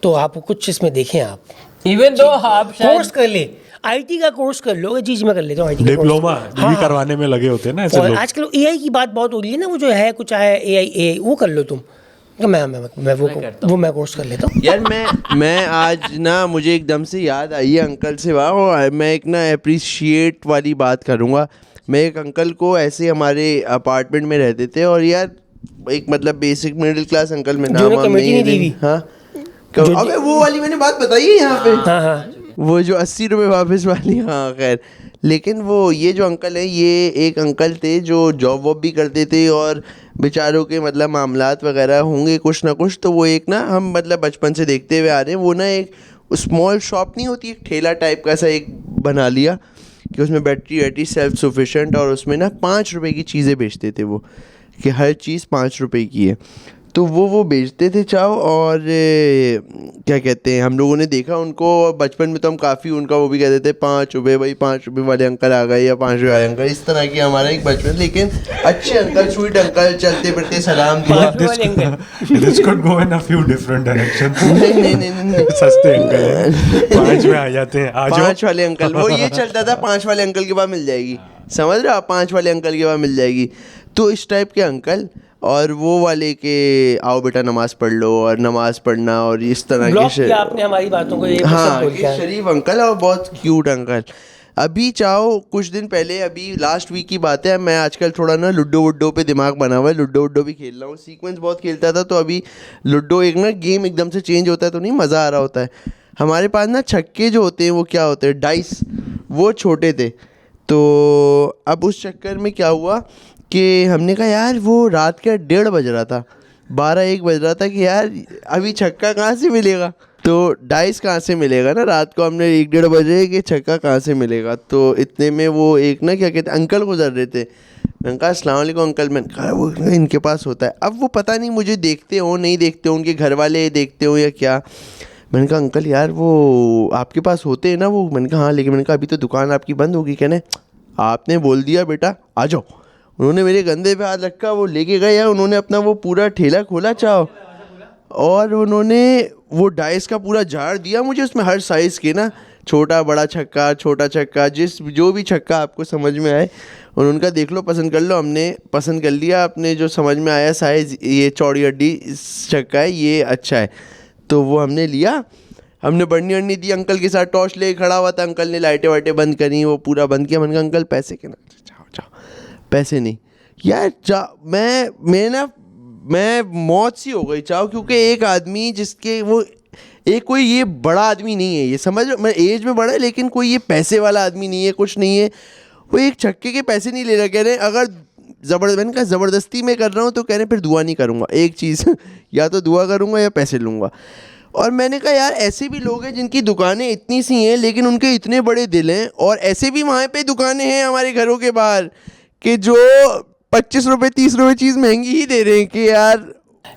तो आप कुछ इसमें देखें, आप इवन दो आप कोर्स कर ले, IT का कोर्स कर लो। जी मैं कर लेता हूँ IT का डिप्लोमा हाँ, भी करवाने में लगे होते हैं ना ऐसे और लोग। आजकल AI की बात बहुत हो रही है ना, वो जो है कुछ आया AI वो कर लो तुम। तो मैं वो कोर्स कर लेता हूँ यार। मैं आज ना मुझे एकदम से याद आई है अंकल से वाह, और मैं एक ना अप्रिशिएट वाली बात करूँगा। मैं एक अंकल को ऐसे हमारे अपार्टमेंट में रहते थे, और यार एक मतलब बेसिक मिडिल क्लास अंकल में नाम नहीं दी। हाँ अबे वो वाली मैंने बात बताई है यहाँ पे। हाँ वो जो 80 रुपये वापस वाली। हाँ खैर, लेकिन वो ये जो अंकल है ये एक अंकल थे जो जॉब वॉब भी करते थे, और बेचारों के मतलब मामलात वगैरह होंगे कुछ ना कुछ। तो वो एक ना हम मतलब बचपन से देखते हुए आ रहे हैं, वो ना एक स्मॉल शॉप नहीं होती, एक ठेला टाइप का सा एक बना लिया कि उसमें बैटरी वैटरी सेल्फ सफिशेंट, और उसमें ना 5 रुपए की चीज़ें बेचते थे वो, कि हर चीज़ 5 रुपए की है। तो वो बेचते थे चाव, और क्या कहते हैं हम लोगों ने देखा उनको बचपन में। तो हम काफ़ी उनका वो भी कहते थे 5 रुपये भाई 5 रुपये वाले अंकल आ गए, या 5 रुपये वाले अंकल, इस तरह की हमारा एक बचपन। लेकिन अच्छे अंकल, स्वीट अंकल, चलते फिरते सलाम दिया। This could go in a few different directions. नहीं सस्ते अंकल हैं, 5 में आ जाते हैं। आ जाओ 5 वाले अंकल, वो ये चलता था 5 वाले अंकल के बाद मिल जाएगी, समझ रहे हो आप, 5 वाले अंकल के बाद मिल जाएगी। तो इस टाइप के अंकल, और वो वाले के आओ बेटा नमाज पढ़ लो, और नमाज पढ़ना, और इस तरह के आपने हमारी बातों को ये हाँ शरीफ अंकल, और बहुत क्यूट अंकल। अभी चाहो कुछ दिन पहले, अभी लास्ट वीक की बात है, मैं आजकल थोड़ा ना लूडो वुडो पे दिमाग बना हुआ है, लूडो वुडो भी खेल रहा हूँ। सीक्वेंस बहुत खेलता था, तो अभी लूडो एक ना गेम एकदम से चेंज होता है तो नहीं मज़ा आ रहा होता है। हमारे पास ना छक्के जो होते हैं वो क्या होते हैं, डाइस, वो छोटे थे। तो अब उस चक्कर में क्या हुआ कि हमने कहा यार वो रात का 1:30 बज रहा था, 12-1 बज रहा था, कि यार अभी छक्का कहाँ से मिलेगा, तो डाइस कहाँ से मिलेगा ना, रात को हमने 1-1:30 बजे कि छक्का कहाँ से मिलेगा। तो इतने में वो एक ना क्या कहते अंकल गुजर रहे थे। मैंने कहा अस्सलाम वालेकुम अंकल। मैंने कहा वो इनके पास होता है। अब वो पता नहीं मुझे देखते हो नहीं देखते हो, उनके घर वाले देखते हो या क्या। मैंने कहा अंकल यार वो आपके पास होते हैं ना वो। मैंने कहा हाँ, लेकिन मैंने कहा अभी तो दुकान आपकी बंद होगी। कहने आपने बोल दिया बेटा आ जाओ। उन्होंने मेरे गंदे पे हाथ रखा, वो लेके गए यार, उन्होंने अपना वो पूरा ठेला खोला चाहो, और उन्होंने वो डाइस का पूरा झाड़ दिया मुझे, उसमें हर साइज़ के ना, छोटा बड़ा छक्का, छोटा छक्का, जो भी छक्का आपको समझ में आए उन्होंने कहा देख लो पसंद कर लो। हमने पसंद कर लिया, अपने जो समझ में आया साइज़, ये चौड़ी हड्डी छक्का है, ये अच्छा है, तो वो हमने लिया। हमने बढ़नी वढ़नी दी, अंकल के साथ टॉर्च ले खड़ा हुआ था, अंकल ने लाइटें वाइटें बंद करी, वो पूरा बंद किया। मैंने कहा अंकल पैसे के ना, जाओ पैसे नहीं यार। मैं मौत सी हो गई चाहो, क्योंकि एक आदमी जिसके वो एक कोई ये बड़ा आदमी नहीं है, ये समझ मैं एज में बड़ा है, लेकिन कोई ये पैसे वाला आदमी नहीं है, कुछ नहीं है। वो एक छक्के के पैसे नहीं ले रहा, कह रहे अगर मैंने कहा ज़बरदस्ती में कर रहा हूँ तो कह रहे फिर दुआ नहीं करूँगा। एक चीज़ या तो दुआ करूँगा या पैसे लूँगा। और मैंने कहा यार ऐसे भी लोग हैं जिनकी दुकानें इतनी सी हैं लेकिन उनके इतने बड़े दिल हैं, और ऐसे भी वहाँ पे दुकानें हैं हमारे घरों के बाहर कि जो 25 रुपये 30 रुपये चीज़ महंगी ही दे रहे हैं, कि यार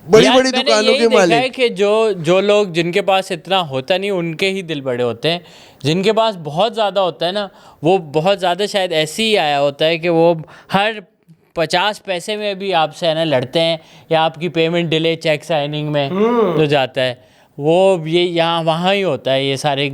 बड़ी बड़ी दुकानों के मालिक है कि जो लोग जिनके पास इतना होता नहीं उनके ही दिल बड़े होते हैं। जिनके पास बहुत ज़्यादा होता है ना, वो बहुत ज़्यादा शायद ऐसे ही आया होता है कि वो हर 50 पैसे में भी आपसे है ना लड़ते हैं, या आपकी पेमेंट डिले चेक साइनिंग में जो जाता है वो ये यहाँ वहाँ ही होता है, ये सारे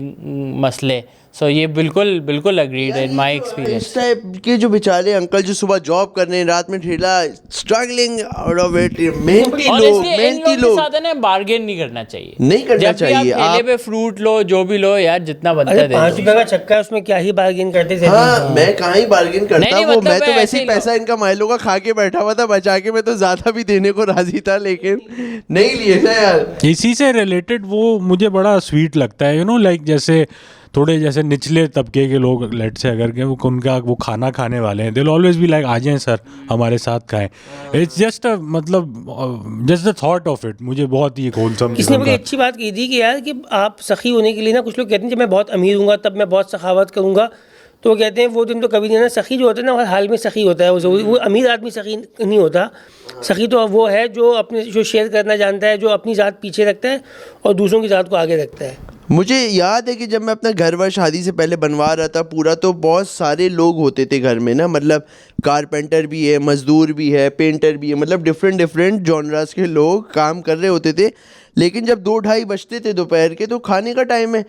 मसले सो ये बिल्कुल बिल्कुल अग्रीड इन माय इस एक्सपीरियंस। टाइप के जो बेचारे अंकल जो सुबह जॉब कर रहे हैं, रात में ठेला, स्ट्रगलिंग आउट ऑफ इट, मेहनती और लोग, इसलिए इन मेहनती लोगों के लोग, साथ है ना बार्गेन नहीं करना चाहिए, नहीं करना जब भी चाहिए। आप ठेले पे फ्रूट लो, जो भी लो यार, जितना बनता अरे है दे 5 दो। रुपए का चक्का है, उसमें क्या ही बार्गेन करते थे। हाँ, मैं कहाँ ही बार्गेन करता नहीं, वो, मतलब मैं तो मैं वैसे ऐसे ही ही पैसा इनका माइलो का खा के बैठा हुआ था बचा के, मैं तो ज्यादा भी देने को राजी था, लेकिन नहीं लिए ना यार। इसी से रिलेटेड वो मुझे बड़ा स्वीट लगता है, यू नो, लाइक जैसे थोड़े जैसे निचले तबके के लोग, लेट से अगर के वो उनका वो खाना खाने वाले हैं, they will always be like आ जाएं सर हमारे साथ खाएं। इट्स जस्ट मतलब just the thought of it मुझे बहुत ही होलसम किसने बड़ी अच्छी बात की थी कि यार कि आप सखी होने के लिए ना, कुछ लोग कहते हैं जब मैं बहुत अमीर हूँगा तब मैं बहुत सखावत करूँगा, तो वो कहते हैं वो दिन तो कभी नहीं आना। सखी जो होता है ना, हर हाल में सखी होता है, वो अमीर आदमी सखी नहीं होता। सखी तो वो है जो अपने जो शेयर करना जानता है, जो अपनी ज़ात पीछे रखता है और दूसरों की ज़ात को आगे रखता है। मुझे याद है कि जब मैं अपना घर वर शादी से पहले बनवा रहा था पूरा, तो बहुत सारे लोग होते थे घर में ना, मतलब कारपेंटर भी है, मज़दूर भी है, पेंटर भी है, मतलब डिफरेंट जॉनरास के लोग काम कर रहे होते थे। लेकिन जब 2-2:30 बजते थे दोपहर के, तो खाने का टाइम है,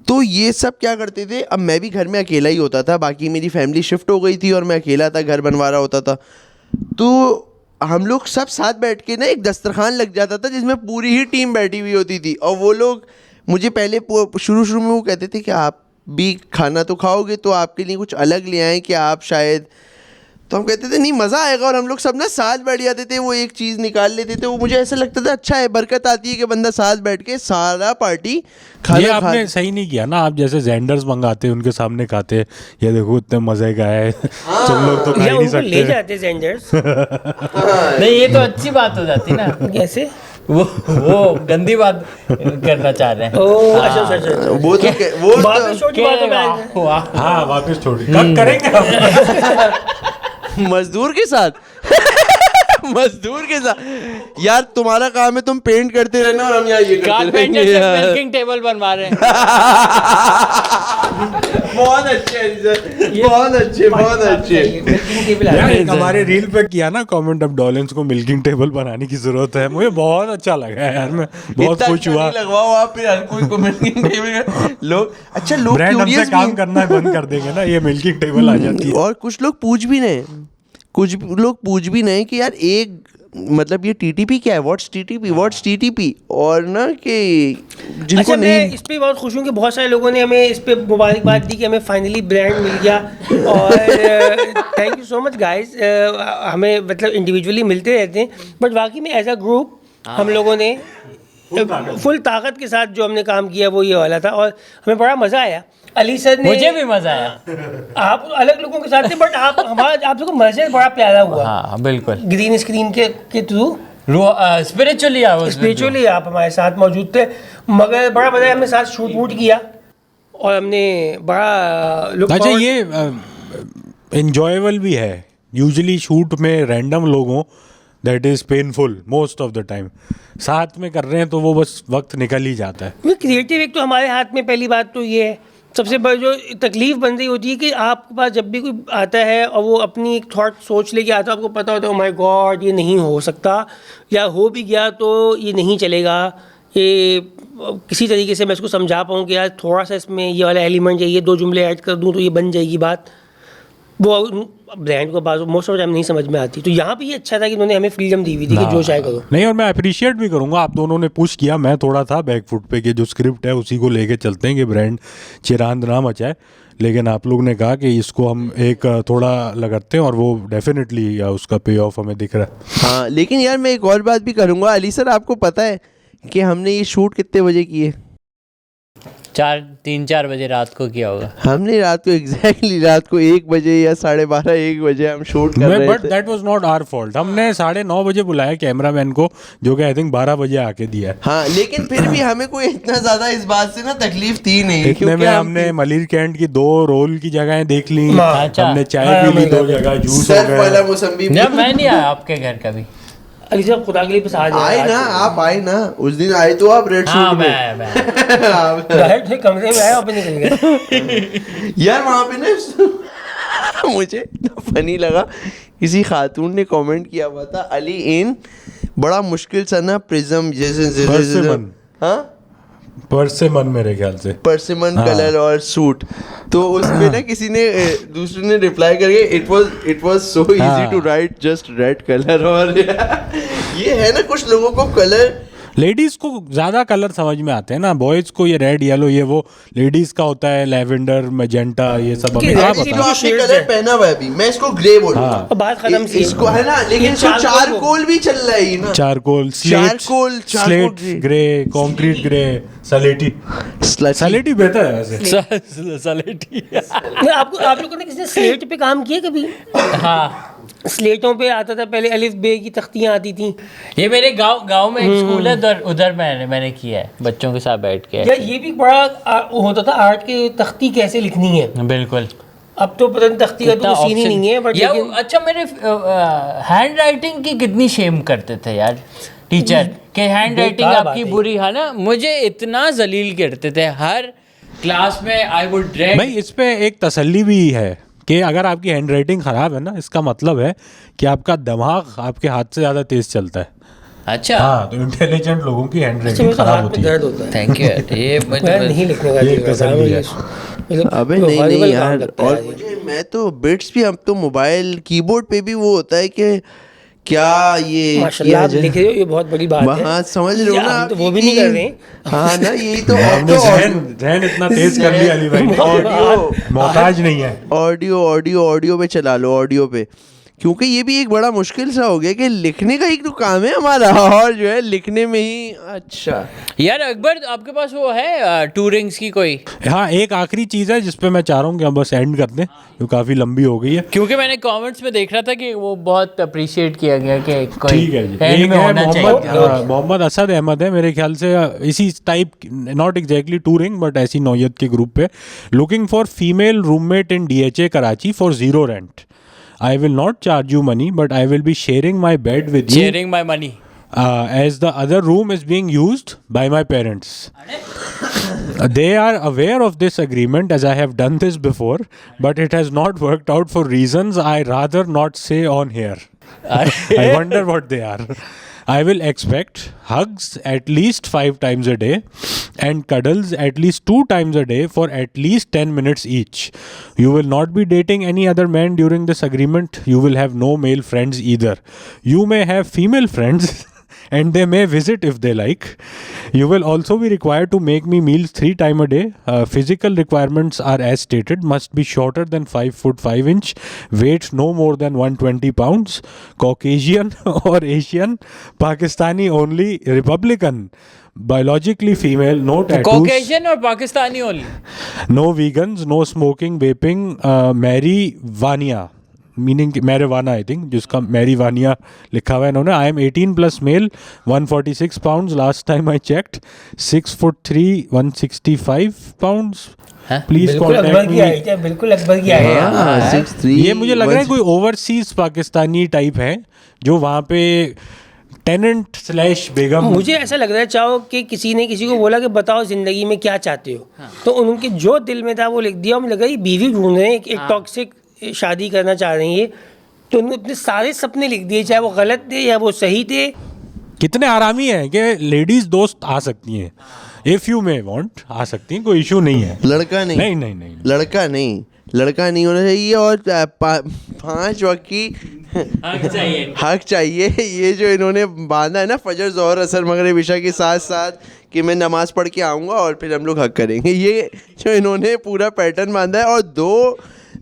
तो ये सब क्या करते थे, अब मैं भी घर में अकेला ही होता था, बाकी मेरी फैमिली शिफ्ट हो गई थी और मैं अकेला था, घर बनवा रहा होता था, तो हम लोग सब साथ बैठ के ना एक दस्तरखान लग जाता था जिसमें पूरी ही टीम बैठी हुई होती थी। और वो लोग मुझे पहले शुरू में वो कहते थे कि आप भी खाना तो खाओगे तो आपके लिए कुछ अलग ले आएँ कि आप शायद, तो हम कहते थे नहीं मज़ा आएगा, और हम लोग सब ना साथ बैठ जाते थे, वो एक चीज़ निकाल लेते थे, वो मुझे ऐसा लगता था अच्छा है, बरकत आती है कि बंदा साथ बैठ के सारा पार्टी खाना ये आपने सही नहीं किया ना, आप जैसे जेंडर्स मंगाते उनके सामने खाते, ये देखो इतने मजे का है तुम लोग तो खा ही या नहीं उनको ले सकते। जाते जेंडर्स। नहीं, ये तो अच्छी बात हो जाती ना। कैसे? वो गंदी बात करना चाह रहे हैं। ओह अच्छा। वो तो वापस छोटी बात हो गई। वाह, हाँ वापस छोड़ी कब करेंगे हम? मजदूर के साथ मजदूर के साथ यार, तुम्हारा काम है तुम पेंट करते रहना और हम यहाँ ये करते कारपेंटर रहेंगे से यार। मिल्किंग टेबल बनवा रहे हैं। बहुत अच्छे हैं सर, बहुत अच्छे। यार एक हमारे रील पे किया ना कमेंट, अब डॉलेंस को मिल्किंग टेबल बनाने की जरूरत है, मुझे बहुत अच्छा लगा यार, मैं बहुत इतना खुश हुआ। अच्छा नहीं लगवाओ आप, फिर हर कोई को मिल्किंग टेबल लोग, अच्छा लोग ब्रांड हमसे क्यूरियस काम भी करना बंद कर देंगे ना, ये मिल्किंग टेबल आ जाती है। और कुछ लोग पूछ भी नहीं कि यार एक मतलब ये टीटीपी क्या है, व्हाट्स टीटीपी, और ना कि जिनको अच्छा, नहीं, मैं इस पे बहुत खुश हूँ कि बहुत सारे लोगों ने हमें इस पे मुबारकबाद दी कि हमें फाइनली ब्रांड मिल गया, और thank you so much guys. हमें मतलब इंडिविजुअली मिलते रहते हैं, बट वाकई में एज अ ग्रुप हम लोगों ने फुल ताकत के साथ जो हमने काम किया वो ये वाला था, और हमें बड़ा मज़ा आया। अली सर ने, मुझे भी मजा आया। आप अलग लोगों के साथ थे, बट आप सबको मजे बड़ा प्यारा हुआ। हाँ बिल्कुल, ग्रीन स्क्रीन के थ्रू स्पिरिचुअली आप हमारे साथ मौजूद थे, मगर बड़ा मजा हमने साथ शूट वूट किया और हमने बड़ा लुक। अच्छा, ये एंजॉयबल भी है। यूजुअली शूट में रैंडम लोगों that is painful most of the time, साथ में कर रहे हैं तो वो बस वक्त निकल ही जाता है। क्रिएटिव एक तो हमारे हाथ में, पहली बात तो ये है, सबसे बड़ी जो तकलीफ बन रही होती है कि आपके पास जब भी कोई आता है और वो अपनी एक थॉट सोच लेके आता है, आपको पता होता है ओ माय गॉड ये नहीं हो सकता, या हो भी गया तो ये नहीं चलेगा, ये किसी तरीके से मैं इसको समझा पाऊँ कि यार थोड़ा सा इसमें ये वाला एलिमेंट चाहिए, 2 जुमले ऐड कर दूँ तो ये बन जाएगी बात, वो ब्रांड को बात मोस्ट ऑफ टाइम नहीं समझ में आती। तो यहाँ पे ये अच्छा था कि उन्होंने हमें फ्रीडम दी हुई थी कि जो चाहे करो। नहीं, और मैं अप्रिशिएट भी करूंगा, आप दोनों ने पुश किया, मैं थोड़ा था बैक फुट पे कि जो स्क्रिप्ट है उसी को लेके चलते हैं कि ब्रांड चिरांद ना मचाए, लेकिन आप लोग ने कहा कि इसको हम एक थोड़ा लगाते हैं और वो डेफिनेटली उसका पे ऑफ हमें दिख रहा है। हाँ, लेकिन यार मैं एक और बात भी करूँगा, अली सर आपको पता है कि हमने ये शूट कितने बजे किए? 3-4 बजे रात को किया होगा। हमने रात को एग्जैक्टली रात को 1 बजे या 12:30 1 बजे हम शूट कर रहे थे। But that was not our fault, हमने 9:30 बजे बुलाया कैमरामैन को, जो कि आई थिंक 12 बजे आके दिया है। हाँ, लेकिन फिर भी हमें कोई इतना ज्यादा इस बात से ना तकलीफ थी नहीं, इतने में हमने मलिर कैंट की 2 रोल की जगहें देख ली, अच्छा। हमने चाय पी ली 2 जगह, जूस हो सर्फ वाला गया। मौसमी मैं नहीं आया आपके घर कभी। अली साहब खुदा के लिए बस आए ना, आप आए ना उस दिन, आए तो आप रेड हाँ, सूट में। डायरेक्ट थे कमरे में आए और फिर निकल गए। यार वहाँ पे ना मुझे फनी लगा, किसी खातून ने कमेंट किया हुआ था, अली इन बड़ा मुश्किल सा ना प्रिज्म जैसे परसिमन। हाँ परसिमन मेरे ख्याल से परसिमन कलर और सूट। तो उस पे ना किसी ने दूसरे ने रिप्लाई करके it was so easy to write just red colour. और ये है ना कुछ लोगों को कलर, लेडीज को ज्यादा कलर समझ में आते हैं ना, बॉयज को ये रेड येलो ये वो, लेडीज का होता है लेवेंडर मैजेंटा ये सब। हमें क्या जो पता आपने कलर पहना हुआ है अभी, मैं इसको ग्रे बोलूंगा। बात खत्म सी इसको है ना, लेकिन इसको चारकोल भी चल रहा है ना, charcoal, slate grey, concrete grey, सलेटी बेहतर है वैसे। सलेटी आप लोगों ने किसी स्लेट पे काम किया कभी? हाँ, स्लेटों पे आता था पहले, अलिफ बे की तख्तियां आती थी। ये मेरे गांव में एक स्कूल है, उधर मैंने किया है बच्चों के साथ बैठ के। यार ये भी बड़ा होता था आर्ट के, तख्ती कैसे लिखनी है। बिल्कुल। अब तो पता नहीं तख्ती का तो सीन ही नहीं है, बट लेकिन अच्छा मेरे हैंड राइटिंग की कितनी शेम करते थे यार टीचर के, हैंड राइटिंग आपकी बुरी है ना। मुझे इतना जलील करते थे हर क्लास में। I would drag. भाई इस पे एक तसल्ली भी है कि अगर आपकी हैंड राइटिंग खराब है ना, इसका मतलब है कि आपका दिमाग आपके हाथ से ज्यादा तेज चलता है। अच्छा हाँ, तो इंटेलिजेंट लोगों की हैंड राइटिंग खराब होती है। Thank you. ये नहीं लिखने का ये तसल्ली है। अबे नहीं यार। और मुझे मैं तो बिट्स भी, अब तो मोबाइल कीबोर्ड पे भी वो होता है कि क्या ये माशाल्लाह आप लिख रहे हो, ये बहुत बड़ी बात है। हाँ समझ रहे हो ना, तो वो भी नहीं कर रहे। हाँ ना, यही तो हमने जहन इतना तेज कर लिया अली भाई, मोहताज नहीं है। ऑडियो पे चला लो, ऑडियो पे, क्योंकि ये भी एक बड़ा मुश्किल सा हो गया कि लिखने का एक तो काम है हमारा, और जो है लिखने में ही। अच्छा यार अकबर, आपके पास वो है टूरिंग्स की कोई? हाँ, एक आखिरी चीज है जिसपे मैं चाह रहा हूँ कि हम बस एंड कर दें, जो काफी लंबी हो गई है। क्योंकि मैंने कमेंट्स में देख रहा था कि वो बहुत अप्रिशिएट किया गया कि कोई ठीक है जी। एक है मोहम्मद असद अहमद है मेरे ख्याल से, इसी type, not exactly touring but ऐसी नौयत के ग्रुप पे। Looking for female roommate in DHA Karachi for 0 rent. I will not charge you money, but I will be sharing my bed with you. Sharing my money. As the other room is being used by my parents. They are aware of this agreement as I have done this before, but it has not worked out for reasons I rather not say on here. I wonder what they are. I will expect hugs at least 5 times a day and cuddles at least 2 times a day for at least 10 minutes each. You will not be dating any other man during this agreement. You will have no male friends either. You may have female friends and they may visit if they like. You will also be required to make me meals 3 times a day. Physical requirements are as stated, must be shorter than 5 foot 5 inch, weight no more than 120 pounds, Caucasian or Asian, Pakistani only, Republican, biologically female, no tattoos. Caucasian or Pakistani only? No vegans, no smoking, vaping, marijuana. Meaning marijuana I think, जिसका मैरिवानिया लिखा हुआ है इन्होंने। I am 18 plus male, 146 pounds last time I checked, 6 foot 3, 165 pounds. Please contact me. बिल्कुल अकबर की है। ये मुझे लग रहा है कोई ओवरसीज पाकिस्तानी टाइप है जो वहाँ पे टेनेंट स्लैश बेगम। मुझे ऐसा लग रहा है, चाहो कि किसी ने किसी को बोला कि बताओ जिंदगी में क्या चाहते हो, तो उनके जो दिल में था वो लिख दिया। मुझे लग रहा है बीवी ढूंढ रहे हैं, एक टॉक्सिक शादी करना चाह रही है, तो उन्होंने अपने सारे सपने लिख दिए, चाहे वो गलत थे या वो सही थे। कितने आरामी है कि लेडीज दोस्त आ सकती हैं, इफ यू मे वांट आ सकती हैं, कोई इशू नहीं है। लड़का नहीं, नहीं लड़का नहीं होना चाहिए, और 5 वक्त की हक चाहिए। ये जो इन्होंने बांधा है ना फजर ज़ोहर असर मगरिब इशा के साथ साथ कि मैं नमाज पढ़ के आऊँगा और फिर हम लोग हक करेंगे, ये जो इन्होंने पूरा पैटर्न बांधा है। और 2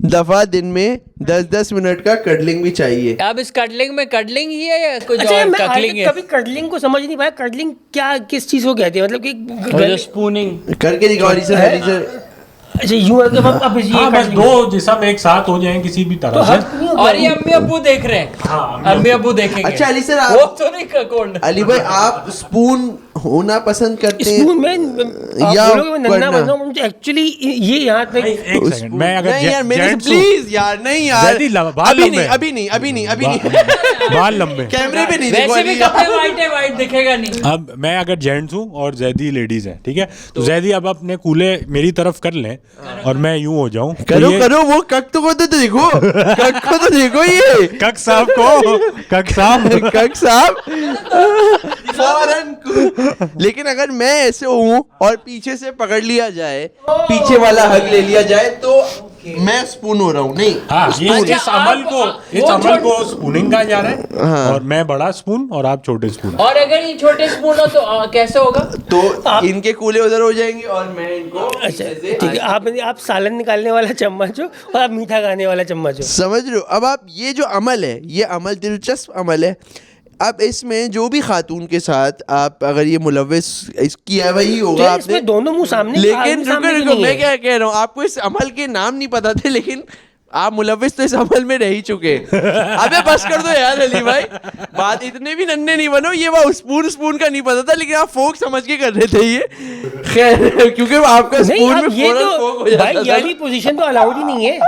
दफा दिन में 10-10 मिनट का कडलिंग भी चाहिए। अब इस कडलिंग में कडलिंग ही है या कुछ अच्छा, और मैं ककलिंग है? कभी कडलिंग को समझ नहीं पाया, कडलिंग क्या, किस चीज को कहते हैं, मतलब कि स्पूनिंग करके दिखाओ सर। अच्छा यूं है कि अब ये हाँ, बस 2 जिस्म एक साथ हो जाएं किसी भी तरह से। और ये अम्मी अब्बू देख रहे हैं। हाँ, अम्मी अब्बू देखेंगे। अच्छा अली सर, वो तो नहीं कौन? अली भाई आप स्पून होना पसंद करते हैं स्पून में या नन्ना बनना? मुझे एक्चुअली ये यहाँ तक एक सेकंड, मैं अगर नहीं यार मेरे प्लीज यार, नहीं यार अभी नहीं बाल लंबे कैमरे पे नहीं, वैसे भी कपड़े वाइट है, वाइट दिखेगा नहीं। अब मैं अगर जेंट्स हूँ और जैदी लेडीज है, ठीक है, तो जैदी अब अपने कूले मेरी तरफ कर लें और मैं यूं हो जाऊं। करो करो, वो कक को तो देखो, कक को तो देखो, ये कक साहब को, कक साहब फौरन। लेकिन अगर मैं ऐसे हूँ और पीछे से पकड़ लिया जाए, पीछे वाला हग ले लिया जाए, तो मैं स्पून हो रहा हूँ। नहीं, हाँ, ये इस अमल को स्पूनिंग कहा जा रहा है। हाँ। और मैं बड़ा स्पून और आप छोटे स्पून। और अगर ये छोटे स्पून हो तो कैसे होगा? तो इनके कूले उधर हो जाएंगे और मैं इनको अच्छा ठीक है, आप सालन निकालने वाला चम्मच हो और आप मीठा खाने वाला चम्मच हो। समझ रहे हो? अब आप ये जो अमल है, ये अमल दिलचस्प अमल है। अब इसमें जो भी खातून के साथ आप अगर ये मुलव्विस किया वही होगा आपने। इसमें दोनों मुंह सामने, लेकिन रुको, मैं क्या कह रहा हूँ, आपको इस अमल के नाम नहीं पता थे, लेकिन आप मुलव्विस तो इस अमल में रह ही चुके। अबे बस कर दो यार अली भाई, बात इतने भी नन्हे नहीं बनो। ये वो स्पून का नहीं पता था, लेकिन आप फोक समझ के कर रहे थे ये। खैर, क्योंकि आपका स्पून में फौरन फोक हो जाता भाई, ये पोजीशन तो अलाउड ही नहीं है।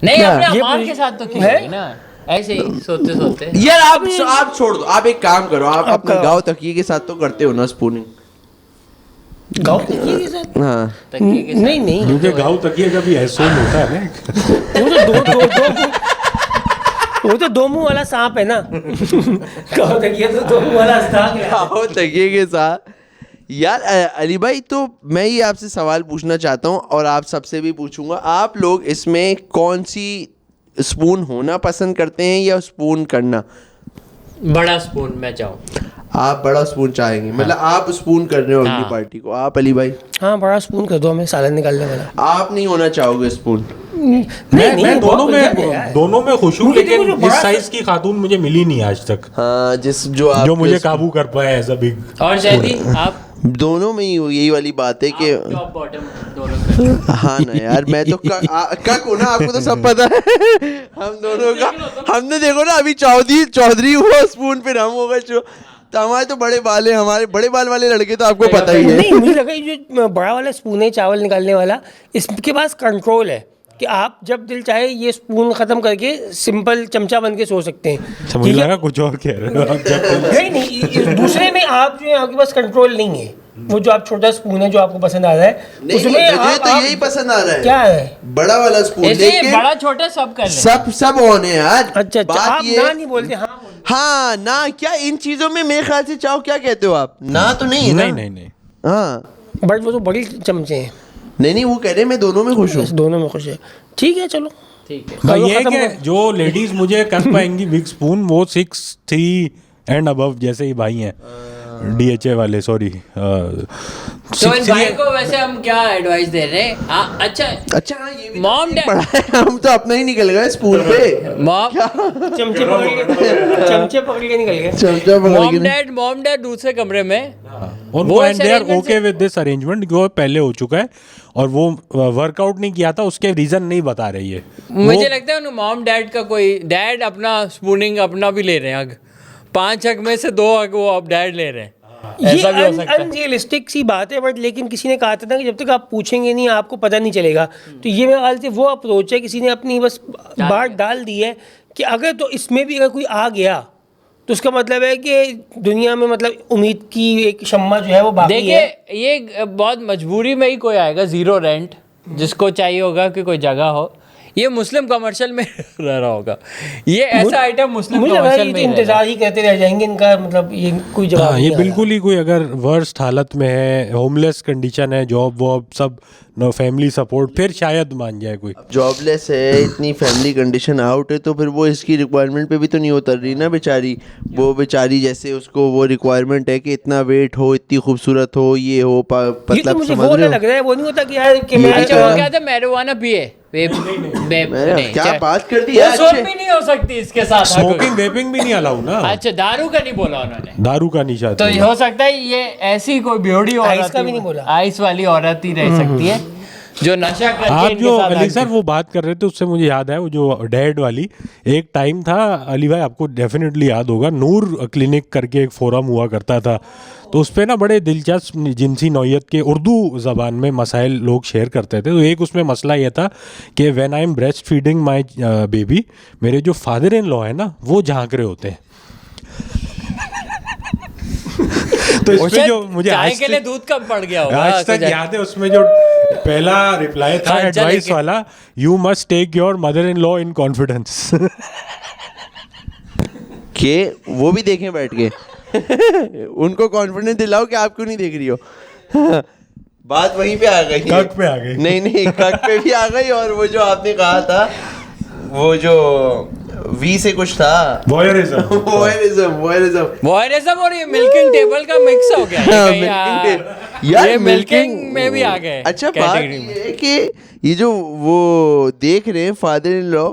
नहीं, अपने अमान के साथ तो की है ना, ऐसे ही सोते यार। आप छोड़ दो, आप एक काम करो, आप अपने गाँव तकिए के साथ तो करते हो ना स्पूनिंग? गाँव तकिए के साथ? हाँ, नहीं, क्योंकि गाँव तकिए का भी एहसास होता है ना। वो तो दो मुंह वाला सांप है ना। गाँव तकिए तो दो मुंह वाला सांप है। गाँव तकिए के साथ। यार अली भाई, तो मैं ये आपसे सवाल पूछना चाहता हूँ और आप सबसे भी पूछूंगा, आप लोग इसमें कौन सी स्पून होना पसंद करते हैं या स्पून करना? बड़ा स्पून मैं चाहूँ। आप बड़ा स्पून चाहेंगे, मतलब आप स्पून कर रहे हो अगली पार्टी को। आप अली भाई? हाँ, बड़ा स्पून कर दो हमें सालन निकालने वाला। आप नहीं होना चाहोगे स्पून? मैं दोनों में खुश हूँ, लेकिन इस साइज की खातून मुझे मिली नहीं आज तक। हाँ, जो मुझे काबू कर पाए ऐसा बिग। और जैदी आप? दोनों में ही यही वाली बात है कि टॉप बॉटम दोनों। हाँ ना यार, मैं तो कक हूँ ना, आपको तो सब पता है। हम दोनों का, हमने देखो ना अभी चौधरी हुआ स्पून, फिर हम होगा तो हमारे तो बड़े बाल है, हमारे बड़े बाल वाले लड़के तो आपको पता ही है। नहीं, मुझे लगा ये जो बड़ा वाला स्पून है चावल निकालने वाला, इसके पास कंट्रोल है कि आप जब दिल चाहे ये स्पून खत्म करके सिंपल चमचा बन के सो सकते हैं। मुझे लगा कुछ और कह रहे हो। नहीं, दूसरे में आप जो है आपके पास कंट्रोल नहीं है। वो जो आप छोटा स्पून है जो आपको पसंद आ रहा है, उसमें मुझे तो यही पसंद आ रहा है। क्या है? बड़ा वाला स्पून। लेकिन बड़ा छोटा सब कर सब होने यार। अच्छा, आप ना नहीं बोलते? हाँ ना, क्या इन चीजों में मेरे ख्याल से चाहो क्या कहते हो आप? ना तो नहीं है। नहीं। हाँ, बट वो तो बड़ी चमचे हैं। नहीं, वो कह रहे मैं दोनों में खुश हूँ। दोनों में खुश है, ठीक है, चलो ठीक है। ये कि जो लेडीज मुझे कर पाएंगी बिग स्पून, वो 6'3" एंड अबव जैसे ही भाई हैं, DHA वाले, सॉरी। तो इन भाई को वैसे हम क्या एडवाइस दे रहे हैं? अच्छा, हाँ, ये भी मॉम डैड पढ़ा है, हम तो अपना ही निकल गए स्पून पे। मॉम चमचे पकड़ के निकल गए। चमचा मॉम डैड दूसरे कमरे में, उनको and they are okay with this arrangement, वो पहले हो चुका है और वो वर्कआउट नहीं किया था, उसके रीजन नहीं बता रही है। मुझे लगता है मॉम डैड का कोई डैड अपना स्पूनिंग अपना भी ले रहे हैं। 5 हक में से 2 हक वो अब डैड ले रहे हैं। ऐसा भी हो सकता है। अनरियलिस्टिक सी बात है, बट लेकिन किसी ने कहा था ना कि जब तक आप पूछेंगे नहीं आपको पता नहीं चलेगा। तो ये मेरे ख्याल से वो अप्रोच है, किसी ने अपनी बस बात डाल दी है कि अगर तो इसमें भी अगर कोई आ गया तो उसका मतलब है कि दुनिया में मतलब उम्मीद की एक शम्मा जो है वो बाकी है। देखिए, ये बहुत मजबूरी में ही कोई आएगा, 0 रेंट, जिसको चाहिए होगा कि कोई जगह हो। ये मुस्लिम कमर्शियल में रह रहा होगा, ये ऐसा आइटम मुस्लिम कमर्शियल में इंतजार ही करते रह जाएंगे इनका, मतलब ये कोई जवाब नहीं। ये बिल्कुल ही कोई अगर वर्स्ट हालत में है, होमलेस कंडीशन है, जॉब वॉब सब, नो फैमिली सपोर्ट, फिर शायद मान जाए कोई। जॉबलेस है, इतनी फैमिली कंडीशन आउट है, तो फिर वो इसकी रिक्वायरमेंट पे भी तो नहीं उतर रही ना बेचारी। वो बेचारी जैसे उसको वो रिक्वायरमेंट है कि इतना वेट हो, इतनी खूबसूरत हो, ये हो, मतलब मुझे वो लग रहा है, वो नहीं होता कि यार कि मैं क्या था मैरिजुआना पिए क्या बात कर दी यार, शॉप भी नहीं हो सकती इसके साथ, स्मोकिंग वेपिंग भी नहीं अलाउ ना। अच्छा, दारू का नहीं बोला उन्होंने, दारू का नहीं चाहते, तो हो सकता है ये ऐसी कोई बेहोड़ी औरत का भी नहीं बोला, आइस वाली औरत ही रह सकती है जो नशा करके। आप जो अली सर वो बात कर रहे थे उससे मुझे याद है, वो जो डैड वाली एक टाइम था, अली भाई आपको डेफिनेटली याद होगा, नूर क्लिनिक करके एक फोरम हुआ करता था, तो उस पर ना बड़े दिलचस्प जिनसी नौयत के उर्दू ज़बान में मसाइल लोग शेयर करते थे। तो एक उसमें मसला ये था कि when I am breast feeding my baby, मेरे जो फादर इन लॉ है ना वो झांक रहे होते हैं। तो इसमें जो मुझे चाय के लिए दूध कम पड़ गया होगा, आज तक याद है, उसमें जो पहला रिप्लाई था खर्चा एडवाइस लेके। वाला, you must take your mother in law in confidence. के वो भी देखें बैठ के। उनको कॉन्फिडेंस दिलाओ कि आप क्यों नहीं देख रही हो। बात वहीं पे आ गई, कक पे आ गई। नहीं कक पे भी आ गई, और वो जो आपने कहा था वो जो वी से कुछ था, वॉयरिज्म। वॉयरिज्म और ये मिल्किंग टेबल का मिक्स हो गया हाँ, ये कहीं, milking हाँ, table। यार, ये milking- मिल्किंग में भी आ गए अच्छा बात category में। ये है कि ये जो वो देख रहे हैं फादर इन लॉ,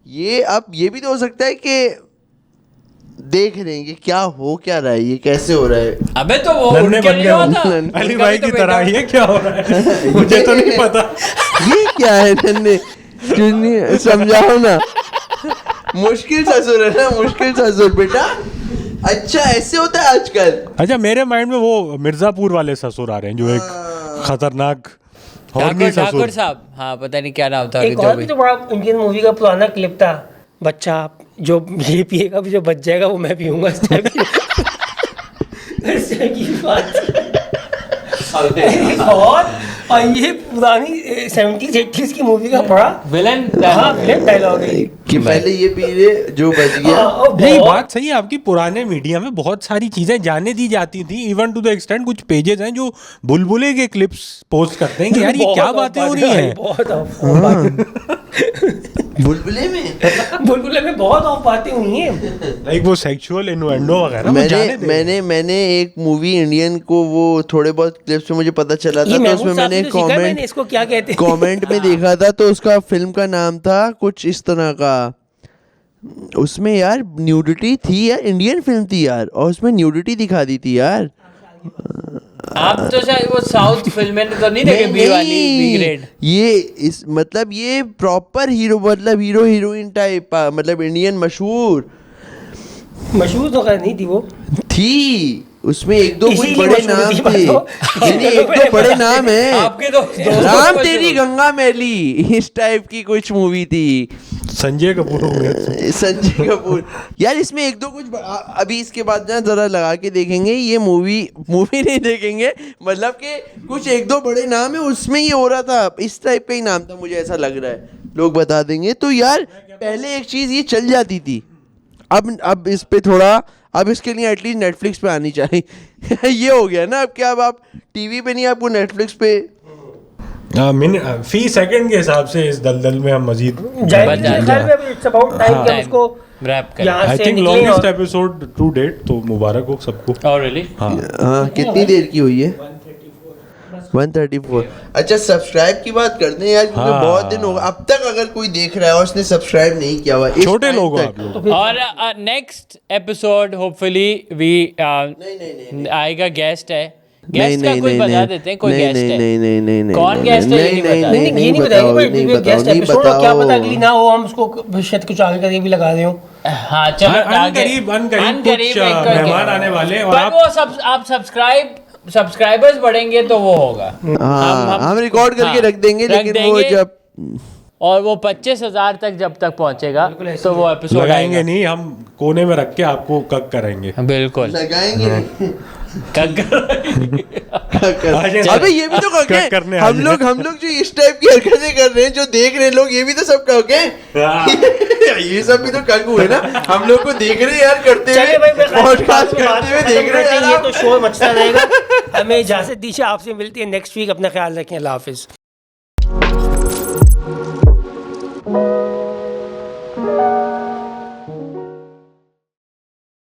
ये अब ये भी तो हो सकता है कि देख रहे हैं कि क्या रहा है, ये कैसे हो रहा है। अबे तो वो नन्हे उनके बन लिए गए हुआ हो। था, अली उनका भाई भी की तो तरह बेटा- ये क्या हो रहा है, मुझे तो नहीं पता। ये क्या है नन्हे, चुन्नी समझाओ ना। मुश्किल ससुर है ना, मुश्किल ससुर बेटा। अच्छा ऐसे होता है आजकल। अच्छा, मेरे माइंड में वो मिर्जापुर वाले ससुर आ रहे हैं जो एक खतरनाक हॉर्नी ठाकुर ससुर। साहब, हाँ पता नहीं क्या नाम था एक अभी और तो भी भी। तो बड़ा इंडियन मूवी का पुराना क्लिप था, बच्चा जो ये पिएगा जो बच जाएगा वो मैं पीऊंगा, इस टाइप की बात। और ये पुरानी 70s 80s की मूवी का बड़ा विलन डायलॉग है कि पहले ये पी रहे जो बच गया। नहीं, बात सही है आपकी। पुराने मीडिया में बहुत सारी चीजें जाने दी जाती थी, इवन टू द एक्सटेंट कुछ पेजेस हैं जो बुलबुले के क्लिप्स पोस्ट करते हैं कि यार ये क्या बातें हो रही हैं। बुलबुले में बहुत ऑफ बातें हुई हैं। लाइक वो सेक्सुअल इनुएंडो वगैरह वो जाने दे। मैंने एक मूवी इंडियन को वो थोड़े बहुत क्लिप्स में मुझे पता चला था, तो उसमें मैंने मैंने इसको क्या कहते हैं कमेंट में देखा था, तो उसका फिल्म का नाम था कुछ इस तरह का। उसमें यार न्यूडिटी थी यार, इंडियन फिल्म थी यार, और उसमें न्यूडिटी दिखा दी थी यार। आप तो शायद वो साउथ फिल्म में तो नहीं देखे, बी वाली, बी ग्रेड। ये इस मतलब ये प्रॉपर हीरो, मतलब हीरो हीरोइन टाइप, मतलब इंडियन मशहूर तो खैर नहीं थी वो, थी। उसमें एक दो कुछ इसीलिए बड़े मशहूर नाम थी थे, बात नहीं, एक दो बड़े नाम है। आपके दोस्तों राम को तेरी जो- गंगा मैली, इस टाइप की कुछ मूवी थी। संजय कपूर होंगे। संजय कपूर यार, इसमें एक दो कुछ अभी इसके बाद ना जरा लगा के देखेंगे, ये मूवी नहीं देखेंगे, मतलब कि कुछ एक दो बड़े नाम है उसमें ये हो रहा था, इस टाइप का ही नाम था, मुझे ऐसा लग रहा है, लोग बता देंगे। तो यार पहले एक चीज ये चल जाती थी, अब इस पे थोड़ा, अब इसके लिए एटलीस्ट नेटफ्लिक्स पे आनी चाहिए। ये हो गया ना अब, क्या अब आप टीवी पे नहीं, आपको नेटफ्लिक्स पे फी सेकंड के हिसाब से इस दलदल में हम मजीद रैप कर। I think longest episode to date, तो मुबारक हो सबको। और रियली हाँ, कितनी देर की हुई है? 134। अच्छा, सब्सक्राइब की बात करते हैं यार, क्योंकि हाँ। बहुत दिन हो गए अब तक, अगर कोई देख रहा है और उसने सब्सक्राइब नहीं किया हुआ, इस छोटे टाइम लोग हो तक- आप लोग। और नेक्स्ट एपिसोड होपफुली वी आएगा, गेस्ट है, गेस्ट का कुछ बता देते हैं, कोई गेस्ट है, नहीं कौन guest है, ये नहीं बता नहीं नहीं ये नहीं बताएंगे, पर गेस्ट एपिसोड क्या पता अगली ना हो, हम उसको शायद कुछ आगे करके भी लगा रहे हो। हाँ चलो आगे अनकरीब कुछ मेहमान आने वाले, और पर आप वो सब आप सब्सक्राइबर्स बढ़ेंगे तो वो होगा। हम रिकॉर्ड करके रख देंगे, रख लेकिन वो देंगे। जब और वो 25,000 तक जब तक पहुंचेगा तो वो एपिसोड लगाएंगे आएगा। नहीं, हम कोने में रख के आपको कक करेंगे। बिल्कुल लगाएंगे। आज अबे ये भी तो कक कहोगे, करने हम लोग जो इस टाइप की हरकतें कर रहे हैं, जो देख रहे हैं लोग, ये भी तो सब कहोगे। ये सब भी तो कक हुए ना, हम लोग को देख रहे हैं यार, करते हुए चलिए भाई, पॉडकास्ट करते हुए देख रहे हैं ये यार तो शोर मचता रहेगा। हमें इजाजत दीजिए, आपसे मिलती है नेक्स्ट वीक, अपना ख्याल रखें, अल्लाह हाफिज।